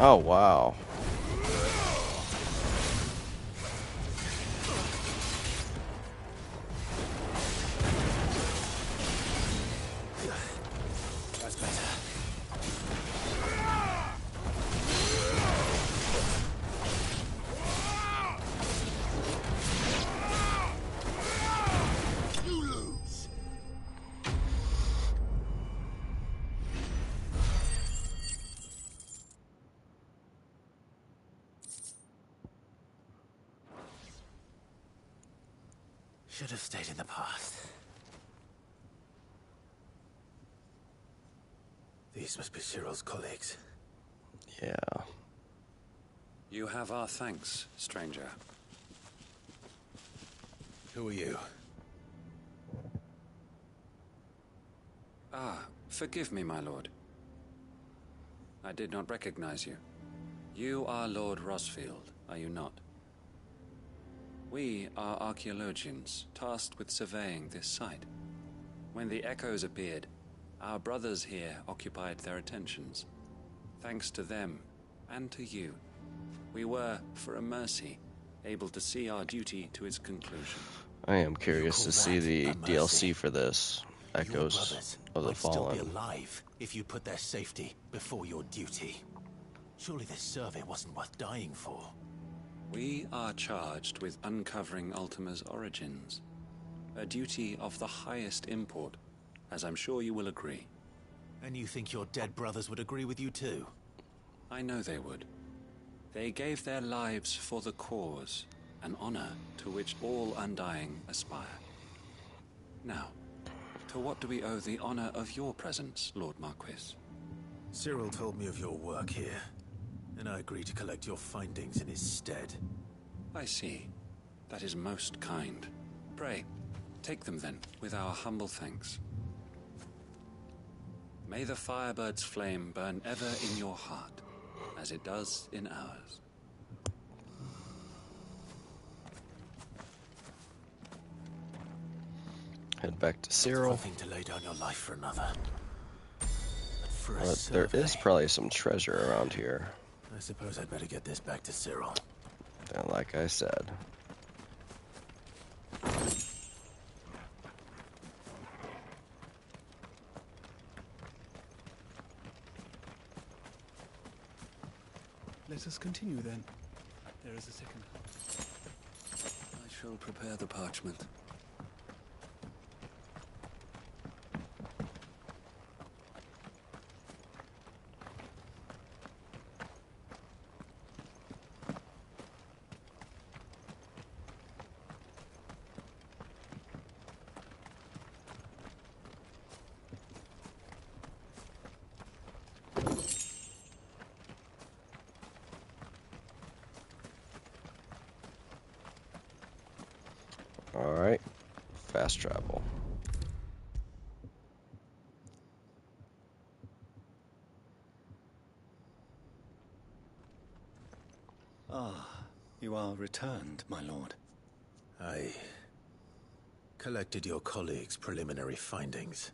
A: Oh, wow.
C: That's better. You lose. Should have stayed in the past. These must be Cyril's colleagues.
A: Yeah.
J: You have our thanks, stranger.
C: Who are you?
J: Ah, forgive me, my lord. I did not recognize you. You are Lord Rosfield, are you not? We are archaeologians, tasked with surveying this site. When the echoes appeared, our brothers here occupied their attentions. Thanks to them, and to you, we were, for a mercy, able to see our duty to its conclusion.
A: I am curious to see the DLC for this. Echoes of the Fallen.
C: Still be alive if you put their safety before your duty. Surely this survey wasn't worth dying for.
J: We are charged with uncovering Ultima's origins. A duty of the highest import, as I'm sure you will agree.
C: And you think your dead brothers would agree with you too?
J: I know they would. They gave their lives for the cause, an honor to which all Undying aspire. Now, to what do we owe the honor of your presence, Lord Marquis?
C: Cyril told me of your work here, and I agreed to collect your findings in his stead.
J: I see. That is most kind. Pray, take them then, with our humble thanks. May the Firebird's flame burn ever in your heart, as it does in ours.
A: Head back to Cyril.
C: Nothing to lay down your life for another.
A: But there is probably some treasure around here.
C: I suppose I'd better get this back to Cyril.
A: And like I said.
Y: Let us continue then. There is a second.
J: I shall prepare the parchment.
A: Alright. Fast travel.
D: Ah, you are returned, my lord.
C: I collected your colleagues' preliminary findings.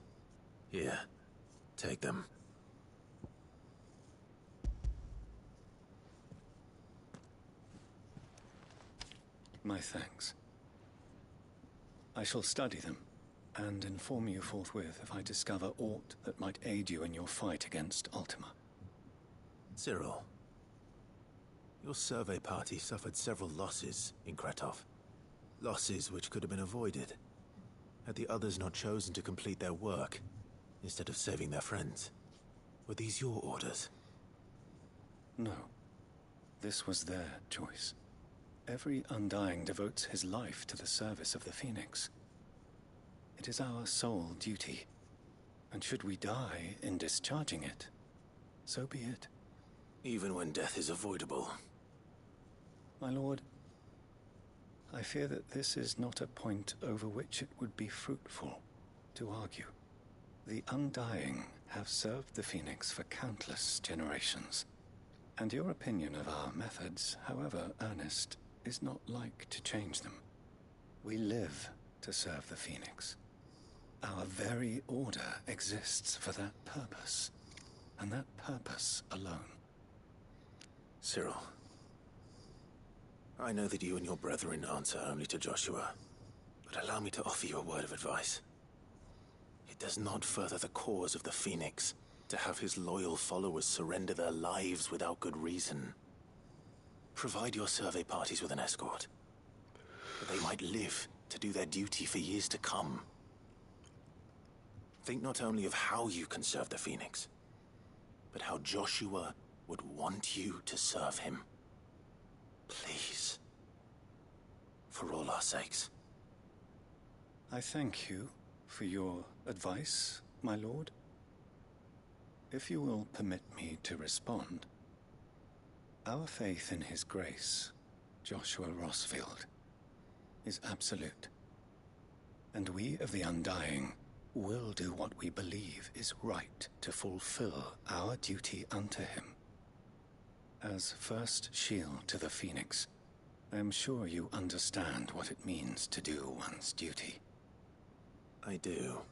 C: Here, take them.
D: My thanks. I shall study them, and inform you forthwith if I discover aught that might aid you in your fight against Ultima.
C: Cyril, your survey party suffered several losses in Kratov. Losses which could have been avoided, had the others not chosen to complete their work, instead of saving their friends. Were these your orders?
D: No. This was their choice. Every Undying devotes his life to the service of the Phoenix. It is our sole duty, and should we die in discharging it, so be it.
C: Even when death is avoidable.
D: My lord, I fear that this is not a point over which it would be fruitful to argue. The Undying have served the Phoenix for countless generations, and your opinion of our methods, however earnest, is not like to change them. We live to serve the Phoenix. Our very order exists for that purpose, and that purpose alone.
C: Cyril, I know that you and your brethren answer only to Joshua, but allow me to offer you a word of advice. It does not further the cause of the Phoenix to have his loyal followers surrender their lives without good reason. Provide your survey parties with an escort, that they might live to do their duty for years to come. Think not only of how you can serve the Phoenix, but how Joshua would want you to serve him. Please. For all our sakes.
D: I thank you for your advice, my lord. If you will permit me to respond, our faith in his grace, Joshua Rosfield, is absolute. And we of the Undying will do what we believe is right to fulfill our duty unto him. As first shield to the Phoenix, I am sure you understand what it means to do one's duty.
C: I do.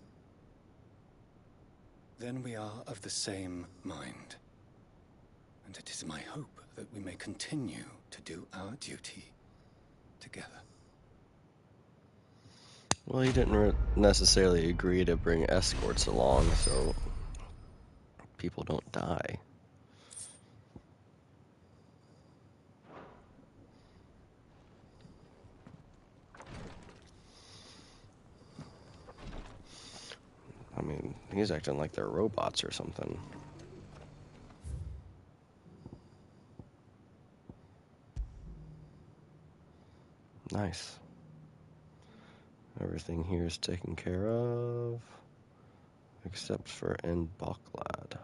D: Then we are of the same mind. And it is my hope that we may continue to do our duty together.
A: Well, he didn't necessarily agree to bring escorts along, so people don't die. I mean, he's acting like they're robots or something. Nice. Everything here is taken care of, except for in Baklad.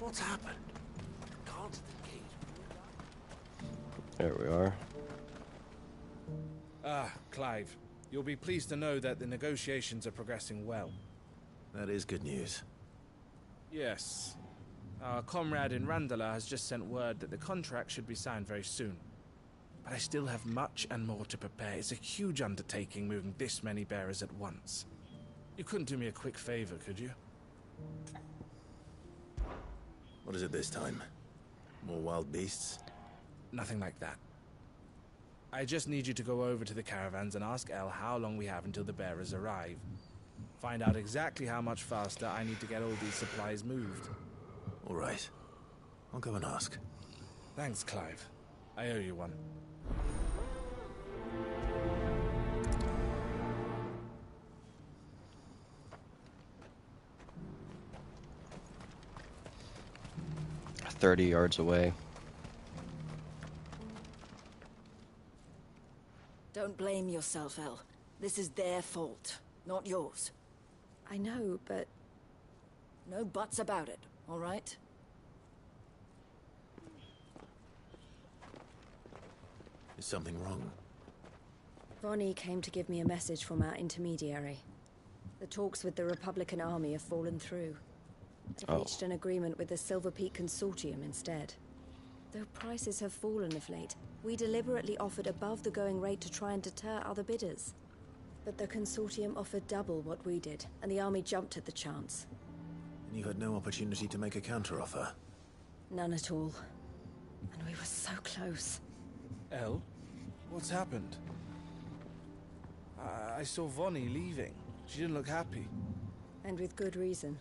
I: What's happened? Can't the gate.
A: There we are.
Q: Ah, Clive. You'll be pleased to know that the negotiations are progressing well.
C: That is good news.
Q: Yes. Our comrade in Randala has just sent word that the contract should be signed very soon. But I still have much and more to prepare. It's a huge undertaking moving this many bearers at once. You couldn't do me a quick favor, could you?
C: What is it this time? More wild beasts?
Q: Nothing like that. I just need you to go over to the caravans and ask El how long we have until the bearers arrive. Find out exactly how much faster I need to get all these supplies moved.
C: All right. I'll go and ask.
Q: Thanks, Clive. I owe you one.
A: $30 away.
N: Don't blame yourself, El. This is their fault, not yours.
L: I know, but...
N: No buts about it, all right?
C: Is something wrong?
L: Vonnie came to give me a message from our intermediary. The talks with the Republican army have fallen through. I've reached an agreement with the Silver Peak Consortium instead. Though prices have fallen of late, we deliberately offered above the going rate to try and deter other bidders. But the Consortium offered double what we did, and the army jumped at the chance.
C: And you had no opportunity to make a counteroffer?
L: None at all. And we were so close.
Q: El, what's happened? I saw Vonnie leaving. She didn't look happy.
L: And with good reason.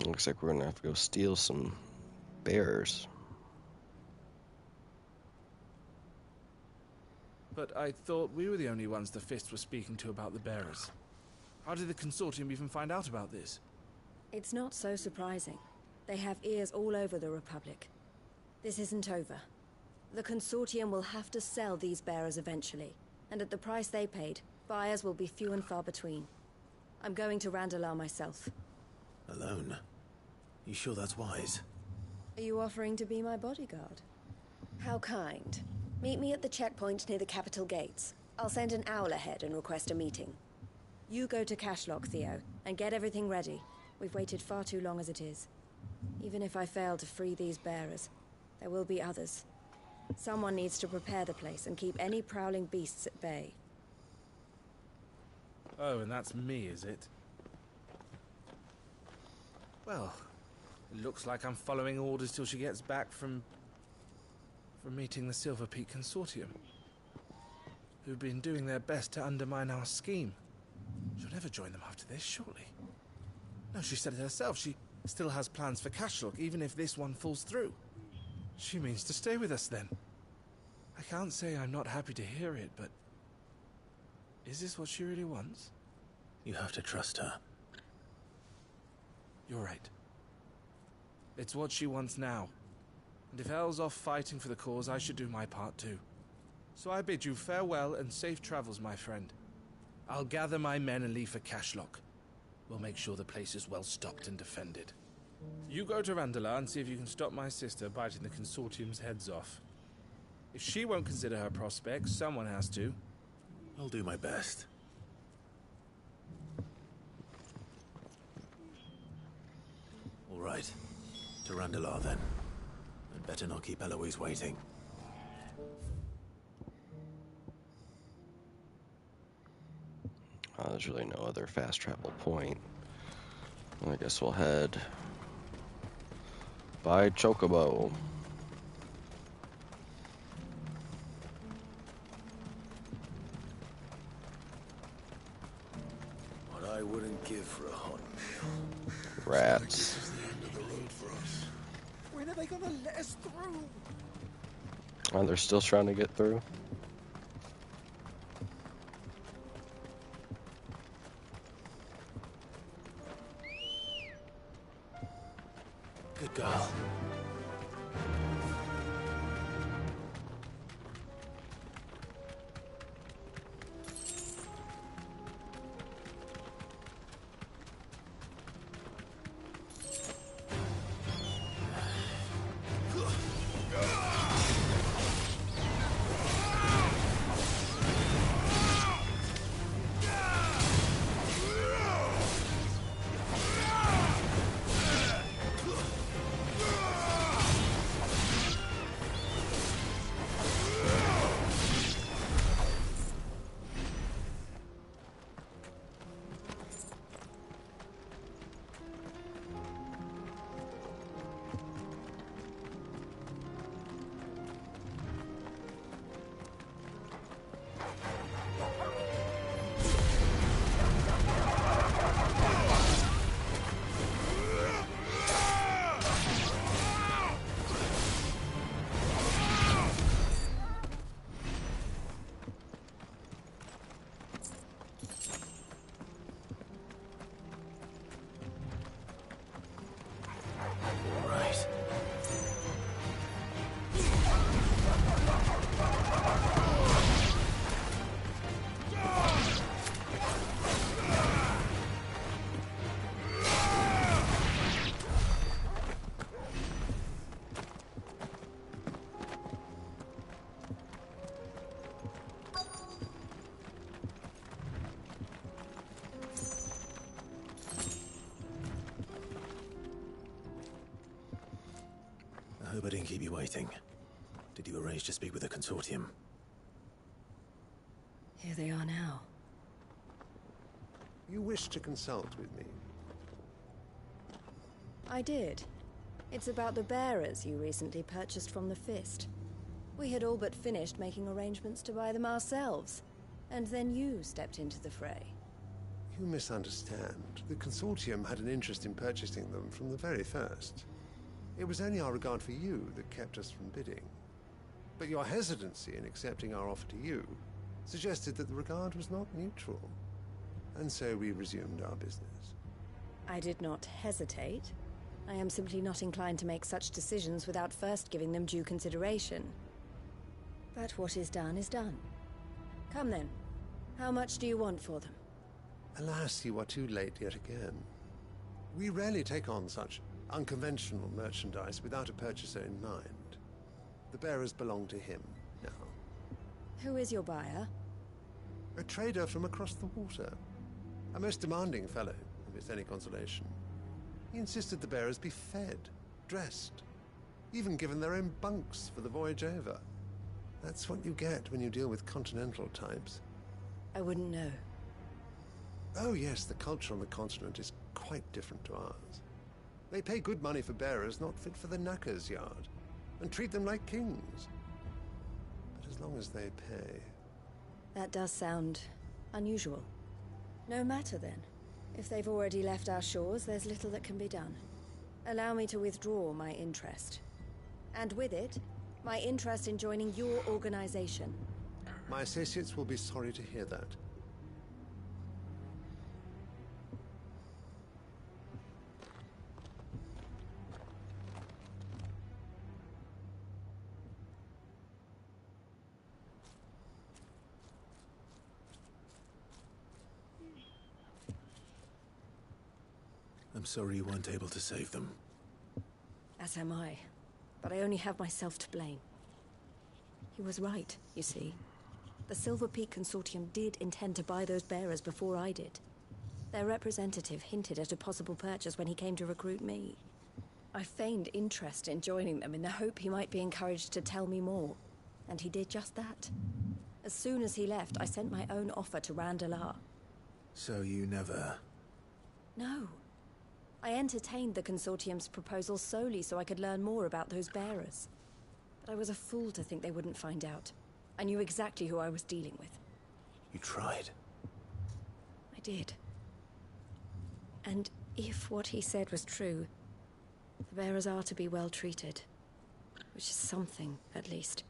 A: Looks like we're gonna have to go steal some bears.
Q: But I thought we were the only ones the Fist was speaking to about the bearers. How did the Consortium even find out about this?
L: It's not so surprising. They have ears all over the Republic. This isn't over. The Consortium will have to sell these bearers eventually, and at the price they paid, buyers will be few and far between. I'm going to Randalar myself.
C: Alone? You sure that's wise?
L: Are you offering to be my bodyguard? How kind. Meet me at the checkpoint near the capital gates. I'll send an owl ahead and request a meeting. You go to Cashlock, Theo, and get everything ready. We've waited far too long as it is.
N: Even if I fail to free these bearers, there will be others. Someone needs to prepare the place and keep any prowling beasts at bay.
Q: Oh, and that's me, is it? Well, it looks like I'm following orders till she gets back from meeting the Silver Peak Consortium, who've been doing their best to undermine our scheme. She'll never join them after this, surely. No, she said it herself. She still has plans for Cashlock, even if this one falls through. She means to stay with us, then. I can't say I'm not happy to hear it, but... is this what she really wants?
C: You have to trust her.
Q: You're right. It's what she wants now. And if Elle's off fighting for the cause, I should do my part too. So I bid you farewell and safe travels, my friend. I'll gather my men and leave for Cashlock. We'll make sure the place is well stocked and defended. You go to Randala and see if you can stop my sister biting the Consortium's heads off. If she won't consider her prospects, someone has to.
C: I'll do my best. All right. To Randala, then. I'd better not keep Eloise waiting.
A: There's really no other fast travel point. I guess we'll head by Chocobo.
C: What I wouldn't give for a hot meal.
A: Rats.
F: This is the end of the road for us.
K: When are they gonna let us through?
A: Oh, they're still trying to get through.
C: Good girl. I hope I didn't keep you waiting. Did you arrange to speak with the Consortium?
N: Here they are now.
G: You wish to consult with me?
N: I did. It's about the bearers you recently purchased from the Fist. We had all but finished making arrangements to buy them ourselves. And then you stepped into the fray.
G: You misunderstand. The Consortium had an interest in purchasing them from the very first. It was only our regard for you that kept us from bidding. But your hesitancy in accepting our offer to you suggested that the regard was not mutual. And so we resumed our business.
N: I did not hesitate. I am simply not inclined to make such decisions without first giving them due consideration. But what is done is done. Come then. How much do you want for them?
G: Alas, you are too late yet again. We rarely take on such unconventional merchandise without a purchaser in mind. The bearers belong to him now.
N: Who is your buyer?
G: A trader from across the water. A most demanding fellow, if it's any consolation. He insisted the bearers be fed, dressed, even given their own bunks for the voyage over. That's what you get when you deal with continental types.
N: I wouldn't know.
G: Oh yes, the culture on the continent is quite different to ours. They pay good money for bearers not fit for the knacker's yard, and treat them like kings. But as long as they pay...
N: That does sound unusual. No matter then. If they've already left our shores, there's little that can be done. Allow me to withdraw my interest. And with it, my interest in joining your organization.
G: My associates will be sorry to hear that.
C: I'm sorry you weren't able to save them.
N: As am I. But I only have myself to blame. He was right, you see. The Silver Peak Consortium did intend to buy those bearers before I did. Their representative hinted at a possible purchase when he came to recruit me. I feigned interest in joining them in the hope he might be encouraged to tell me more. And he did just that. As soon as he left, I sent my own offer to Randalar.
C: So you never...
N: No. I entertained the Consortium's proposal solely so I could learn more about those bearers. But I was a fool to think they wouldn't find out. I knew exactly who I was dealing with.
C: You tried.
N: I did. And if what he said was true, the bearers are to be well treated. Which is something, at least.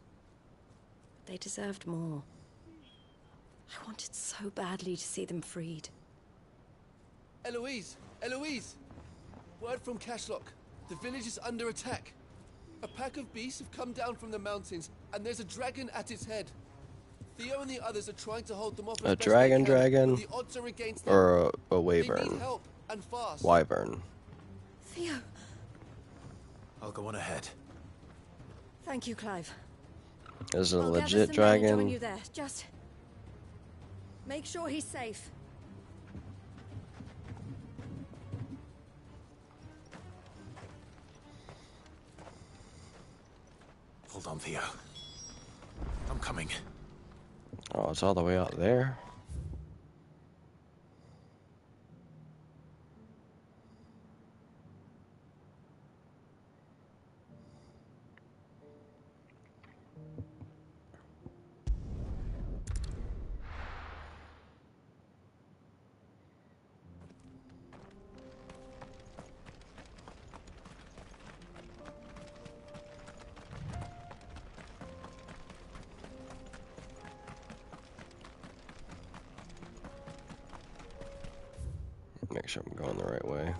N: But they deserved more. I wanted so badly to see them freed.
H: Eloise! Eloise! Word from Cashlock. The village is under attack. A pack of beasts have come down from the mountains, and there's a dragon at its head. Theo and the others are trying to hold them off.
A: A dragon,
H: but the odds are against them.
A: or a
H: They
A: wyvern?
H: need help, and fast.
A: Wyvern.
N: Theo!
C: I'll go on ahead.
N: Thank you, Clive.
A: Is it a
N: I'll
A: legit
N: gather some men and
A: dragon?
N: join you there. Just make sure he's safe.
C: Hold on, Theo. I'm coming.
A: Oh, it's all the way out there. Make sure I'm going the right way.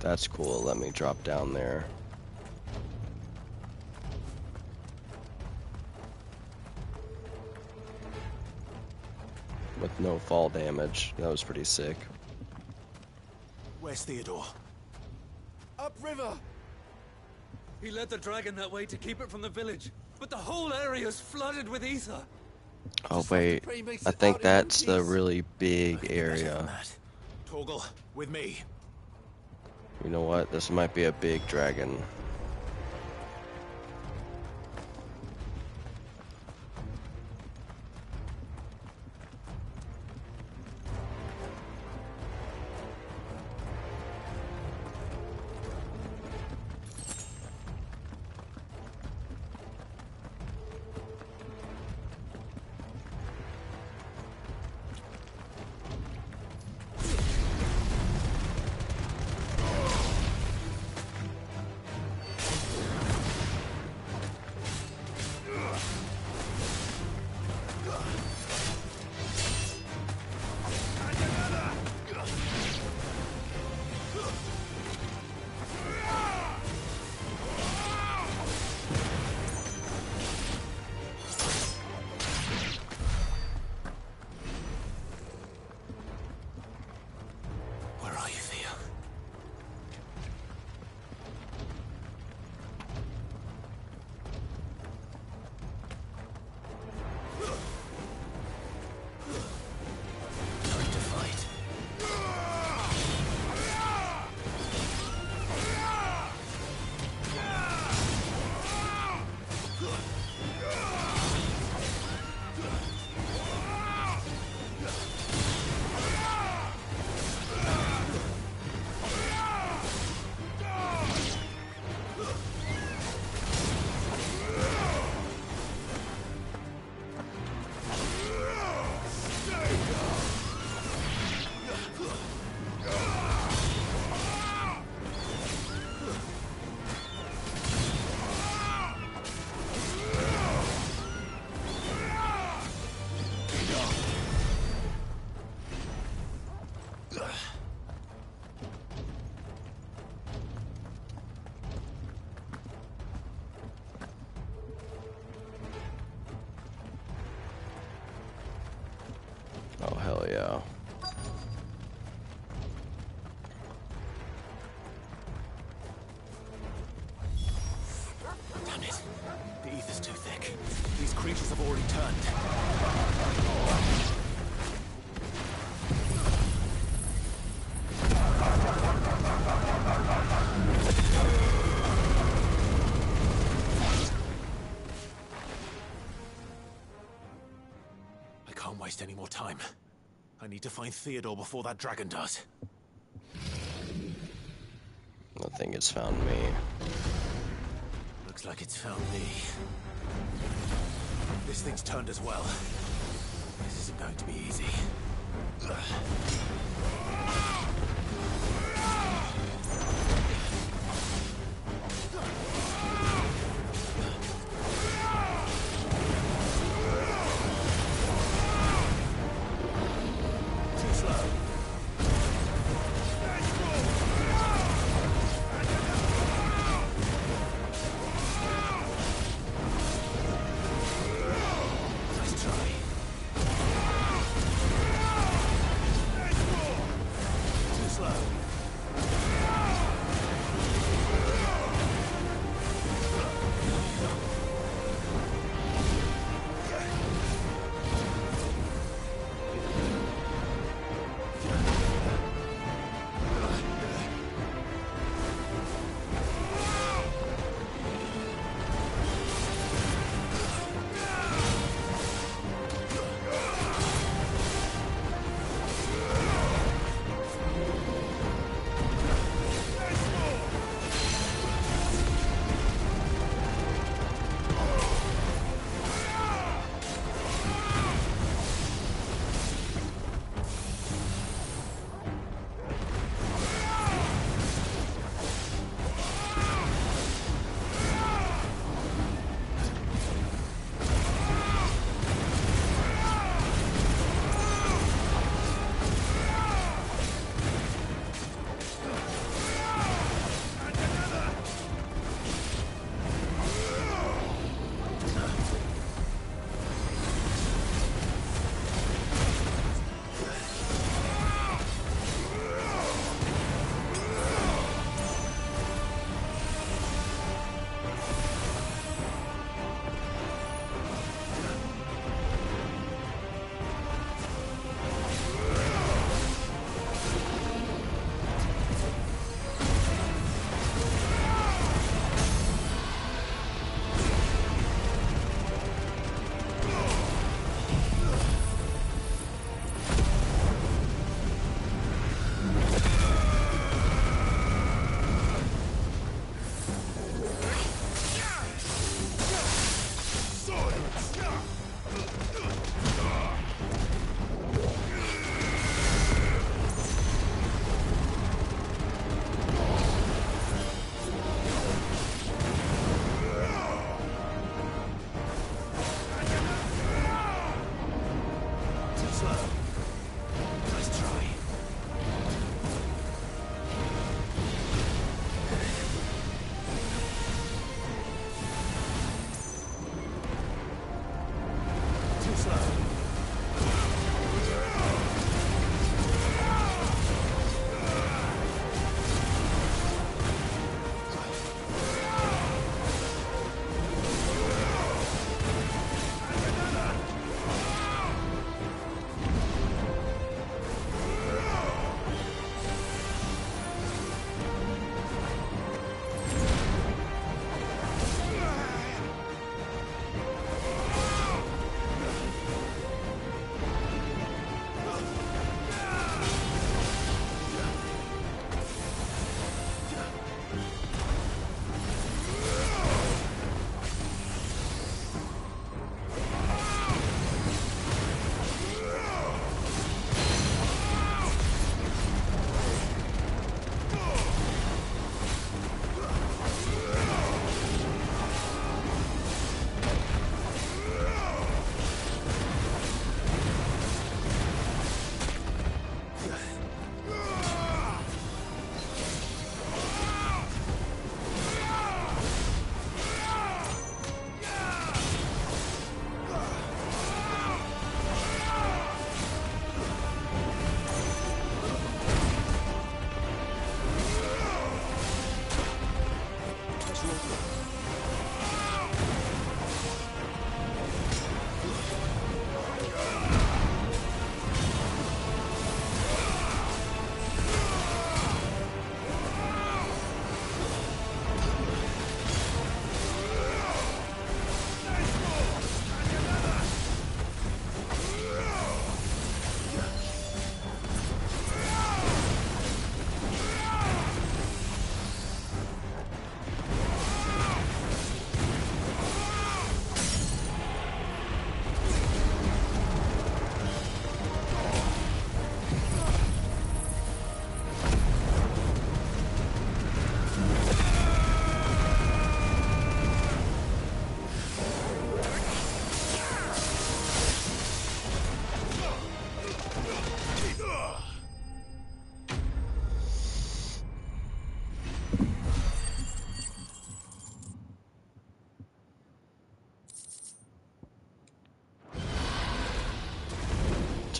A: That's cool. Let me drop down there. With no fall damage. That was pretty sick.
C: Where's Theodore?
H: Upriver! He led the dragon that way to keep it from the village, but the whole area's flooded with ether.
A: Oh wait, I think that's the really big area.
C: Torgal, with me.
A: You know what? This might be a big dragon.
C: Damn it. The ether's too thick. These creatures have already turned. I can't waste any more time. I need to find Theodore before that dragon does.
A: Nothing has found me.
C: Looks like it's found me. This thing's turned as well. This isn't going to be easy. Too slow. Nice try.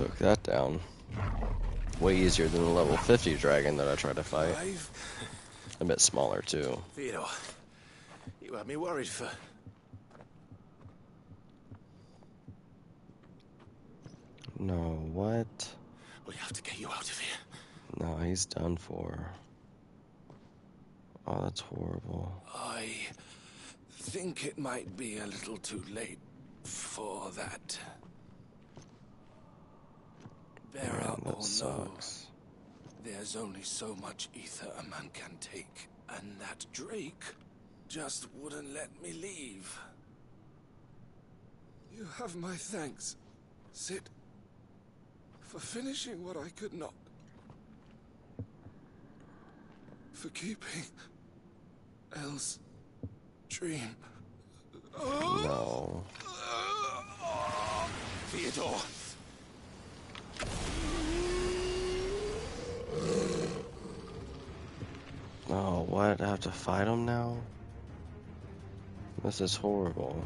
A: Took that down. Way easier than the level 50 dragon that I tried to fight. A bit smaller too.
C: Theodore, you had me worried for...
A: No, what?
C: We have to get you out of here.
A: No, he's done for. Oh, that's horrible.
B: I think it might be a little too late for that. Bearer
A: Man, that
B: or
A: sucks.
B: no, there's only so much ether a man can take, and that Drake just wouldn't let me leave. You have my thanks, Sid, for finishing what I could not. For keeping Elle's dream.
A: No.
C: Theodore!
A: Oh, what? I have to fight him now? This is horrible.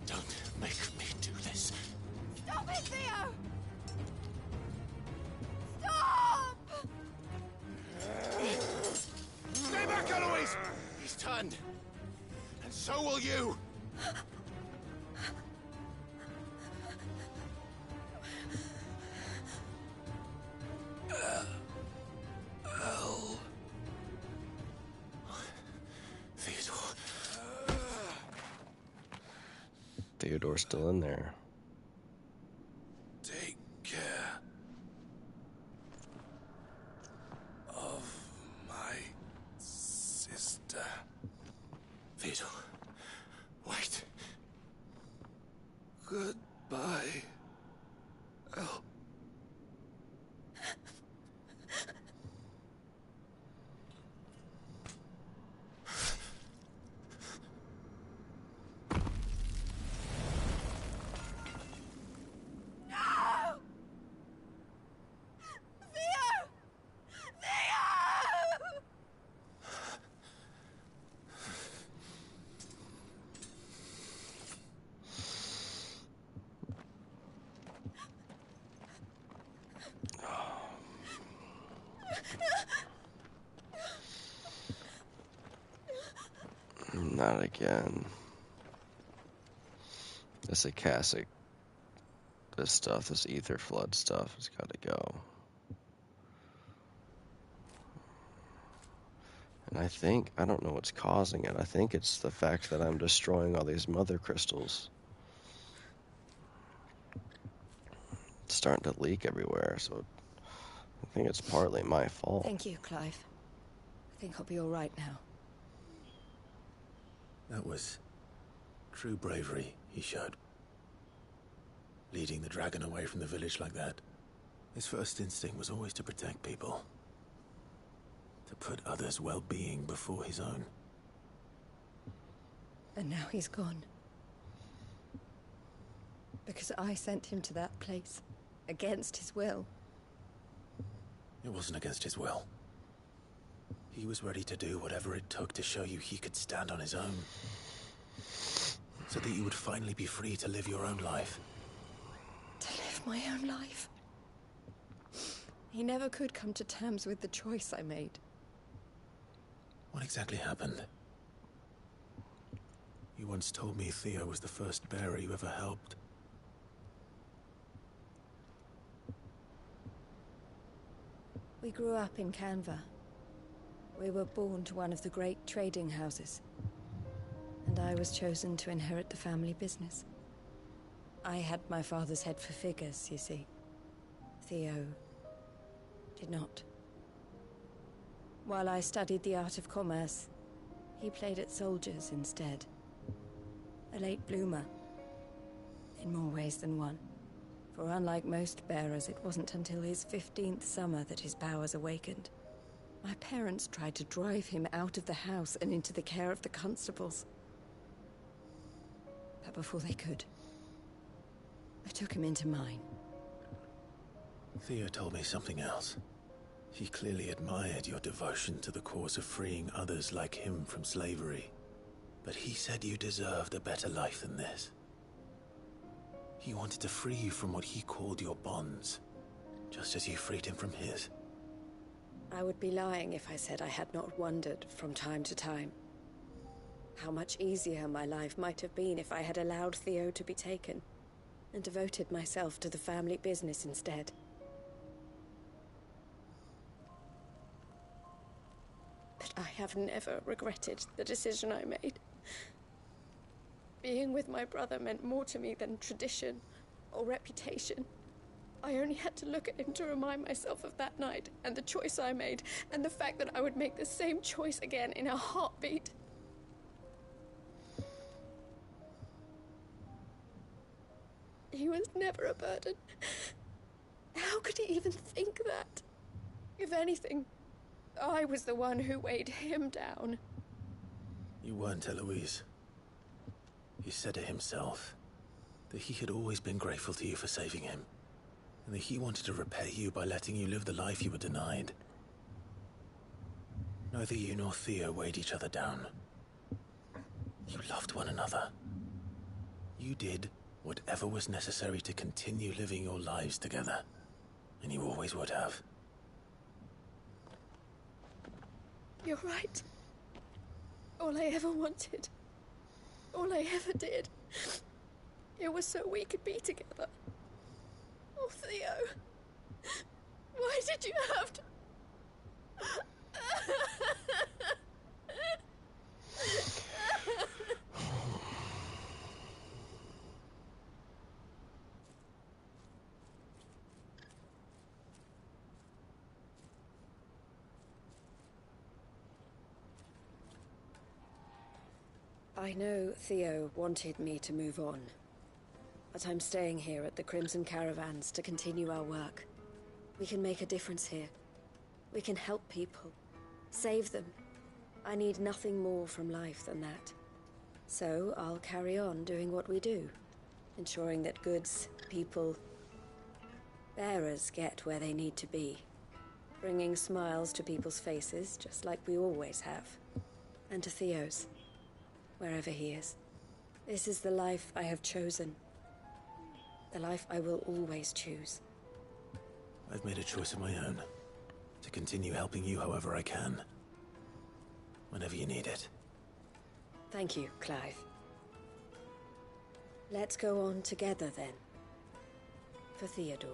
C: Don't make me do this.
R: Stop it, Theo! Stop!
C: Stay back, Eloise! He's turned. And so will you!
A: Theodore's still in there.
B: Take care of my sister.
C: Theodore, wait.
B: Goodbye, Elle.
A: Not again. This Akashic, this stuff, this ether flood stuff has got to go. And I don't know what's causing it. I think it's the fact that I'm destroying all these mother crystals. It's starting to leak everywhere, so I think it's partly my fault.
N: Thank you, Clive. I think I'll be all right now.
C: That was true bravery he showed. Leading the dragon away from the village like that. His first instinct was always to protect people. To put others' well-being before his own.
N: And now he's gone. Because I sent him to that place. Against his will.
C: It wasn't against his will. He was ready to do whatever it took to show you he could stand on his own. So that you would finally be free to live your own life.
N: To live my own life. He never could come to terms with the choice I made.
C: What exactly happened? You once told me Theo was the first bearer you ever helped.
N: We grew up in Canva. We were born to one of the great trading houses. And I was chosen to inherit the family business. I had my father's head for figures, you see. Theo did not. While I studied the art of commerce, he played at soldiers instead. A late bloomer. In more ways than one. For unlike most bearers, it wasn't until his 15th summer that his powers awakened. My parents tried to drive him out of the house and into the care of the constables. But before they could, I took him into mine.
C: Theo told me something else. He clearly admired your devotion to the cause of freeing others like him from slavery. But he said you deserved a better life than this. He wanted to free you from what he called your bonds, just as you freed him from his.
N: I would be lying if I said I had not wondered from time to time how much easier my life might have been if I had allowed Theo to be taken and devoted myself to the family business instead. But I have never regretted the decision I made. Being with my brother meant more to me than tradition or reputation. I only had to look at him to remind myself of that night and the choice I made and the fact that I would make the same choice again in a heartbeat. He was never a burden. How could he even think that? If anything, I was the one who weighed him down.
C: You weren't, Eloise. He said it himself, that he had always been grateful to you for saving him, and that he wanted to repay you by letting you live the life you were denied. Neither you nor Theo weighed each other down. You loved one another. You did whatever was necessary to continue living your lives together, and you always would have.
N: You're right. All I ever wanted, all I ever did, it was so we could be together. Oh, Theo, why did you have to... I know Theo wanted me to move on, but I'm staying here at the Crimson Caravans to continue our work. We can make a difference here. We can help people, save them. I need nothing more from life than that. So I'll carry on doing what we do, ensuring that goods, people, bearers get where they need to be, bringing smiles to people's faces just like we always have, and to Theo's. Wherever he is. This is the life I have chosen. The life I will always choose.
C: I've made a choice of my own. To continue helping you however I can. Whenever you need it.
N: Thank you, Clive. Let's go on together then. For Theodore.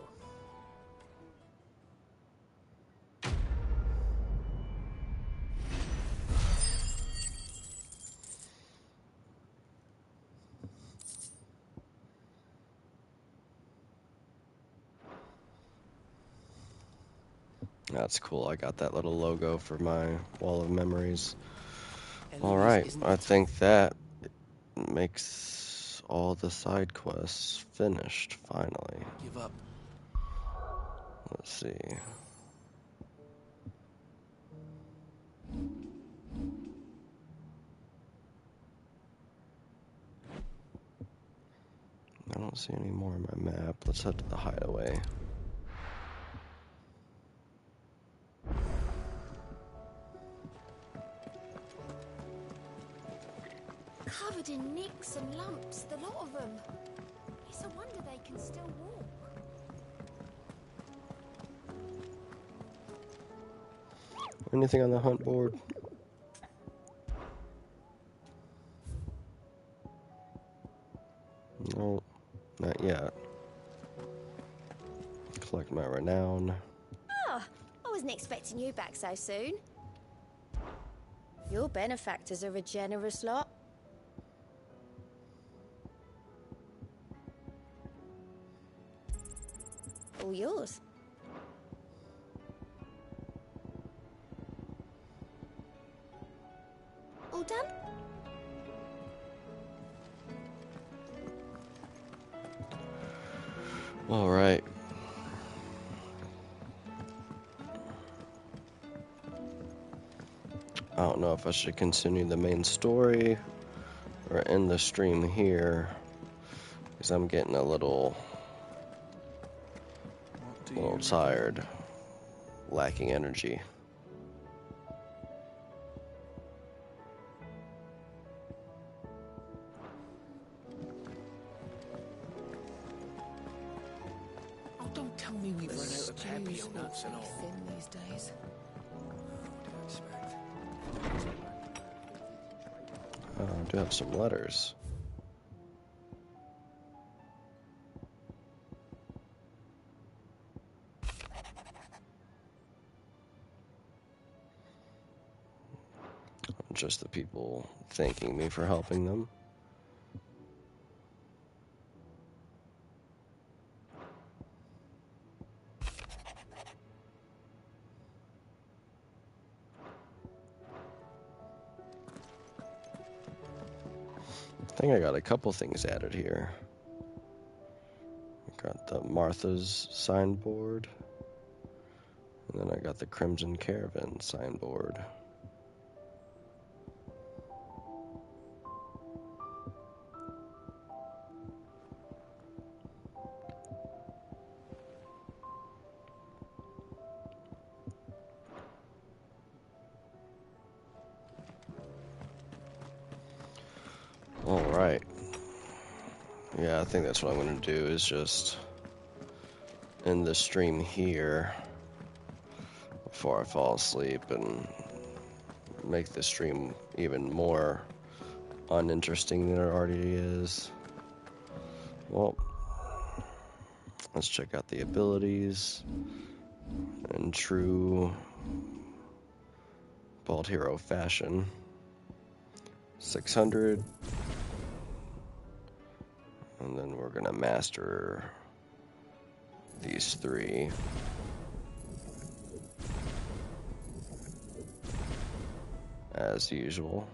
A: That's cool. I got that little logo for my wall of memories. Alright, I think that makes all the side quests finished, finally.
I: Give up.
A: Let's see. I don't see any more on my map. Let's head to the hideaway.
T: Covered in nicks and lumps, the lot of them. It's a wonder they can still walk.
A: Anything on the hunt board? No, not yet. Collect my renown.
T: Ah, I wasn't expecting you back so soon.
L: Your benefactors are a generous lot. All yours.
T: All done?
A: All right. I don't know if I should continue the main story or end the stream here, because I'm getting a little...
Y: What do
A: A little tired, lacking energy.
I: Oh, don't tell me we've run out of happy nuts and all.
L: Thin these days.
A: I do have some letters. Just the people thanking me for helping them. I think I got a couple things added here. I got the Martha's signboard, and then I got the Crimson Caravan signboard. Alright. Yeah, I think that's what I'm going to do, is just end the stream here before I fall asleep and make the stream even more uninteresting than it already is. Well, let's check out the abilities in true Bald Hero fashion. 600. And then we're gonna master these 3. As usual.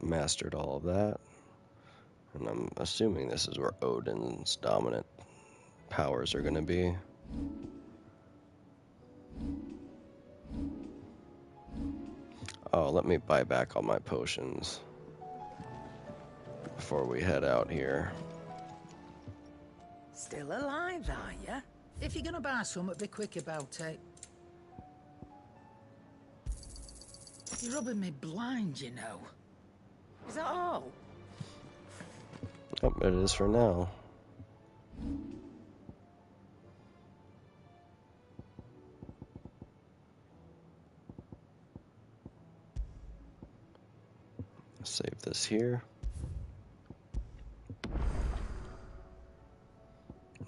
A: Mastered all of that. And I'm assuming this is where Odin's dominant powers are going to be. Oh, let me buy back all my potions before we head out here.
E: Still alive, are ya? If you're gonna buy some, be quick about it. You're rubbing me blind, you know. Is that all?
A: Oh, it is for now. Save this here.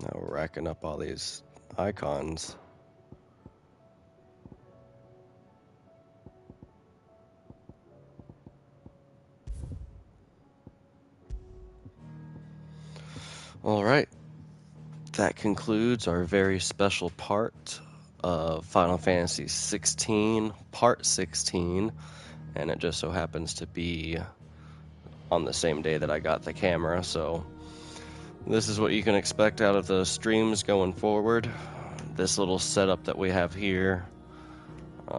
A: Now we're racking up all these icons. Alright, that concludes our very special part of Final Fantasy XVI, Part 16, and it just so happens to be on the same day that I got the camera, so this is what you can expect out of the streams going forward. This little setup that we have here. I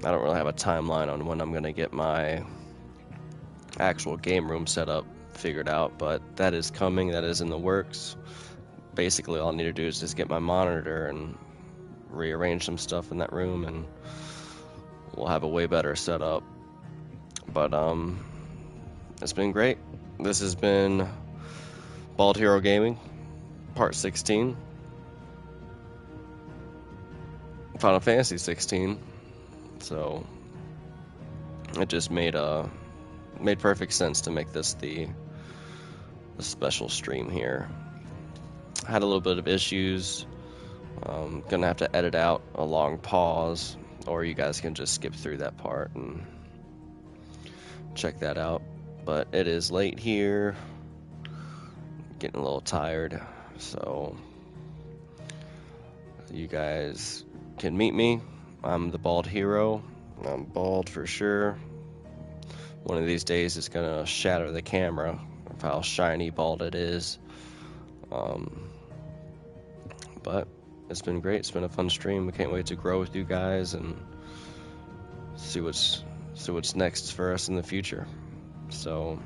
A: don't really have a timeline on when I'm going to get my actual game room set up figured out, but that is coming, that is in the works. Basically all I need to do is just get my monitor and rearrange some stuff in that room and we'll have a way better setup. But it's been great. This has been BaldHeroGaming Part 16, Final Fantasy 16. So it just made perfect sense to make this the special stream here. Had a little bit of issues. Gonna have to edit out a long pause, or you guys can just skip through that part and check that out. But it is late here, getting a little tired, so you guys can meet me. I'm the Bald Hero. I'm bald for sure. One of these days it's gonna shatter the camera of how shiny bald it is. But it's been great. It's been a fun stream. We can't wait to grow with you guys and see what's next for us in the future. So,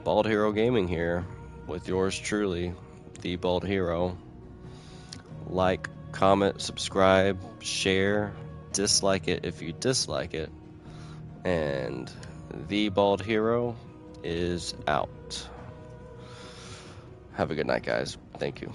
A: BaldHeroGaming here with yours truly, the Bald Hero. Like, comment, subscribe, share, dislike it if you dislike it. And the Bald Hero is out. Have a good night, guys. Thank you.